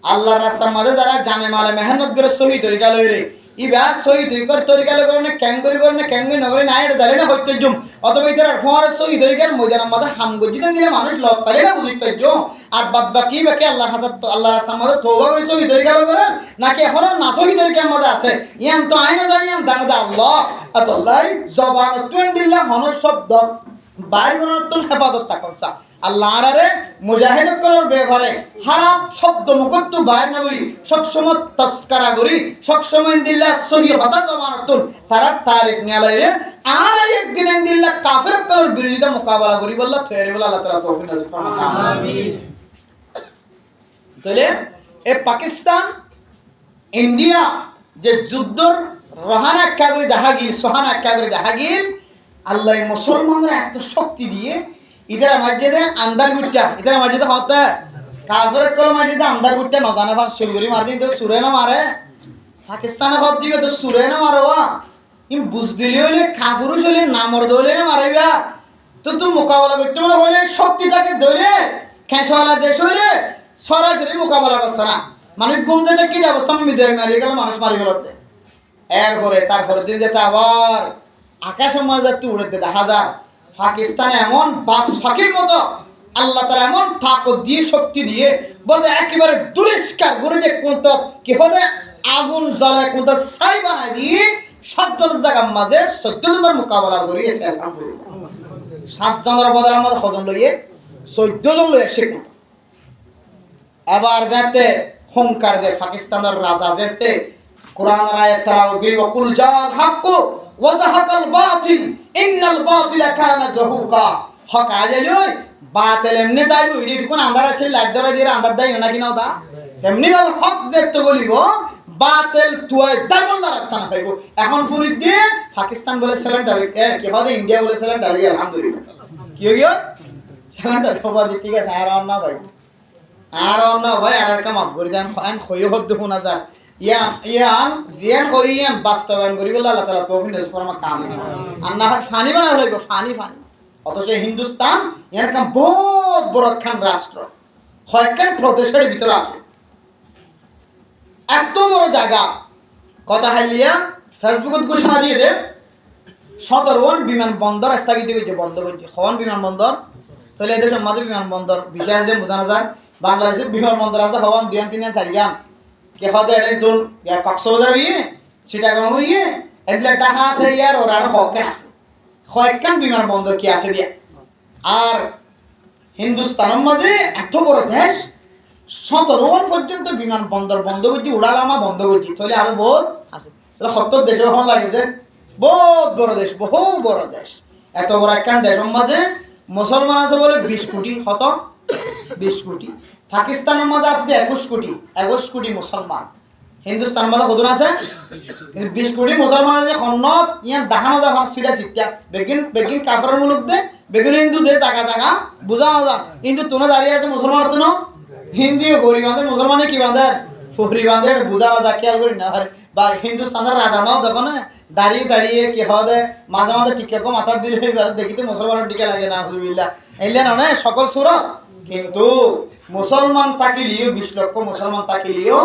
আল্লাহর রাস্তার মধ্যে যারা জানে মালে মেহনত করে সহি তরিকালে রে ইবা সহি তরিকালে করে না ক্যাঙ্গরি করে না ক্যাঙ্গরি নগরে না এটা জানে না হইতে জুম অথবা ইতার ফর সহি তরিকার ময়দানের মধ্যে হামগজি দেন দিলে মানুষ লক পালে না বুঝিতে পাইছো আর বাদ বাকি আল্লাহর হাজার আল্লাহর রাস্তার মধ্যে তওবা করে সহি তরিকালে করে নাকি এখনো না সহি তরিকার মধ্যে আছে ইয়ান তো আইনা জানি ইয়ান জানে দা আল্লাহ আল্লাহ জবান তুন দিল্লাহ হনর শব্দ বাইর করার তো হেফাজত তাকলসা আল্লাহ আরে মুজাহিদ করার ব্যাপারে হারাম শব্দ মুকদ্দু বাইর না করি সবসময় তস্করা করি সবসময় দিল্লাহ সহি হতা জমানতুন তারা তারিখ নিয়ালাইরে আর একদিন দিল্লাহ কাফির করার বিরোধিতা মোকাবেলা করি বললা থেরে বলা আল্লাহ তাআলা তৌফিক নসিব করুন আমিন তাহলে এ পাকিস্তান ইন্ডিয়া যে যুদ্ধর রহানা কাগরি দেখা গিল সোহানা কাগরি দেখা গিল আল্লাহ মুসলমানরা এত শক্তি দিয়ে ইদারা মসজিদে আন্দার গুটটা ইদারা মসজিদে হতে কাফের কল মসজিদে আন্দার গুটটা ন জানে ভান সুরগুরি মার দিই তো সুরে না মারে পাকিস্তানে হত দিবে তো সুরে না মারবা ইম বুঝ দিলি হলে কাফুরুষ হলে না মরদ হলে না মারাইবা তো তুমি মোকাবেলা করতে হলে শক্তিটাকে ধরে খেঁচওয়ালা দেশ হলে সরাসরি মোকাবেলা করছে না মানুষ ঘুমতে দেখি যে অবস্থা মিদাই মারি গেল মানুষ মারি গেল এরপরে তারপরে দিন যেতে আবার আকাশের মাঝে একটু উড়ে দেখা যায় পাকিস্তানে এমন বাস ফাঁকির মতো আল্লাহ তাআলা এমন তাকত দিয়ে শক্তি দিয়ে বলতে একেবারে দুরিষ্কার করে যে কোন কি হতে আগুন জ্বালায় কোন ছাই বানায় দিয়ে 7 জনের জায়গার মাঝে 14 জনের মোকাবেলা করি এসে আলহামদুলিল্লাহ 7 জনের বদলে আমাদের কজন লইয়ে 14 জন লইয়ে শেখ আবার যাতে হুঙ্কার দে পাকিস্তানের রাজা যেতে কোরআনের আয়াত তালাওয়াত করি ওয়াকুল জাল হক ওয়া যাহাকাল বাতিল ইন্নাল বাতিলা কানা যাহুকা হক আজেলই বাতিল এমনি দাইবো ইদি কোন আন্ধার আছে লাইট ধরে দিয়ে আন্ধার দাই না কি নাও দা এমনি ভাবে হক যেতে বলিব বাতিল তুই দাইবল্লা রাস্তা না পাইবো এখন ফুরি দিয়ে পাকিস্তান বলে সিলিন্ডার কি হবে ইন্ডিয়া বলে সিলিন্ডার আলহামদুলিল্লাহ কি হইও সিলিন্ডার সবাই ঠিক আছে আর না ভাই আর না ভাই আর একটা মাফ করে দেন খান খয় হদ শোনা যায় ইয়ান জিয়ান কইয়ান বাস্তবায়ন করি বলে আল্লাহ তাআলা তৌফিক নসিব ফরমা কাম আর না হয় ফানি বানা হইব ফানি অথচ হিন্দুস্তান এরকম বহুত বড় খান রাষ্ট্র হয়কান প্রদেশের ভিতরে আছে এত বড় জায়গা কথা হাইলিয়া ফেসবুকত ঘোষণা দিয়ে দে 17 বিমানবন্দর স্থগিত হইছে বন্ধ হইছে খন বিমানবন্দর তাহলে এদের সমাজে বিমানবন্দর বিশেষ দিন বোঝানো যায় বাংলাদেশের বিমানবন্দর আছে হওয়ান 2-3 4 কে হদে এনে তুন কক্সবাজার হইয়ে চিটাগাং হইয়ে এগুলা টাকা আছে ইয়ার ওর আর হকে আছে কয়েকখান বিমানবন্দর কি আছে দিয়া আর হিন্দুস্তানের মাঝে এত বড় দেশ 17 পর্যন্ত বিমানবন্দর বন্ধ করছি উড়ালামা বন্ধ করছি তাহলে আরো বহুত আছে তাহলে 70 দেশের হন লাগে যে বহুত বড় দেশ বহু বড় দেশ এত বড় একখান দেশের মাঝে মুসলমান আছে বলে 20 কোটি কত 20 কোটি পাকিস্তানের মধ্যে আছে 21 কোটি মুসলমান হিন্দুস্তানের মধ্যে কত আছে 20 কোটি মুসলমান আছে খন্নত ইয়ান দেখানো যায় সিটা চিত্তা বেগিন কাফের মুলুক দে বেগিন হিন্দু দে জায়গা বুঝানো যায় কিন্তু তোনা দাঁড়িয়ে আছে মুসলমান তো না হিন্দু গরি বাঁধে মুসলমানে কি বাঁধে ফুফরি বাঁধে বুঝানো যায় খেয়াল করি না বা হিন্দুস্তানের রাজা নাও দেখো না দাঁড়িয়ে কি হবে মাঝে টিকা কম মাথার দিলে দেখিতে মুসলমানের টিকা লাগে না হুজুবিল্লাহ এলে না সকল সুরত কিন্তু মুসলমান তাকিলিও 20 লক্ষ মুসলমান তাকিলিও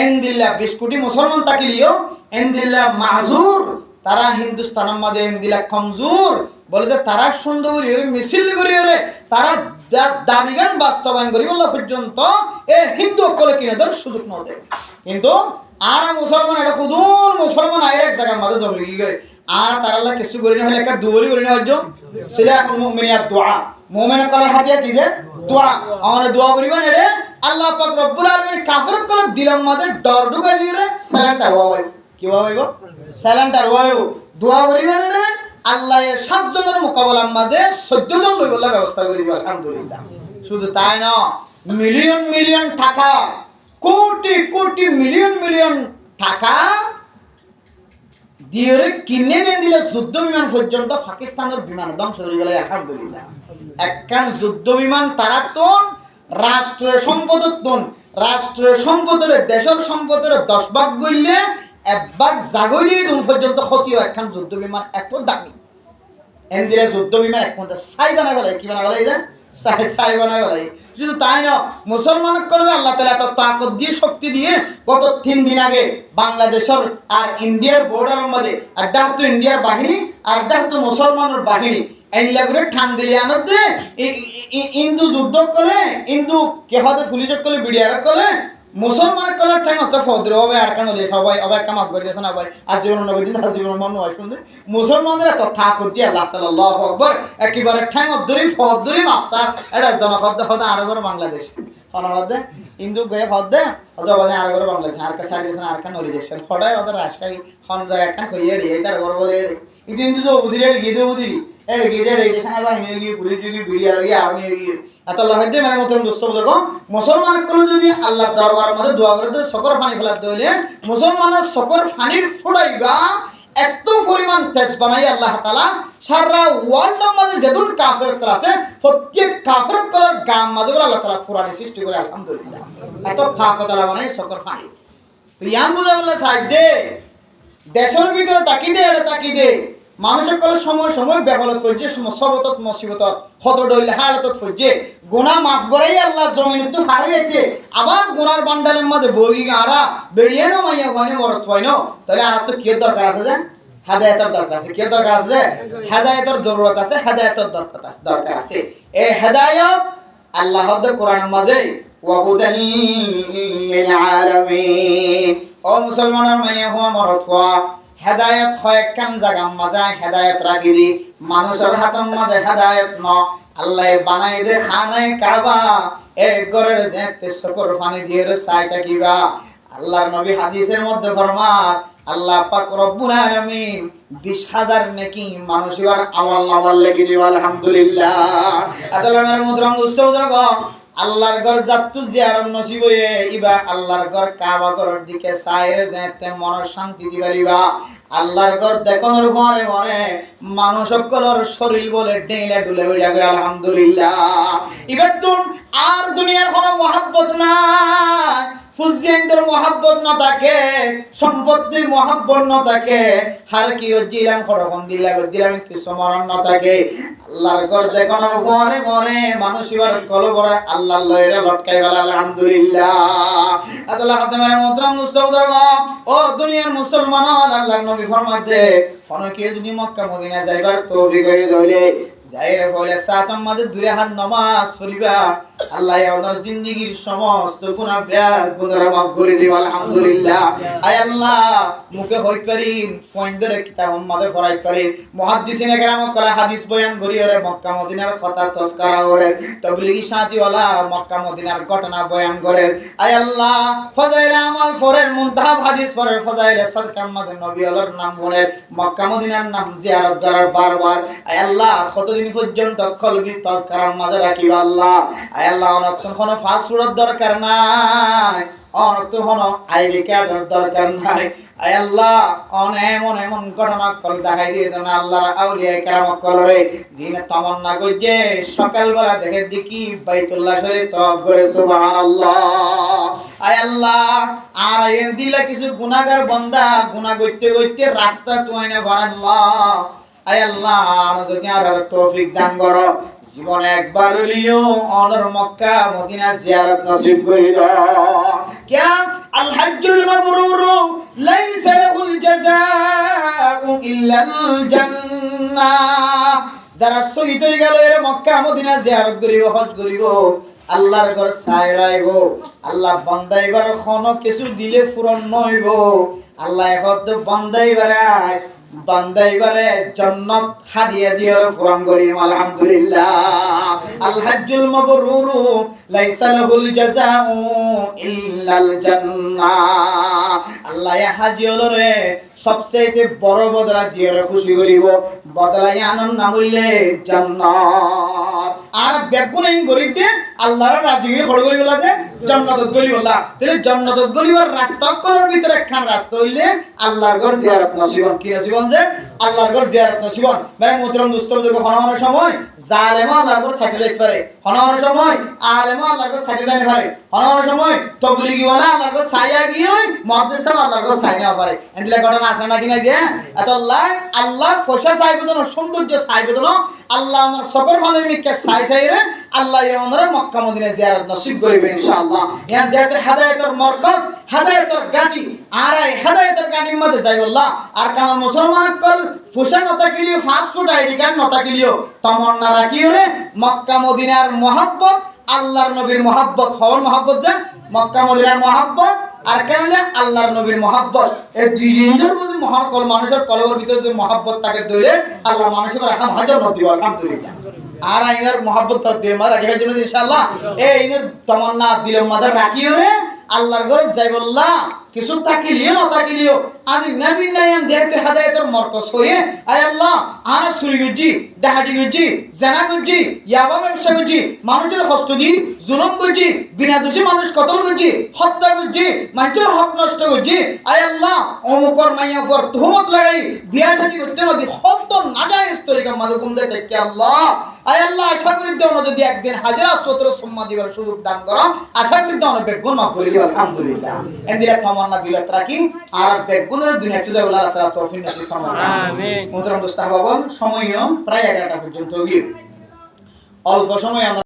এন্দিল্লা 20 কোটি মুসলমান তাকিলিও এন্দিল্লা মাযুর তারা হিন্দুস্তানের মধ্যে এন্দিল্লা কমজোর বলে যে তারা সুন্দর করে মিছিল করি রে তারা দাবিগান বাস্তবায়ন করি বলা পর্যন্ত এ হিন্দু কলে কিনে দেওয়ার সুযোগ না দেয় কিন্তু আর মুসলমান এটা খুদুন মুসলমান আইরে এক জায়গার মধ্যে জমলি গিয়ে আর তারা কিছু করি না হলে একটা দুয়ারি করি না হজ্জ সিলাহুল মুমিনিয়াত দোয়া মুমিনের কলার হাতিয়া কি যে দোয়া আমরা দোয়া করিবা না রে আল্লাহ পাক রব্বুল আলামিন কাফির কল দিলাম মাঝে ডর ঢুকাই দিয়ে রে সাইলেন্টার হওয়াই কি হইব সাইলেন্টার হইব দোয়া করিবা না রে আল্লাহ এর 7 জনের মোকাবেলার মাঝে 14 জন লইবলা ব্যবস্থা করিব আলহামদুলিল্লাহ শুধু তাই না মিলিয়ন মিলিয়ন টাকা কোটি কোটি মিলিয়ন মিলিয়ন টাকা দিয়ে কিনে দেন দিলে যুদ্ধ বিমান পর্যন্ত পাকিস্তানের বিমান ধ্বংস হয়ে গেল আলহামদুলিল্লাহ একখান যুদ্ধ বিমান তারা তোন রাষ্ট্রের সম্পদের দেশের সম্পদের 10 ভাগ গইলে 1 ভাগ জাগইলে দূর পর্যন্ত ক্ষতি হয় একখান যুদ্ধ বিমান এত দামি এন্দিরা যুদ্ধ বিমান এক মধ্যে ছাই বানাই বলে কি বানাই বলে এই যে ছাই বানাই বলে শুধু তাই না মুসলমান করে আল্লাহ তাআলা এত তাকত দিয়ে শক্তি দিয়ে গত 3 দিন আগে বাংলাদেশের আর ইন্ডিয়ার বর্ডারের মধ্যে আড্ডা তো ইন্ডিয়ার বাহিনী আর আড্ডা তো মুসলমানের বাহিনী এনলা করে ঠান দিলে আনতে ইন্দু যুদ্ধ করে ইন্দু কে হতে পুলিশ করে বিডিআর করে মুসলমান কলার ঠাং হচ্ছে ফদরে হবে আর কান হলে সবাই অবাই কামাত করে দিয়েছে না ভাই আজীবন নবী দিন আজীবন মন হয় শুনতে মুসলমানদের এত থাকত দিয়ে আল্লাহ তাআলা আল্লাহু আকবার একেবারে ঠাং ধরে ফদরে মাসা এটা জনপদ হতে আর করে বাংলাদেশ হনমধ্যে ইন্দু গয়ে হদে হতে বাজে আর করে বাংলাদেশ আর কা সাইড আর কান হলে দেখছেন ফড়ায় ওদের রাজশাহী খন জায়গা কান কইয়ে দিয়ে তার বড় বলে কিন্তু তো উদিরে গিয়ে দে উদিরি এড়ে গিয়ে এড়ে গিয়ে সাহেব বাহিনী গিয়ে পুলিশ গিয়ে বিডিআর গিয়ে আর্মি গিয়ে এত লহাইতে মানে মতন দোস্ত বুঝো মুসলমান কোন যদি আল্লাহ দরবারের মধ্যে দোয়া করে সকর পানি ফেলাতে হইলে মুসলমানের সকর পানির ফোড়াইবা এত পরিমাণ তেজ বানাই আল্লাহ তাআলা সারা ওয়ার্ল্ডের মধ্যে যেদুন কাফের আছে প্রত্যেক কাফের কলার গাম মাঝে আল্লাহ তাআলা ফুরানি সৃষ্টি করে আলহামদুলিল্লাহ এত তাকত আল্লাহ বানাই সকর পানি তো ইয়ান বুঝা বললে সাইড দে দেশের ভিতরে তাকি দে মানুষের কল সময় সময় বেহলত হইছে সবতত মুসিবতত হত ডইল হালতত হইছে গুনাহ maaf করাই আল্লাহ জমিন তো হারাইতে আবার গুনার বান্ডালের মধ্যে বই আরা বেরিয়ে না মাইয়া ওখানে মরত হয় না তাহলে আর তো কি দরকার আছে যে হেদায়েতের দরকার আছে কি দরকার আছে হেদায়েতের জরুরত আছে হেদায়েতের দরকার আছে এই হেদায়েত আল্লাহ হদ কোরআনের মাঝে ওয়াহুদাল লিল আলামিন ও মুসলমানের মাইয়া হওয়া মরত হওয়া হেদায়েত হয় কাম জাগাম মাঝে হেদায়েত রাখিবি মানুষের হাতের মাঝে হেদায়েত ন আল্লাহ বানাই দে খানায় কাবা এক ঘরের যেতে সকর পানি দিয়ে চাই থাকিবা আল্লাহর নবী হাদিসের মধ্যে ফরমান আল্লাহ পাক রব্বুল আলামিন 20,000 নেকি মানুষের আমল লিখে দিবা আলহামদুলিল্লাহ আদাল আমার মুহতারাম মুস্তাফিজ আল্লাহর ঘর যাত্তু জিয়ারত নসিব হয়ে ইবা আল্লাহর ঘর কাবা ঘরের দিকে চাইরে যেতে মনের শান্তি দিবারিবা আল্লাহর ঘর দেখানোর পরে পরে মানুষ সকলের শরীর বলে ডেইলে ডুলে হয়ে যাবে আলহামদুলিল্লাহ এবার তুম আর দুনিয়ার কোনো মহব্বত নাই ফুজিয়েন্দ্র মহব্বত না থাকে সম্পত্তির মহব্বত না থাকে হার কি দিলাম খরখন দিলাম কিছু মরণ না থাকে আল্লাহর ঘর দেখানোর পরে পরে মানুষ এবার কলবরে আল্লাহর লয়েরে লটকাই গেল আলহামদুলিল্লাহ আল্লাহ খাতেমের মুহতারাম মুস্তাফিজ ও দুনিয়ার মুসলমান আল্লাহর নবী ফরমাতে অনেকে যদি মক্কা মদিনা যাইবার তৌফিক হয়ে যাইলে যাইরে বলে সাতম মাঝে দুই হাত নামাজ পড়িবা আল্লাহ ওনার জিন্দেগীর সমস্ত গুনাহ গুনাহ মাফ করে দিবা আলহামদুলিল্লাহ আয় আল্লাহ মুখে হইত পারিন পয়েন্ট ধরে কিতাব মাঝে পড়াইত পারিন মুহাদ্দিসিনে কেরাম কলা হাদিস বয়ান করি ওরে মক্কা মদিনার কথা তসকারা করে তাবলীগী সাথী ওয়ালা মক্কা মদিনার ঘটনা বয়ান করে আয় আল্লাহ ফজাইলে আমাল ফরের মুনতাহা হাদিস ফরের ফজাইলে সাদকা মাঝে নবী আল্লাহর নাম বলে মক্কা মদিনার নাম জিয়ারত করার বারবার আয় আল্লাহ কতদিন পর্যন্ত কলবি তসকারার মাঝে রাখিবা আল্লাহ আয় আল্লাহ অনক্ষণ কোনো ফাস্ট ফুডের দরকার নাই অনক্ষণ কোনো আইডি কার্ডের দরকার নাই আয় আল্লাহ এমন ঘটনা কল দেখাই দিয়ে দেন আল্লাহর আউলিয়া কেরাম কলরে জিনে তামান্না করছে সকালবেলা দেখে দেখি বাইতুল্লাহ শরীফ তওয়াফ করে সুবহানাল্লাহ আয় আল্লাহ আর এর দিলে কিছু গুনাহগার বান্দা গুনাহ করতে রাস্তা তুইনা আল্লাহ আয় আল্লাহ যদি আর তৌফিক দান করো জীবনে একবার হইলেও অনর মক্কা মদিনা জিয়ারত নসিব করে দাও क्या আল হজ্জুল মাবরুর লাইসা লাহুল জাযাউ ইল্লাল জান্নাহ যারা শহীদ হয়ে গেল এর মক্কা মদিনা জিয়ারত করিব হজ করিব আল্লাহর ঘর সাইরাইব আল্লাহ বান্দাইবার কোনো কিছু দিলে পূরণ নইব আল্লাহ হদ বান্দাইবার বান্দা এবারে জান্নাত হাদিয়া দিয়ে পূরণ করি আলহামদুলিল্লাহ। আল হজ্জুল মাবরুরু লাইসা লাহুল জাযাউ ইল্লাল জান্নাহ। আল্লাহ ইয়া হাজি হলো রে সবচেয়ে বড় বদলা দিয়ে খুশি করিব, বদলাই আনন্দ না বললে জান্নাত। আর বেগুনাইন গরিবদের আল্লাহর রাজি হয়ে খড় করি বলা যে জান্নাতত গলি বলা, তাহলে জান্নাতত গলিবার রাস্তা করার ভিতরে একখান রাস্তা হইলে আল্লাহর ঘর জিয়ারত নসিবন। কি নসিবন? যে আল্লাহর ঘর জিয়ারত নসিবন। ভাই মোহতরম দোস্তদের হনানোর সময় জালেম আল্লাহর ঘর সাথে যাইতে পারে, হনানোর সময় আলেম আল্লাহর ঘর সাথে যাইতে পারে, হনানোর সময় তবলিগি ওয়ালা আল্লাহর ঘর সাইয়া গিয়ে মুহাদ্দিস সাহেব আল্লাহর ঘর সাইয়া পারে। এন্দিলা ঘটনা আছে না কিনা যে এত আল্লাহ ফসা সাইবদন সৌন্দর্য সাইবদন আল্লাহ আমার সকর ফানের মিকে সাই সাইরে আল্লাহ আমাদের মক্কা মদিনা জিয়ারত নসিব করিবে ইনশাআল্লাহ। ইয়ান যেহেতু হেদায়েতের মরকজ, হেদায়েতের গাটি, আর এই হেদায়েতের গাটির মধ্যে যাইবল্লাহ। আর কারণ মুসলমান কল ফুসা নতা কিলিও ফাস্ট ফুড আইডি কার্ড নতা কিলিও তমন্না রাখিও রে মক্কা মদিনার মহব্বত, আল্লাহর নবীর মহব্বত, হওয়ার মহব্বত যে মক্কা মদিনার মহব্বত আর কেন আল্লাহর নবীর মহব্বত, এই দুই জিনিসের মধ্যে মহাকল মানুষের কলবের ভিতরে যে মহব্বত তাকে ধরে আল্লাহ মানুষের রাখা হাজার নদী আলহামদুলিল্লাহ। আর আইনার মহব্বত দিলের মাঝে রাখিবার জন্য ইনশাআল্লাহ এই ইনের তমন্না দিলের মাঝে রাখিও রে আল্লাহর ঘরে যাইবল্লাহ। কিছু তাকিলিও না তাকিলিও আজি নবী নাইম যেহেতু হেদায়েতের মরকজ হয়ে আয় আল্লাহ আর চুরি করছি, ডাকাতি করছি, জেনা করছি, ইয়াবা ব্যবসা করছি, মানুষের কষ্ট দি জুলুম করছি, বিনা দোষী মানুষ কতল করছি, হত্যা করছি, মানুষের হক নষ্ট করছি, আয় আল্লাহ অমুকর মাইয়া পর তুহমত লাগাই বিয়া শাদী করতে নদী হত নাজায়েজ তরিকা মাঝে কম দেয় দেখে আল্লাহ। আয় আল্লাহ আশা করি দেওয়া যদি একদিন হাজিরা সতেরো সম্মা দিবার সুযোগ দান করো, আশা করি দেওয়া বেগুন মাফ করি আলহামদুলিল্লাহ। এন্দিরা তমন্না দিলত রাখি আর বেগুনের দুনিয়া চুদা বলা তারা তৌফিক নসিব ফরমান আমিন। মুহতারাম দোস্ত আহবাব সময়ও প্রায় 11টা পর্যন্ত গিয়ে অল্প সময় আমরা